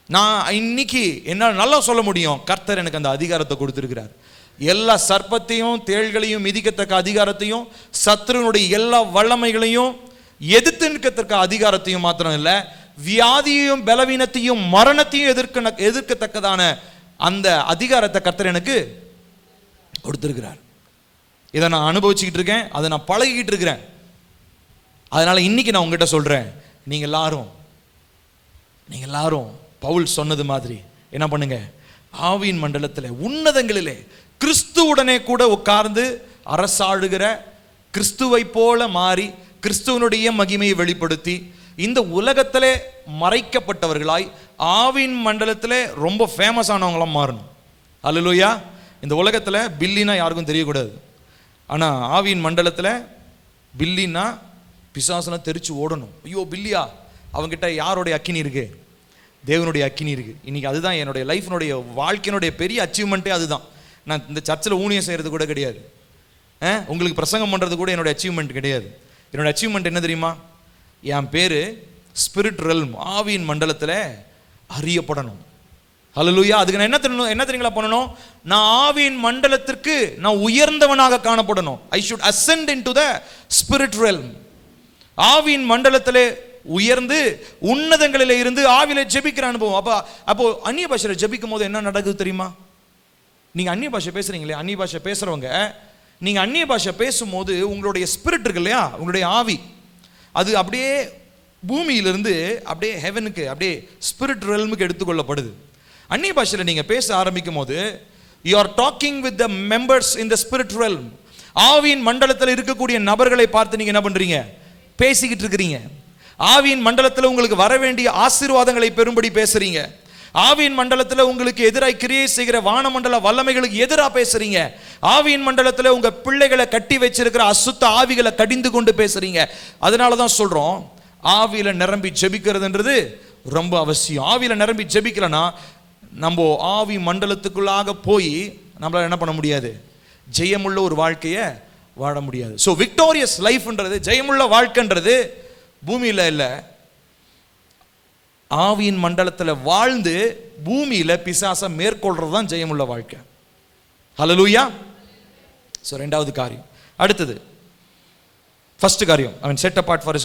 நான் இன்னைக்கு என்னால் நல்லா சொல்ல முடியும், கர்த்தர் எனக்கு அந்த அதிகாரத்தை கொடுத்திருக்கிறார். எல்லா சர்ப்பத்தையும் தேள்களையும் மிதிக்கத்தக்க அதிகாரத்தையும், சத்துருனுடைய எல்லா வல்லமைகளையும் எதிர்த்து நிற்கத்தக்க அதிகாரத்தையும் மாத்திரம் இல்லை, வியாதியையும் பலவீனத்தையும் மரணத்தையும் எதிர்க்கத்தக்கதான அந்த அதிகாரத்தை கர்த்தர் எனக்கு கொடுத்திருக்கிறார். இதை நான் அனுபவிச்சுக்கிட்டு இருக்கேன், அதை நான் பழகிக்கிட்டு இருக்கிறேன். அதனால இன்னைக்கு நான் உங்ககிட்ட சொல்றேன், நீங்க எல்லாரும் பவுல் சொன்னது மாதிரி என்ன பண்ணுங்க? ஆவியின் மண்டலத்தில் உன்னதங்களிலே கிறிஸ்துவுடனே கூட உட்கார்ந்து அரசாளுகிற கிறிஸ்துவை போல மாறி கிறிஸ்துவனுடைய மகிமையை வெளிப்படுத்தி இந்த உலகத்திலே மறைக்கப்பட்டவர்களாய் ஆவின் மண்டலத்தில் ரொம்ப ஃபேமஸ் ஆனவங்களாம் மாறணும். அல்லேலூயா. இந்த உலகத்தில் பில்லினா யாருக்கும் தெரியக்கூடாது. ஆனால் ஆவியின் மண்டலத்தில் பில்லினா பிசாசுனா தெரிச்சு ஓடணும். ஐயோ பில்லியா, அவங்ககிட்ட யாருடைய அக்கினி இருக்கு? தேவனுடைய அக்கினி இருக்கு. இன்னைக்கு அதுதான் என்னுடைய லைஃபினுடைய வாழ்க்கையினுடைய பெரிய அச்சீவ்மெண்ட்டே அதுதான். நான் இந்த சர்ச்சில் ஊழியம் செய்கிறது கூட கிடையாது, உங்களுக்கு பிரசங்கம் பண்ணுறது கூட என்னுடைய அச்சீவ்மெண்ட் கிடையாது. என்னோட அச்சீவ்மெண்ட் என்ன தெரியுமா? என் பேர் ஸ்பிரிட் ரெல்ம், ஆவியின் மண்டலத்தில் அறியப்படணும். ஹல்லேலூயா. அதுக்கு நான் என்ன தெரியுங்களா பண்ணணும்? நான் ஆவியின் மண்டலத்திற்கு நான் உயர்ந்தவனாக காணப்படணும். I should ascend into the spirit realm. ஆவியின் மண்டலத்திலே உயர்ந்து உன்னதங்களிலே இருந்து ஆவியில ஜெபிக்கிற அனுபவம். அப்போ அந்நிய பாஷையில ஜெபிக்கும் போது என்ன நடக்குது தெரியுமா? நீங்க அந்நிய பாஷை பேசுறீங்களே, அந்நிய பாஷை பேசுறவங்க, நீங்க அந்நிய பாஷை பேசும்போது உங்களுடைய ஸ்பிரிட் இருக்கு இல்லையா, உங்களுடைய ஆவி, அது அப்படியே பூமியிலிருந்து அப்படியே ஹெவனுக்கு, அப்படியே ஸ்பிரிட் ரெல்முக்கு எடுத்துக்கொள்ளப்படுது. அந்நிய பாஷையில் நீங்க பேச ஆரம்பிக்கும் போது you are talking with the members in the spirit realm. ஆவியின் மண்டலத்தில் இருக்கக்கூடிய நபர்களை பார்த்து நீங்க என்ன பண்றீங்க? பேசிக்கிட்டு இருக்கிறீங்க. ஆவியின் மண்டலத்தில் உங்களுக்கு வர வேண்டிய ஆசீர்வாதங்களை பெறும்படி பேசுறீங்க. ஆவியின் மண்டலத்தில் உங்களுக்கு எதிராய் கிரியை செய்கிற வானமண்டல வல்லமைகளுக்கு எதிராக பேசுறீங்க. ஆவியின் மண்டலத்தில் உங்க பிள்ளைகளை கட்டி வச்சிருக்கிற அசுத்த ஆவிகளை கடிந்து கொண்டு பேசுறீங்க. அதனால தான் சொல்றோம், ஆவியில நிரம்பி ஜெபிக்கிறதுன்றது ரொம்ப அவசியம். ஆவியில நிரம்பி ஜெபிக்கலனா நம்ம ஆவி மண்டலத்துக்குள்ளாக போய் நம்மளால என்ன பண்ண முடியாது? ஜெயமுள்ள ஒரு வாழ்க்கையை வாழ முடியாது. ஸோ விக்டோரியஸ் லைஃப்ன்றது, ஜெயமுள்ள வாழ்க்கைன்றது பூமியில் இல்லை, ஆவியின் மண்டலத்தில் வாழ்ந்து பூமியில் பிசாசை மேற்கொள்றது தான் ஜெயமுள்ள வாழ்க்கை. ஹல்லேலூயா. ஸோ ரெண்டாவது காரியம். அடுத்தது ஃபர்ஸ்ட் காரியம், அவன் செட் அபார்ட் ஃபார்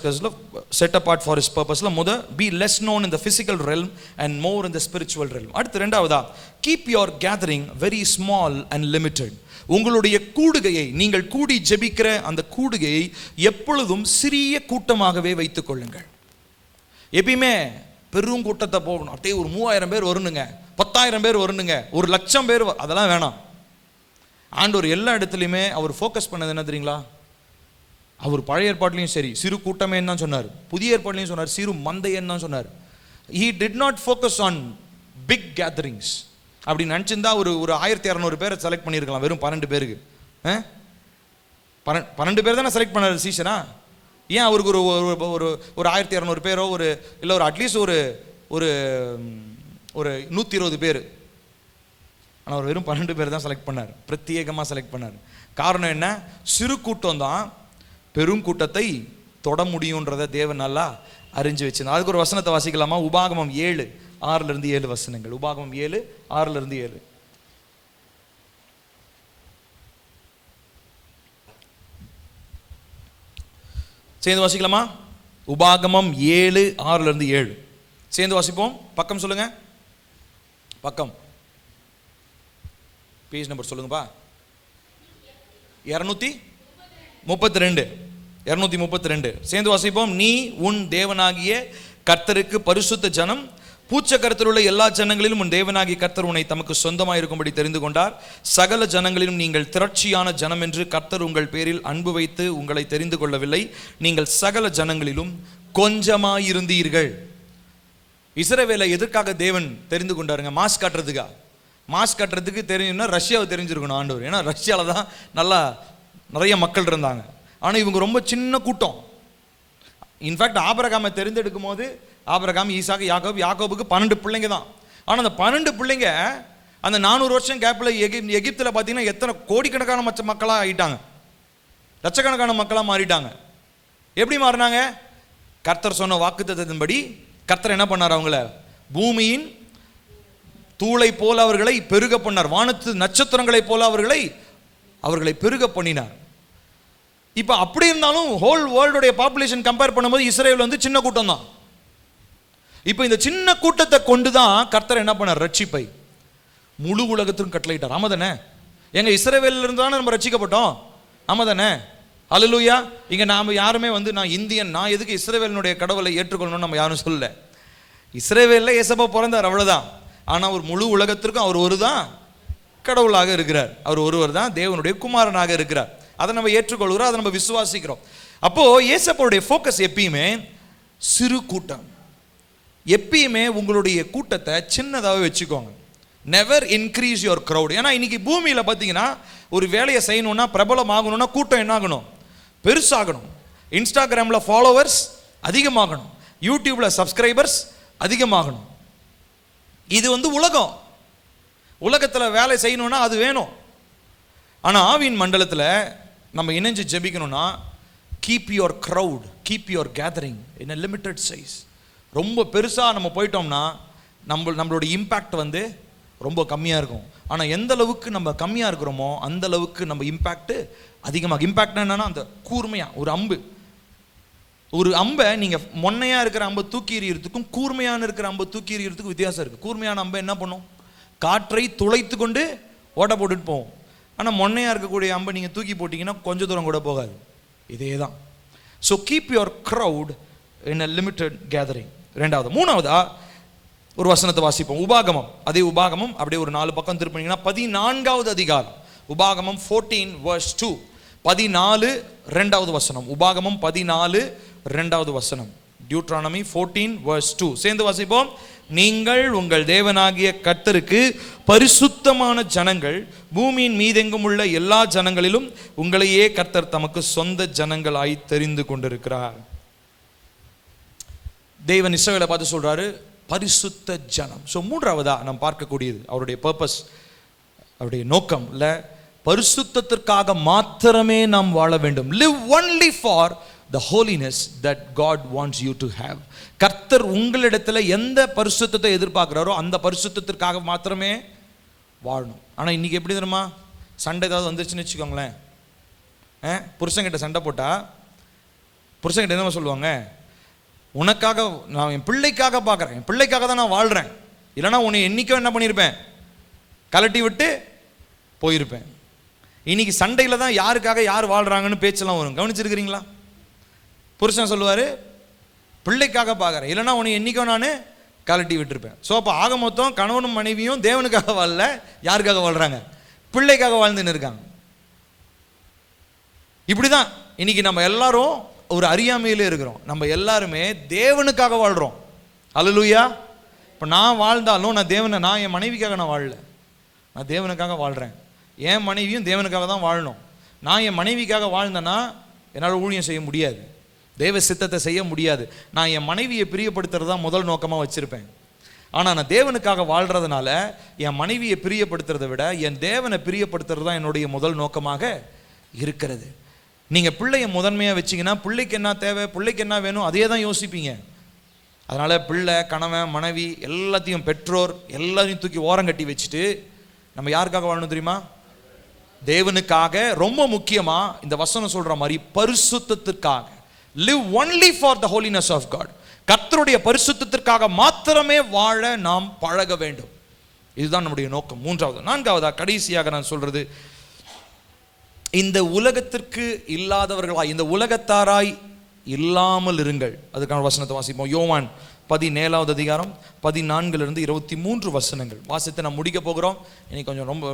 ஹிஸ் பர்பஸ்ல be less known in the physical realm and more in the spiritual realm. அடுத்து ரெண்டாவதா, keep your gathering very small and limited. உங்களுடைய கூடுகையை, நீங்கள் கூடி ஜெபிக்கிற அந்த கூடுகையை எப்பொழுதும் சிறிய கூட்டமாகவே வைத்துக் கொள்ளுங்கள். எப்பயுமே பெரும் கூட்டத்தை போகணும், அப்படியே ஒரு 3000 பேர் வரணுங்க, 10,000 பேர் வரணுங்க, 1,00,000 பேர், அதெல்லாம் வேணாம். ஆண்டவர் எல்லா இடத்துலையுமே அவர் ஃபோக்கஸ் பண்ணது என்ன தெரியுங்களா? அவர் பழைய ஏற்பாட்டிலையும் சரி சிறு கூட்டமே தான் சொன்னார், புதிய ஏற்பாட்டிலையும் சொன்னார் சிறு மந்தையன்னு தான் சொன்னார். He did not focus on big gatherings. அப்படி நினச்சிருந்தா ஒரு 1200 பேரை செலக்ட் பண்ணியிருக்கலாம் வெறும் 12 பேருக்கு. 12 பேர் தானே செலக்ட் பண்ணார் சீசனா? ஏன் அவருக்கு ஒரு 1200 பேரோ இல்லை ஒரு அட்லீஸ்ட் ஒரு 120 பேர்? ஆனால் அவர் வெறும் 12 பேர் தான் செலக்ட் பண்ணார், பிரத்யேகமாக செலக்ட் பண்ணார். காரணம் என்ன? சிறு கூட்டம் தான் பெரும் கூட்டத்தை தொட முடியுன்றதை தேவன் நல்லா அறிஞ்சு வச்சிருந்தார். அதுக்கு ஒரு வசனத்தை வாசிக்கலாமா? உபாகமம் 7:6-7 வசனங்கள். உபாகமம் 7:6-7. சேர்ந்து வாசிக்கலாமா? உபாகமம் 7:6-7 சேர்ந்து வாசிப்போம். பக்கம் சொல்லுங்க. பக்கம் பேஜ் நம்பர் சொல்லுங்கப்பா. 232 சேர்ந்து வாசிப்போம். நீ உன் தேவனாகிய கர்த்தருக்கு பரிசுத்த ஜனம், பூச்சக்கரத்தில் உள்ள எல்லா ஜனங்களிலும் உன் தேவனாகிய கர்த்தர் உன்னை தமக்கு சொந்தமாக இருக்கும்படி தெரிந்து கொண்டார். சகல ஜனங்களிலும் நீங்கள் திரட்சியான ஜனம் என்று கர்த்தர் உங்கள் பேரில் அன்பு வைத்து உங்களை தெரிந்து கொள்ளவில்லை. நீங்கள் சகல ஜனங்களிலும் கொஞ்சமாயிருந்தீர்கள். இஸ்ரவேலை எதற்காக தேவன் தெரிந்து கொண்டாருங்க? மாஸ் காட்டுறதுக்கு தெரியும்னா ரஷ்யாவை தெரிஞ்சிருக்கணும் ஆண்டவர். ஏன்னா ரஷ்யாவில் தான் நல்லா நிறைய மக்கள் இருந்தாங்க. ஆனால் இவங்க ரொம்ப சின்ன கூட்டம். இன்ஃபேக்ட் ஆபிரகாமை தெரிந்தெடுக்கும் போது ஆபிரகாம், ஈசாக்கு, யாக்கோபுக்கு 12 பிள்ளைங்க தான். ஆனால் அந்த 12 பிள்ளைங்க அந்த 400 வருஷம் கேப்பில் எகிப்தில் பார்த்தீங்கன்னா எத்தனை கோடிக்கணக்கான மக்களாக ஆகிட்டாங்க, லட்சக்கணக்கான மக்களாக மாறிட்டாங்க. எப்படி மாறினாங்க? கர்த்தர் சொன்ன வாக்குத்தத்தத்தின்படி கர்த்தர் என்ன பண்ணார்? அவங்கள பூமியின் தூளை போல அவர்களை பெருக பண்ணார். வானத்து நட்சத்திரங்களை போல அவர்களை பெருக பண்ணினார். இப்போ அப்படி இருந்தாலும் ஹோல் வேர்ல்டுடைய பாப்புலேஷன் கம்பேர் பண்ணும்போது இஸ்ரேல் வந்து சின்ன கூட்டம் தான். இப்போ இந்த சின்ன கூட்டத்தை கொண்டு தான் கர்த்தர் என்ன பண்ணார்? ரட்சிப்பை முழு உலகத்திற்கும் கட்டளையிட்டார். ஆமா தானே? எங்க இஸ்ரவேலில் இருந்து தானே நம்ம ரட்சிக்கப்பட்டோம். ஆமா தானே? அல்லேலூயா. இங்க நாம யாருமே வந்து நான் இந்தியன், நான் எதுக்கு இஸ்ரவேலினுடைய கடவுளை ஏற்றுக்கொள்ளணும்னு நம்ம யாரும் சொல்லல. இஸ்ரவேலில் ஏசப்பா பிறந்தார், அவ்வளவுதான். ஆனா ஒரு முழு உலகத்திற்கும் அவர் ஒரு தான் கடவுளாக இருக்கிறார். அவர் ஒருவர் தான் தேவனுடைய குமாரனாக இருக்கிறார். அதை நம்ம ஏற்றுக்கொள்கிறோம், அதை நம்ம விசுவாசிக்கிறோம். அப்போ ஏசப்பாவுடைய ஃபோக்கஸ் எப்பயுமே சிறு கூட்டம். எப்பயுமே உங்களுடைய கூட்டத்தை சின்னதாக வச்சுக்கோங்க. Never increase your crowd. ஏன்னா இன்னைக்கு பூமியில் பார்த்தீங்கன்னா ஒரு வேலையை செய்யணும்னா, பிரபலம் ஆகணும்னா கூட்டம் என்ன ஆகணும்? பெருசாகணும். இன்ஸ்டாகிராமில் ஃபாலோவர்ஸ் அதிகமாகணும், யூடியூப்பில் சப்ஸ்கிரைபர்ஸ் அதிகமாகணும். இது வந்து உலகத்தில் வேலை செய்யணும்னா அது வேணும். ஆனால் ஆவின் மண்டலத்தில் நம்ம இணைஞ்சு ஜெபிக்கணும்னா keep your crowd, keep your gathering in a limited size. ரொம்ப பெருசாக நம்ம போயிட்டோம்னா நம்மளோட இம்பேக்ட் வந்து ரொம்ப கம்மியாக இருக்கும். ஆனால் எந்த அளவுக்கு நம்ம கம்மியாக இருக்கிறோமோ அந்த அளவுக்கு நம்ம இம்பேக்ட் அதிகமாக. இம்பேக்ட் என்னன்னா அந்த கூர்மையாக ஒரு அம்பை நீங்கள் மொன்னையாக இருக்கிற அம்பை தூக்கி எறிகிறதுக்கும் கூர்மையான இருக்கிற அம்பை தூக்கி எறிகிறதுக்கும் வித்தியாசம் இருக்குது. கூர்மையான அம்பை என்ன பண்ணும்? காற்றை துளைத்து கொண்டு ஓட்ட போட்டுட்டு போவோம். ஆனால் மொன்னையாக இருக்கக்கூடிய அம்பை நீங்கள் தூக்கி போட்டிங்கன்னா கொஞ்சம் தூரம் கூட போகாது. இதே தான். So keep your crowd in a limited gathering. மூணாவதா ஒரு வசனத்தை வாசிப்போம். உபாகமம் அப்படியே ஒரு 4 பக்கம் திருப்பினீங்கன்னா 14வது அதிகாரம், உபாகமம் 14:2, 14 2வது வசனம். உபாகமம் 14 2வது வசனம். டியூட்ரானமி 14:2 சேர்ந்து வாசிப்போம். நீங்கள் உங்கள் தேவனாகிய கர்த்தருக்கு பரிசுத்தமான ஜனங்கள், பூமியின் மீதெங்கும் உள்ள எல்லா ஜனங்களிலும் உங்களையே கர்த்தர் தமக்கு சொந்த ஜனங்களாய் தெரிந்து கொண்டிருக்கிறார். தேவன் இஸ்ரவேலை பார்த்து சொல்றாரு பரிசுத்த ஜனம். ஸோ மூன்றாவதா நாம் பார்க்கக்கூடியது அவருடைய பர்பஸ், அவருடைய நோக்கம் இல்லை, பரிசுத்தத்திற்காக மாத்திரமே நாம் வாழ வேண்டும். live only for the holiness that God wants you to have. கர்த்தர் உங்களிடத்துல எந்த பரிசுத்தத்தை எதிர்பார்க்கிறாரோ அந்த பரிசுத்தத்திற்காக மாத்திரமே வாழணும். ஆனால் இன்னைக்கு எப்படி தெரியுமா? சண்டை ஏதாவது வந்துருச்சுன்னு வச்சுக்கோங்களேன், புருஷங்கிட்ட சண்டை போட்டா புருஷங்கிட்ட என்ன சொல்லுவாங்க? உனக்காக நான் என் பிள்ளைக்காக பார்க்குறேன், என் பிள்ளைக்காக தான் நான் வாழ்கிறேன், இல்லைனா உன்னை என்னைக்கோ என்ன பண்ணியிருப்பேன்? கலட்டி விட்டு போயிருப்பேன். இன்னைக்கு சண்டையில் தான் யாருக்காக யார் வாழ்கிறாங்கன்னு பேச்செல்லாம் வரும். கவனிச்சிருக்கிறீங்களா? புருஷன் சொல்லுவார் பிள்ளைக்காக பார்க்குறேன், இல்லைனா உன்னை என்னைக்கோ நான் கலட்டி விட்டுருப்பேன். ஸோ அப்போ ஆக மொத்தம் கணவனும் மனைவியும் தேவனுக்காக வாழல, யாருக்காக வாழ்கிறாங்க? பிள்ளைக்காக வாழ்ந்துன்னு இருக்காங்க. இப்படி தான் இன்னைக்கு நம்ம எல்லாரும் ஒரு அறியாமையிலே இருக்கிறோம். நம்ம எல்லாருமே தேவனுக்காக வாழ்கிறோம். அல்லேலூயா. இப்போ நான் வாழ்ந்தாலும் நான் என் மனைவிக்காக நான் வாழல, நான் தேவனுக்காக வாழ்கிறேன். என் மனைவியும் தேவனுக்காக தான் வாழணும். நான் என் மனைவிக்காக வாழ்ந்தேன்னா என்னால் ஊழியம் செய்ய முடியாது, தேவ சித்தத்தை செய்ய முடியாது. நான் என் மனைவியை பிரியப்படுத்துறது தான் முதல் நோக்கமாக வச்சுருப்பேன். ஆனால் நான் தேவனுக்காக வாழ்கிறதுனால என் மனைவியை பிரியப்படுத்துறதை விட என் தேவனை பிரியப்படுத்துறது தான் என்னுடைய முதல் நோக்கமாக இருக்கிறது. நீங்கள் பிள்ளையை முதன்மையாக வச்சிங்கன்னா பிள்ளைக்கு என்ன தேவை, பிள்ளைக்கு என்ன வேணும், அதே தான் யோசிப்பீங்க. அதனால் பிள்ளை, கணவன், மனைவி எல்லாத்தையும், பெற்றோர் எல்லாத்தையும் தூக்கி ஓரங்கட்டி வச்சுட்டு நம்ம யாருக்காக வாழணும் தெரியுமா? தேவனுக்காக. ரொம்ப முக்கியமாக இந்த வசனம் சொல்கிற மாதிரி பரிசுத்தத்திற்காக, live only for the holiness of God. கர்த்தருடைய பரிசுத்தத்திற்காக மாத்திரமே வாழ நாம் பழக வேண்டும். இதுதான் நம்முடைய நோக்கம். மூன்றாவது. நான்காவதா கடைசியாக நான் சொல்றது, இந்த உலகத்திற்கு இல்லாதவர்களாய், இந்த உலகத்தாராய் இல்லாமல் இருங்கள். அதுக்கான வசனத்தை வாசிப்போம். யோவான் 17வது அதிகாரம் 14 23 வசனங்கள் வாசித்து நான் முடிக்க போகிறோம். இன்னைக்கு கொஞ்சம் ரொம்ப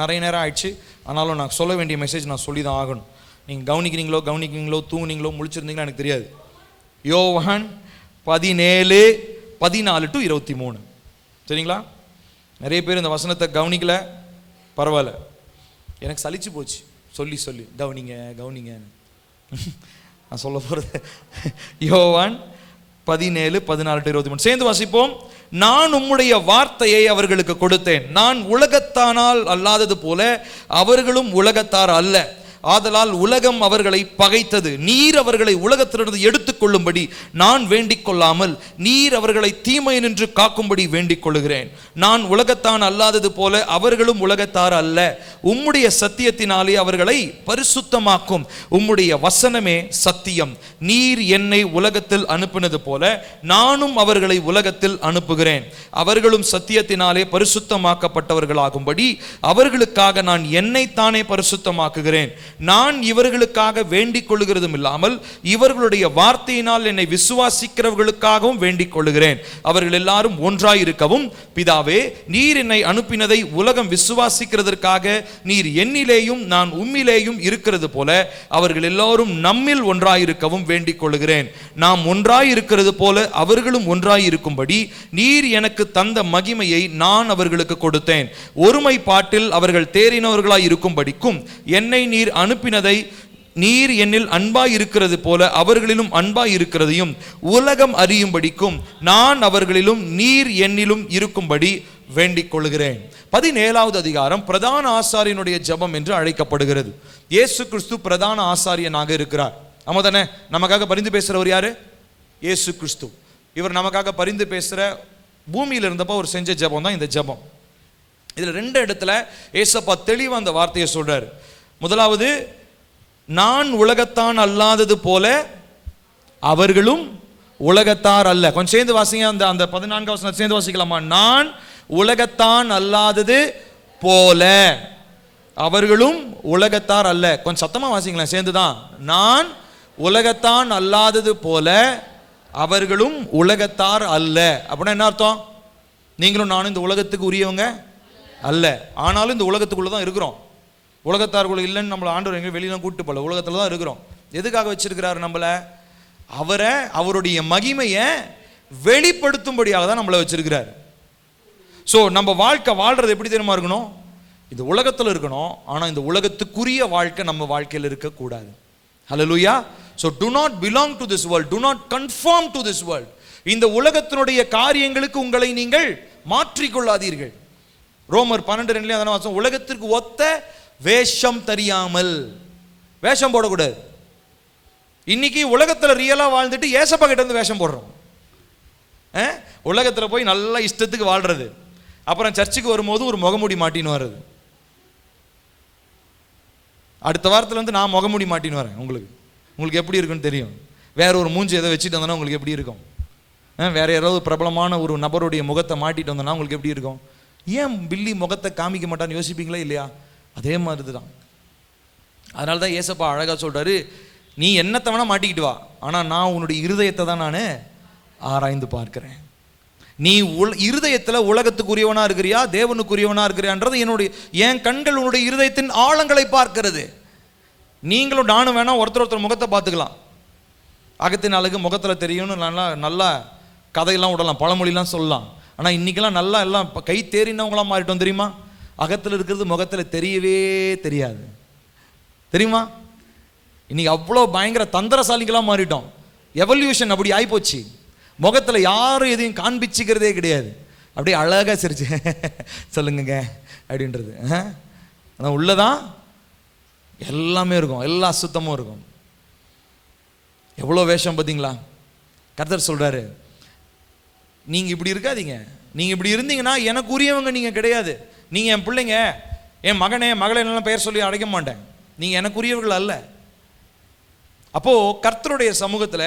நிறைய நேரம் ஆயிடுச்சு. ஆனாலும் நான் சொல்ல வேண்டிய மெசேஜ் நான் சொல்லி தான் ஆகணும். நீங்கள் கவனிக்கிறீங்களோ தூங்குனீங்களோ முழிச்சிருந்தீங்களோ எனக்கு தெரியாது. யோவான் 17:14 to 23. சரிங்களா? நிறைய பேர் இந்த வசனத்தை கவனிக்கல, பரவாயில்ல, எனக்கு சலிச்சு போச்சு சொல்லி கவனிங்க. நான் சொல்ல போகிறது யோவான் 17:14 to 23 சேர்ந்து வாசிப்போம். நான் உம்முடைய வார்த்தையை அவர்களுக்கு கொடுத்தேன். நான் உலகத்தானால் அல்லாதது போல அவர்களும் உலகத்தார் அல்ல. ஆதலால் உலகம் அவர்களை பகைத்தது. நீர் அவர்களை உலகத்திலிருந்து எடுத்துக்கொள்ளும்படி நான் வேண்டிக் கொள்ளாமல் நீர் அவர்களை தீமை நின்று காக்கும்படி வேண்டிக் கொள்ளுகிறேன். நான் உலகத்தான் அல்லாதது போல அவர்களும் உலகத்தார் அல்ல. உம்முடைய சத்தியத்தினாலே அவர்களை பரிசுத்தமாக்கும். உம்முடைய வசனமே சத்தியம். நீர் என்னை உலகத்தில் அனுப்பினது போல நானும் அவர்களை உலகத்தில் அனுப்புகிறேன். அவர்களும் சத்தியத்தினாலே பரிசுத்தமாக்கப்பட்டவர்களாகும்படி அவர்களுக்காக நான் என்னைத்தானே பரிசுத்தமாக்குகிறேன். நான் இவர்களுக்காக வேண்டிக் கொள்ளுகிறதும் இல்லாமல் இவர்களுடைய வார்த்தையினால் என்னை விசுவாசிக்கிறவர்களுக்காகவும் வேண்டிக் கொள்ளுகிறேன். அவர்கள் எல்லாரும் ஒன்றாயிருக்கவும், பிதாவே, நீர் என்னை அனுப்பினதை உலகம் விசுவாசிக்கிறதற்காக நீர் என்னிலேயும் நான் உம்மிலேயும் இருக்கிறது போல அவர்கள் எல்லாரும் நம்மில் ஒன்றாயிருக்கவும் வேண்டிக் கொள்ளுகிறேன். நாம் ஒன்றாயிருக்கிறது போல அவர்களும் ஒன்றாயிருக்கும்படி நீர் எனக்கு தந்த மகிமையை நான் அவர்களுக்கு கொடுத்தேன். ஒருமைப்பாட்டில் அவர்கள் தேறினவர்களாய் இருக்கும்படிக்கும் என்னை நீர் அனுப்பினதை நீர் என்னில் அன்பாய் இருக்கிறது போல அவர்களிலும் அன்பாய் இருக்கிறதையும் உலகம் அறியும்படிக்கும் நான் அவர்களிலும் நீர் என்னிலும் இருக்கும்படி வேண்டிக் கொள்கிறேன். 17வது அதிகாரம் பிரதான ஆசாரியனுடைய ஜெபம் என்று அழைக்கப்படுகிறது. இயேசு கிறிஸ்து பிரதான ஆசாரியனாக இருக்கிறார். ஆமா தானே? நமக்காக பரிந்து பேசுறவர் யாரு? இயேசு கிறிஸ்து. இவர் நமக்காக பரிந்து பேசுற பூமியில் இருந்தப்போ அவர் செஞ்ச ஜெபம் தான் இந்த ஜெபம். இதுல 2 இடத்துல ஏசப்பா தெளிவா அந்த வார்த்தையை சொல்றாரு. முதலாவது, நான் உலகத்தான் அல்லாதது போல அவர்களும் உலகத்தார் அல்ல. கொஞ்சம் சேர்ந்து வாசிங்க. அந்த 14வது வசனம் சேர்ந்து வாசிக்கலாமா? நான் உலகத்தான் அல்லாதது போல அவர்களும் உலகத்தார் அல்ல. கொஞ்சம் சத்தமா வாசிங்களேன் சேர்ந்துதான். நான் உலகத்தான் அல்லாதது போல அவர்களும் உலகத்தார் அல்ல. அப்படின்னா என்ன அர்த்தம்? நீங்களும் நானும் இந்த உலகத்துக்கு உரியவங்க அல்ல. ஆனாலும் இந்த உலகத்துக்குள்ள தான் இருக்கிறோம். உலகத்தார்கள் இல்லைன்னு நம்மளை ஆண்டவர் எங்கே வெளியெல்லாம் கூப்பிட்டு போல, உலகத்தில் தான் இருக்கிறோம். எதுக்காக வச்சிருக்கிறாரு நம்மளை? அவருடைய மகிமையை வெளிப்படுத்தும்படியாக தான் நம்மளை வச்சிருக்கிறார். ஸோ நம்ம வாழ்க்கை வாழ்றது எப்படி தெரியுமா இருக்கணும்? இந்த உலகத்தில் இருக்கணும். ஆனால் இந்த உலகத்துக்குரிய வாழ்க்கை நம்ம வாழ்க்கையில் இருக்கக்கூடாது. Hallelujah. So do not belong to this world, do not conform to this world. இந்த உலகத்தினுடைய காரியங்களுக்கு உங்களை நீங்கள் மாற்றிக்கொள்ளாதீர்கள். ரோமர் 12:2 அதான வாசம். உலகத்திற்கு ஒத்த வேஷம் தெரியாமல். வேஷம் போடக்கூடாது. இன்னைக்கு உலகத்தில் ரியலா வாழ்ந்துட்டு ஏசப்பா கிட்ட இருந்து வேஷம் போடுறோம். உலகத்தில் போய் நல்லா இஷ்டத்துக்கு வாழ்றது, அப்புறம் சர்ச்சுக்கு வரும்போது ஒரு முகமூடி மாட்டின்னு வர்றது. அடுத்த வாரத்தில் வந்து நான் முகமூடி மாட்டின்னு வரேன். உங்களுக்கு எப்படி இருக்குன்னு தெரியும். வேற ஒரு மூஞ்சி எதை வச்சுட்டு வந்தோன்னா உங்களுக்கு எப்படி இருக்கும்? வேற யாராவது பிரபலமான ஒரு நபருடைய முகத்தை மாட்டிட்டு வந்தோன்னா உங்களுக்கு எப்படி இருக்கும்? ஏன் பில்லி முகத்தை காமிக்க மாட்டான்னு யோசிப்பீங்களா இல்லையா? அதே மாதிரி தான். அதனால தான் ஏசப்பா அழகா சொல்றாரு, நீ என்னத்தை வேணா மாட்டிக்கிட்டு வா, ஆனா நான் உன்னுடைய இருதயத்தை தான் நான் ஆராய்ந்து பார்க்கிறேன். நீ இருதயத்துல உலகத்துக்குரியவனா இருக்கிறியா தேவனுக்குரியவனா இருக்கிறியான்றது என் கண்கள் உன்னுடைய இருதயத்தின் ஆழங்களை பார்க்கிறது. நீங்களும் நானும் வேணா ஒருத்தர் முகத்தை பார்த்துக்கலாம். அகத்தின் அழகு முகத்துல தெரியும்னு நல்லா கதையெல்லாம் விடலாம், பழமொழிலாம் சொல்லலாம். ஆனா இன்னைக்கெல்லாம் நல்லா எல்லாம் கை தேறினவங்களாம் மாறிட்டோம் தெரியுமா? அகத்தில் இருக்கிறது முகத்தில் தெரியவே தெரியாது தெரியுமா? இன்னைக்கு அவ்வளோ பயங்கர தந்திரசாலிகளாக மாறிட்டோம். எவல்யூஷன் அப்படி ஆகிப்போச்சு. முகத்தில் யாரும் எதையும் காண்பிச்சுக்கிறதே கிடையாது. அப்படியே அழகாக சிரிச்சு சொல்லுங்க அப்படின்றது. ஆனால் உள்ளதான் எல்லாமே இருக்கும், எல்லா சுத்தமும் இருக்கும். எவ்வளோ வேஷம் பார்த்தீங்களா? கர்த்தர் சொல்றாரு, நீங்க இப்படி இருக்காதீங்க. நீங்க இப்படி இருந்தீங்கன்னா எனக்கு உரியவங்க நீங்க கிடையாது. நீங்க என் பிள்ளைங்க, என் மகனே மகளை எல்லாம் பெயர் சொல்லி அழைக்க மாட்டேன். நீங்க எனக்கு உரியவர்கள் அல்ல. அப்போ கர்த்தருடைய சமூகத்துல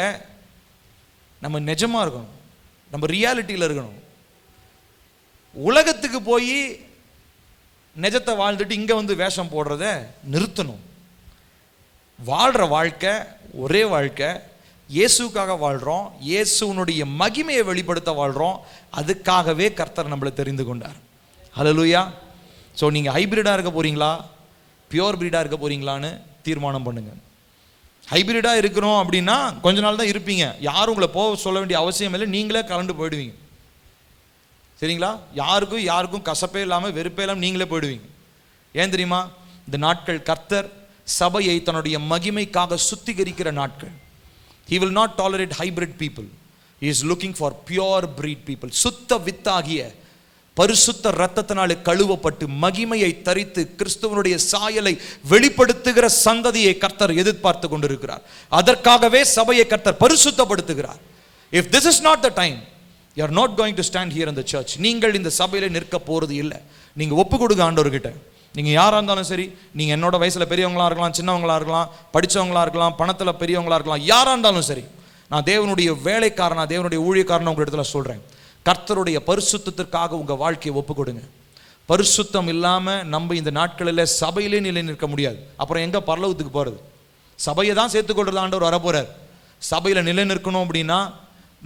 நம்ம நிஜமா இருக்கணும், நம்ம ரியாலிட்டியில இருக்கணும். உலகத்துக்கு போய் நிஜத்தை வாழ்ந்துட்டு இங்க வந்து வேஷம் போடுறத நிறுத்தணும். வாழ்ற வாழ்க்கை ஒரே வாழ்க்கை, இயேசுக்காக வாழ்றோம், இயேசுனுடைய மகிமையை வெளிப்படுத்த வாழ்றோம். அதுக்காகவே கர்த்தர் நம்மளை தெரிந்து கொண்டார். ஹல்லேலூயா. ஸோ நீங்கள் ஹைபிரிடாக இருக்க போறீங்களா, பியோர் பிரீடாக இருக்க போறீங்களான்னு தீர்மானம் பண்ணுங்க. ஹைபிரிடாக இருக்கிறோம் அப்படின்னா கொஞ்ச நாள் தான் இருப்பீங்க, யாரும் உங்களை போக சொல்ல வேண்டிய அவசியம் இல்லை, நீங்களே கலந்து போயிடுவீங்க. சரிங்களா? யாருக்கும் கசப்பே இல்லாமல் வெறுப்பே இல்லாமல் நீங்களே போயிடுவீங்க. ஏன் தெரியுமா? இந்த நாட்கள் கர்த்தர் சபையை தன்னுடைய மகிமைக்காக சுத்திகரிக்கிற நாட்கள். He will not tolerate hybrid people. He is looking for pure breed people. சுத்த வித்தாகிய பரிசுத்த இரத்தத்தினாலே கழுவப்பட்டு மகிமையை தரித்து கிறிஸ்துவனுடைய சாயலை வெளிப்படுத்துகிற சந்ததியை கர்த்தர் எதிர்பார்த்து கொண்டிருக்கிறார். அதற்காகவே சபையை கர்த்தர் பரிசுத்தப்படுத்துகிறார். If this is not the time, you are not going to stand here in the church. நீங்கள் இந்த சபையில நிற்க போறது இல்லை. நீங்க ஒப்பு கொடுங்க ஆண்டவர்கிட்ட. நீங்கள் யாராக இருந்தாலும் சரி, நீங்கள் என்னோட வயசில் பெரியவங்களாக இருக்கலாம், சின்னவங்களாக இருக்கலாம், படித்தவங்களாக இருக்கலாம், பணத்தில் பெரியவங்களாக இருக்கலாம், யாராக இருந்தாலும் சரி, நான் தேவனுடைய வேலைக்காரனா, தேவனுடைய ஊழியக்காரனா உங்கள் இடத்துல சொல்கிறேன், கர்த்தருடைய பரிசுத்தத்திற்காக உங்கள் வாழ்க்கையை ஒப்பு கொடுங்க. பரிசுத்தம் இல்லாமல் நம்ம இந்த நாட்களில் சபையிலே நிலை நிற்க முடியாது. அப்புறம் எங்கே பரலோகத்துக்கு போகிறது? சபையை தான் சேர்த்துக்கொள்றது ஆண்டவர் வரப்போகிறார். சபையில் நிலை நிற்கணும் அப்படின்னா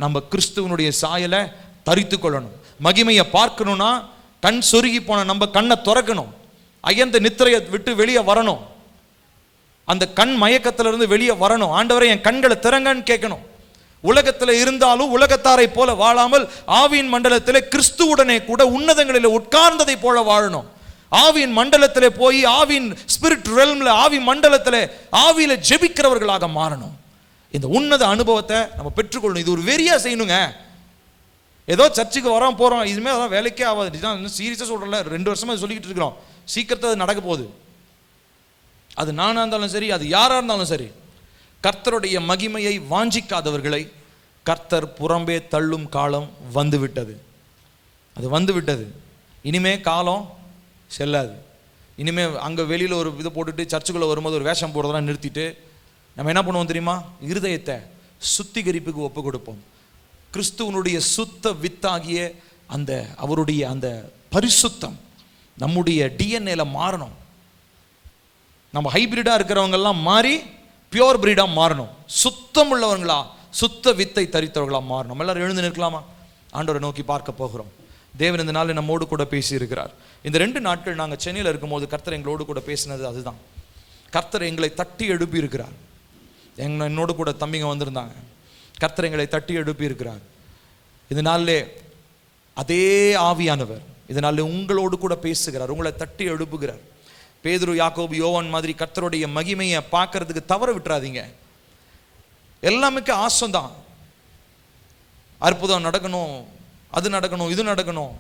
நம்ம கிறிஸ்துவனுடைய சாயலை தரித்து கொள்ளணும். மகிமையை பார்க்கணும்னா கண் சொருகி போன நம்ம கண்ணை திறக்கணும். அயர்ந்த நித்திரையை விட்டு வெளியே வரணும். அந்த கண் மயக்கத்திலிருந்து வெளியே வரணும். ஆண்டவரே என் கண்களை திறங்கன்னு கேட்கணும். உலகத்தில் இருந்தாலும் உலகத்தாரை போல வாழாமல் ஆவியின் மண்டலத்தில் கிறிஸ்துவுடனே கூட உன்னதங்களில் உட்கார்ந்ததை போல வாழணும். ஆவியின் மண்டலத்தில் போய் ஆவியின் ஸ்பிரிட் ரெல்ம்ல, ஆவி மண்டலத்தில் ஆவியில ஜெபிக்கிறவர்களாக மாறணும். இந்த உன்னத அனுபவத்தை நம்ம பெற்றுக்கொள்ளணும். இது ஒரு வெறியா செய்யணுங்க. ஏதோ சர்ச்சுக்கு வரோம் போறோம், இதுமே அதான் வேலைக்கே ஆகாது. சீரியஸா சொல்றேன்ல, 2 வருஷமா சொல்லிக்கிட்டு இருக்கிறோம். சீக்கிரத்தை அது நடக்க போகுது. அது நானா இருந்தாலும் சரி, அது யாரா இருந்தாலும் சரி, கர்த்தருடைய மகிமையை வாஞ்சிக்காதவர்களை கர்த்தர் புறம்பே தள்ளும் காலம் வந்து விட்டது. அது வந்து விட்டது. இனிமே காலம் செல்லாது. இனிமே அங்கே வெளியில் ஒரு இதை போட்டுட்டு சர்ச்சுக்குள்ளே வரும்போது ஒரு வேஷம் போடுறதெல்லாம் நிறுத்திட்டு நம்ம என்ன பண்ணுவோம் தெரியுமா? இருதயத்தை சுத்திகரிப்புக்கு ஒப்பு கொடுப்போம். கிறிஸ்துவனுடைய சுத்த வித்தாகிய அந்த அவருடைய அந்த பரிசுத்தம் நம்முடைய டிஎன்ஏல மாறணும். நம்ம ஹைபிரிடா இருக்கிறவங்கெல்லாம் மாறி பியோர் பிரீடா மாறணும். சுத்தம் உள்ளவங்களா, சுத்த வித்தை தரித்தவர்களா மாறணும். எல்லாரும் எழுந்து நிற்கலாமா? ஆண்டவரை நோக்கி பார்க்க போகிறோம். தேவன் இந்த நாள் நம்மோடு கூட பேசி இருக்கிறார். இந்த 2 நாட்கள் நாங்கள் சென்னையில் இருக்கும்போது கர்த்தர் எங்களோடு கூட பேசினது அதுதான். கர்த்தர் எங்களை தட்டி எழுப்பி இருக்கிறார். என்னோடு கூட தம்பிங்க வந்திருந்தாங்க. கர்த்தர் எங்களை தட்டி எழுப்பி இருக்கிறார். இதனாலே அதே ஆவியானவர் இதனால உங்களோடு கூட பேசுகிறார், உங்களை தட்டி எழுப்புகிறார். பேதுரு, யாக்கோபு, யோவான் மாதிரி கர்த்தருடைய மகிமையை பார்க்கறதுக்கு தவற விட்டுறாதீங்க. எல்லாமே ஆசைதான். அற்புதம் நடக்கணும், அது நடக்கணும், இது நடக்கணும்,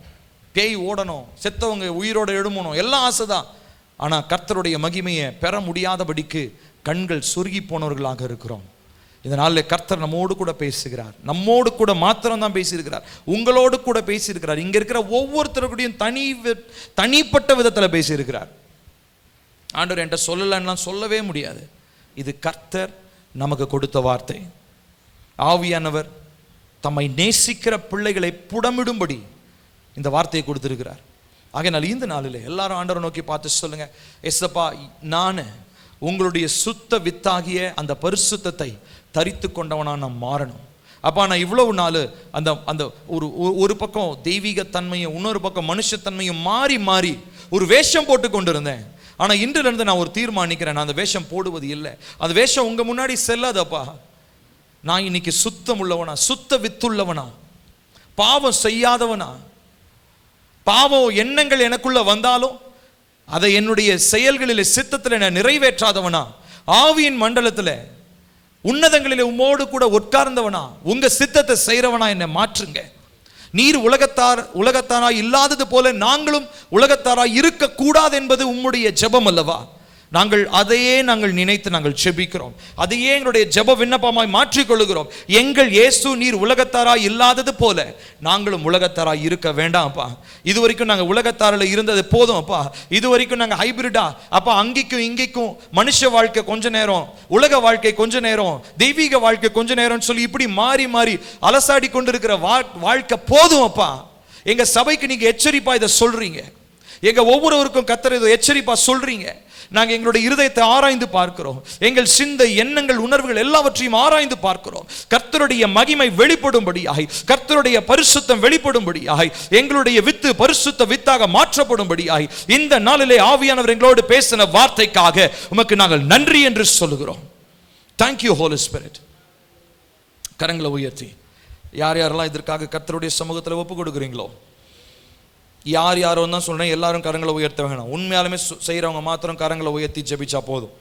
பேய் ஓடணும், செத்தவங்க உயிரோட எழுமணும், எல்லாம் ஆசைதான். ஆனா கர்த்தருடைய மகிமையை பெற முடியாதபடிக்கு கண்கள் சொருகி போனவர்களாக இருக்கிறோம். இதனால கர்த்தர் நம்மோடு கூட பேசுகிறார். நம்மோடு கூட மாத்திரம் தான் பேசியிருக்கிறார், உங்களோடு கூட பேசியிருக்கிறார். இங்க இருக்கிற ஒவ்வொருத்தருடையும் தனிப்பட்ட விதத்துல பேசியிருக்கிறார். ஆண்டவர் என்கிட்ட சொல்லலன்னா சொல்லவே முடியாது. இது கர்த்தர் நமக்கு கொடுத்த வார்த்தை. ஆவியானவர் தம்மை நேசிக்கிற பிள்ளைகளை புடமிடும்படி இந்த வார்த்தையை கொடுத்திருக்கிறார். ஆகையினால் இந்த நாளில் எல்லாரும் ஆண்டவரை நோக்கி பார்த்து சொல்லுங்க, எஸ்ஸப்பா, நான் உங்களுடைய சுத்த வித்தாகிய அந்த பரிசுத்தத்தை தரித்து கொண்டவனா நான் மாறணும். அப்பா, நான் இவ்வளவு நாள் அந்த அந்த ஒரு பக்கம் தெய்வீக தன்மையும் இன்னொரு பக்கம் மனுஷத்தன்மையும் மாறி மாறி ஒரு வேஷம் போட்டு கொண்டிருந்தேன். ஆனா இன்றிலிருந்து நான் ஒரு தீர்மானிக்கிறேன், நான் அந்த வேஷம் போடுவது இல்லை. அந்த வேஷம் உங்க முன்னாடி செல்லாதப்பா. நான் இன்னைக்கு சுத்தம் உள்ளவனா, சுத்த வித்துள்ளவனா, பாவம் செய்யாதவனா, பாவம் எண்ணங்கள் எனக்குள்ள வந்தாலும் அதை என்னுடைய செயல்களில் சித்தத்தில் நான் நிறைவேற்றாதவனா, ஆவியின் மண்டலத்தில் உன்னதங்களில் உம்மோடு கூட உட்கார்ந்தவனா, உங்க சித்தத்தை செய்கிறவனா என்னை மாற்றுங்க. நீர் உலகத்தாராய் இல்லாதது போல நாங்களும் உலகத்தாராய் இருக்கக்கூடாது என்பது உம்முடைய ஜெபம் அல்லவா? நாங்கள் அதையே நினைத்து நாங்கள் ஜெபிக்கிறோம். அதையே எங்களுடைய ஜெப விண்ணப்பமாய் மாற்றிக்கொள்கிறோம். எங்கள் இயேசு நீர் உலகத்தாராய் இல்லாதது போல நாங்களும் உலகத்தாராய் இருக்க வேண்டாம்ப்பா. இதுவரைக்கும் நாங்கள் உலகத்தாரில் இருந்தது போதும் அப்பா. இதுவரைக்கும் நாங்கள் ஹைபிரிடா அப்பா, அங்கிக்கும் இங்கிக்கும் மனுஷ வாழ்க்கை கொஞ்ச நேரம், உலக வாழ்க்கை கொஞ்ச நேரம், தெய்வீக வாழ்க்கை கொஞ்ச நேரம் சொல்லி இப்படி மாறி மாறி அலசாடி கொண்டிருக்கிற வாழ்க்கை போதும் அப்பா. எங்க சபைக்கு நீங்க எச்சரிப்பா இதை சொல்றீங்க. எங்க ஒவ்வொருவருக்கும் கர்த்தர் இதை எச்சரிப்பா சொல்றீங்க. நாங்கள் எங்களுடைய இருதயத்தை ஆராய்ந்து பார்க்கிறோம். எங்கள் சிந்தை, எண்ணங்கள், உணர்வுகள் எல்லாவற்றையும் ஆராய்ந்து பார்க்கிறோம். கர்த்தருடைய மகிமை வெளிப்படும்படியாய், கர்த்தருடைய பரிசுத்தம் வெளிப்படும்படியாய், எங்களுடைய வித்து பரிசுத்த வித்தாக மாற்றப்படும்படியாய் இந்த நாளிலே ஆவியானவர் எங்களோடு பேசின வார்த்தைக்காக உமக்கு நாங்கள் நன்றி என்று சொல்லுகிறோம். Thank you Holy Spirit. கரங்களை உயர்த்தி யார் யாரெல்லாம் இதற்காக கர்த்தருடைய சமூகத்தில் ஒப்பு கொடுக்குறீங்களோ, யார் யாரோ தான் சொல்றேன், எல்லாரும் கரங்களை உயர்த்த வேணும். உண்மையாலுமே செய்யறவங்க மாத்திரம் கரங்களை உயர்த்தி ஜெபிச்சா போதும்.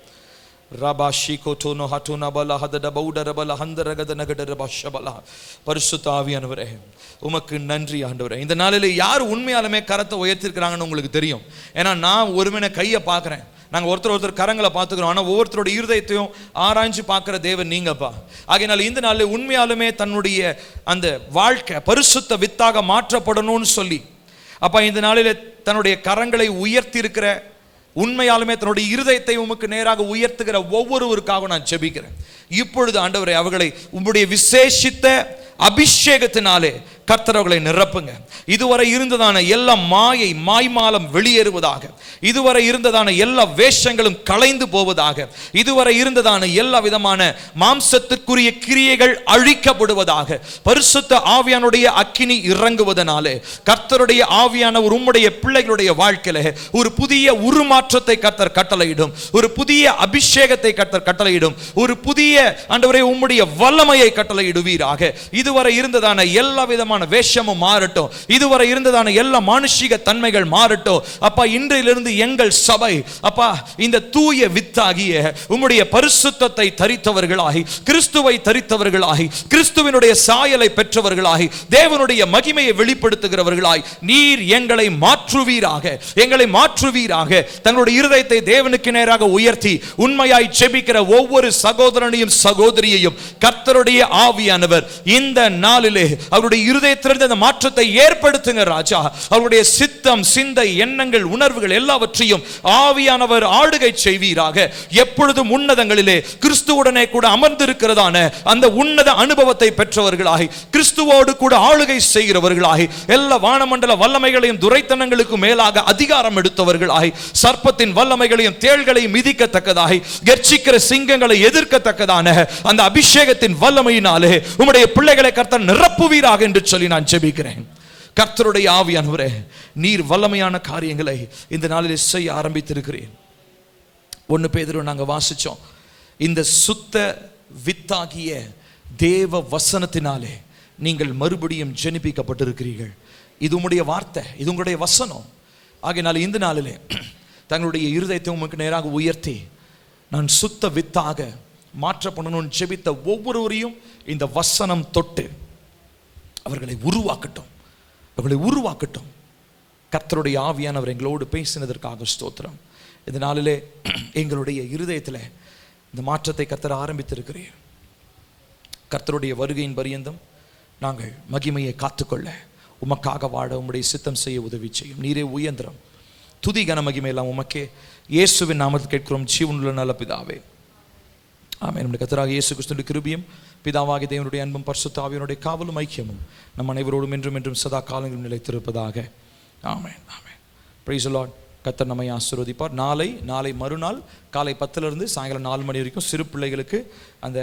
பரிசுத்த ஆவியானவரே உமக்கு நன்றி ஆண்டவரே. இந்த நாளில் யார் உண்மையாலுமே கரத்தை உயர்த்திருக்கிறாங்கன்னு உங்களுக்கு தெரியும். ஏன்னா நான் ஒருவனை கையை பார்க்குறேன், நாங்கள் ஒருத்தர் கரங்களை பார்த்துக்கிறோம். ஆனால் ஒவ்வொருத்தரோட இருதயத்தையும் ஆராய்ஞ்சு பார்க்குற தேவன் நீங்கப்பா. ஆகையினால இந்த நாளில் உண்மையாலுமே தன்னுடைய அந்த வாழ்க்கை பரிசுத்த வித்தாக மாற்றப்படணும்னு சொல்லி அப்பா இந்த நாளில் தன்னுடைய கரங்களை உயர்த்தி இருக்கிற, உண்மையாலுமே தன்னுடைய இருதயத்தை உமக்கு நேராக உயர்த்துகிற ஒவ்வொருவருக்காக நான் ஜெபிக்கிறேன். இப்பொழுது ஆண்டவரே அவர்களை உம்முடைய விசேஷித்த அபிஷேகத்தினாலே கர்த்தரவர்களை நிரப்புங்க. இதுவரை இருந்ததான எல்லா மாய்மாலம் வெளியேறுவதாக, இதுவரை இருந்ததான எல்லா வேஷங்களும் களைந்து போவதாக, இதுவரை இருந்ததான எல்லா விதமான மாம்சத்திற்குரிய கிரியைகள் அழிக்கப்படுவதாக, பரிசுத்த ஆவியானுடைய அக்கினி இறங்குவதனாலே கர்த்தருடைய ஆவியானவர் உம்முடைய பிள்ளைகளுடைய வாழ்க்கையில ஒரு புதிய உருமாற்றத்தை கர்த்தர் கட்டளையிடும், ஒரு புதிய அபிஷேகத்தை கர்த்தர் கட்டளையிடும், ஒரு புதிய ஆண்டவரே உம்முடைய வல்லமையை கட்டளையிடுவீராக. இதுவரை இருந்ததான எல்லா விதமான வேஷமும் மாறட்டும், இதுவரை இருந்ததான எல்லா மானுஷிக தன்மைகள் மாறட்டும் அப்பா. இன்றிலிருந்து எங்கள் சபை அப்பா இந்த தூய வித்தாகிய உம்முடைய பரிசுத்தத்தை தரித்தவர்களாகி, கிறிஸ்துவை தரித்தவர்களாகி, கிறிஸ்துவினுடைய சாயலை பெற்றவர்களாகி, தேவனுடைய மகிமையை வெளிப்படுத்துகிறவர்களாய் நீர் எங்களை மாற்றுவீராக, எங்களை மாற்றுவீராக. தங்களுடைய இருதயத்தை தேவனுக்கு நேராக உயர்த்தி உண்மையாய் ஜெபிக்கிற ஒவ்வொரு சகோதரனையும் சகோதரியையும் கர்த்தருடைய ஆவியானவர் இந்த நாளிலே அவருடைய இருதயத்திலிருந்து அந்த மாற்றத்தை ஏற்படுத்துங்க ராஜா. அவருடைய சித்தம், சிந்தை, எண்ணங்கள், உணர்வுகள் எல்லாவற்றையும் ஆவியானவர் ஆளுகை செய்வீராக. எப்பொழுதும் உன்னதங்களிலே கிறிஸ்துவுடனே கூட அமர்ந்திருக்கிறதான அந்த உன்னத அனுபவத்தை பெற்றவர்களாகி, கிறிஸ்துவோடு கூட ஆளுகை செய்கிறவர்களாகி, எல்லா வானமண்டல வல்லமைகளையும் துரைத்தனங்களுக்கு மேலாக அதிகாரம் எடுத்தவர்களாகி, சர்ப்பத்தின் வல்லமைகளையும் தேள்களையும் மிதிக்கத்தக்கதாகி, கர்ச்சிக்கிற சிங்கங்களை எதிர்க்கத்தக்கதான அந்த அபிஷேகத்தின் வல்லமையினாலே உம்முடைய பிள்ளைகளை கர்த்தர் நிரப்புவீராக என்று சொல்லி நான் ஜெபிக்கிறேன். கர்த்தருடைய ஆவியானவரே நீர் வல்லமையான காரியங்களை இந்த நாளில் செய்ய ஆரம்பித்திருக்கிறேன். 1 பேதுரு நாங்கள் வாசிச்சோம், இந்த சுத்த வித்தாகிய தேவ வசனத்தினாலே நீங்கள் மறுபடியும் ஜெனிப்பிக்கப்பட்டிருக்கிறீர்கள். இது உம்முடைய வார்த்தை, இது உங்களுடைய வசனம். ஆகையினால இந்த நாளிலே தங்களுடைய இருதயத்தை உமக்கு நேராக உயர்த்தி நான் சுத்த வித்தாக மாற்றப்படணும்னு ஜெபித்த ஒவ்வொருவரையும் இந்த வசனம் தொட்டு அவர்களை உருவாக்கட்டும், அவர்களை உருவாக்கட்டும். கர்த்தருடைய ஆவியானவர் எங்களோடு பேசினதற்காக ஸ்தோத்திரம். இந்த நாளிலே எங்களுடைய இருதயத்தில் இந்த மாற்றத்தை கர்த்தர் ஆரம்பித்திருக்கிறீர். கர்த்தருடைய வருகையின் பரியந்தம் நாங்கள் மகிமையை காத்துக்கொள்ள, உமக்காக வாழ உம்முடைய சித்தம் செய்ய உதவி செய்யும். நீரே உயர்ந்திரம், துதி கன மகிமை எல்லாம் உமக்கே. இயேசுவின் நாமத்தில் கேட்கிறோம் ஜீவனுள்ள நல்ல பிதாவே, ஆமென். நம்முடைய கர்த்தராகிய இயேசு கிறிஸ்துவின் கிருபையும் பிதாவாகிய தேவனுடைய அன்பும் பரிசுத்த ஆவியானுடைய காவலும் ஐக்கியமும் நம் அனைவரோடும் என்றும் என்றும் சதா காலங்களிலும் நிலைத்திருப்பதாக. ஆமென், ஆமென். Praise the Lord. கர்த்தர் நம்மை ஆசீர்வதிப்பார். நாளை மறுநாள் காலை 10 சாயங்காலம் 4 மணி வரைக்கும் சிறு பிள்ளைகளுக்கு அந்த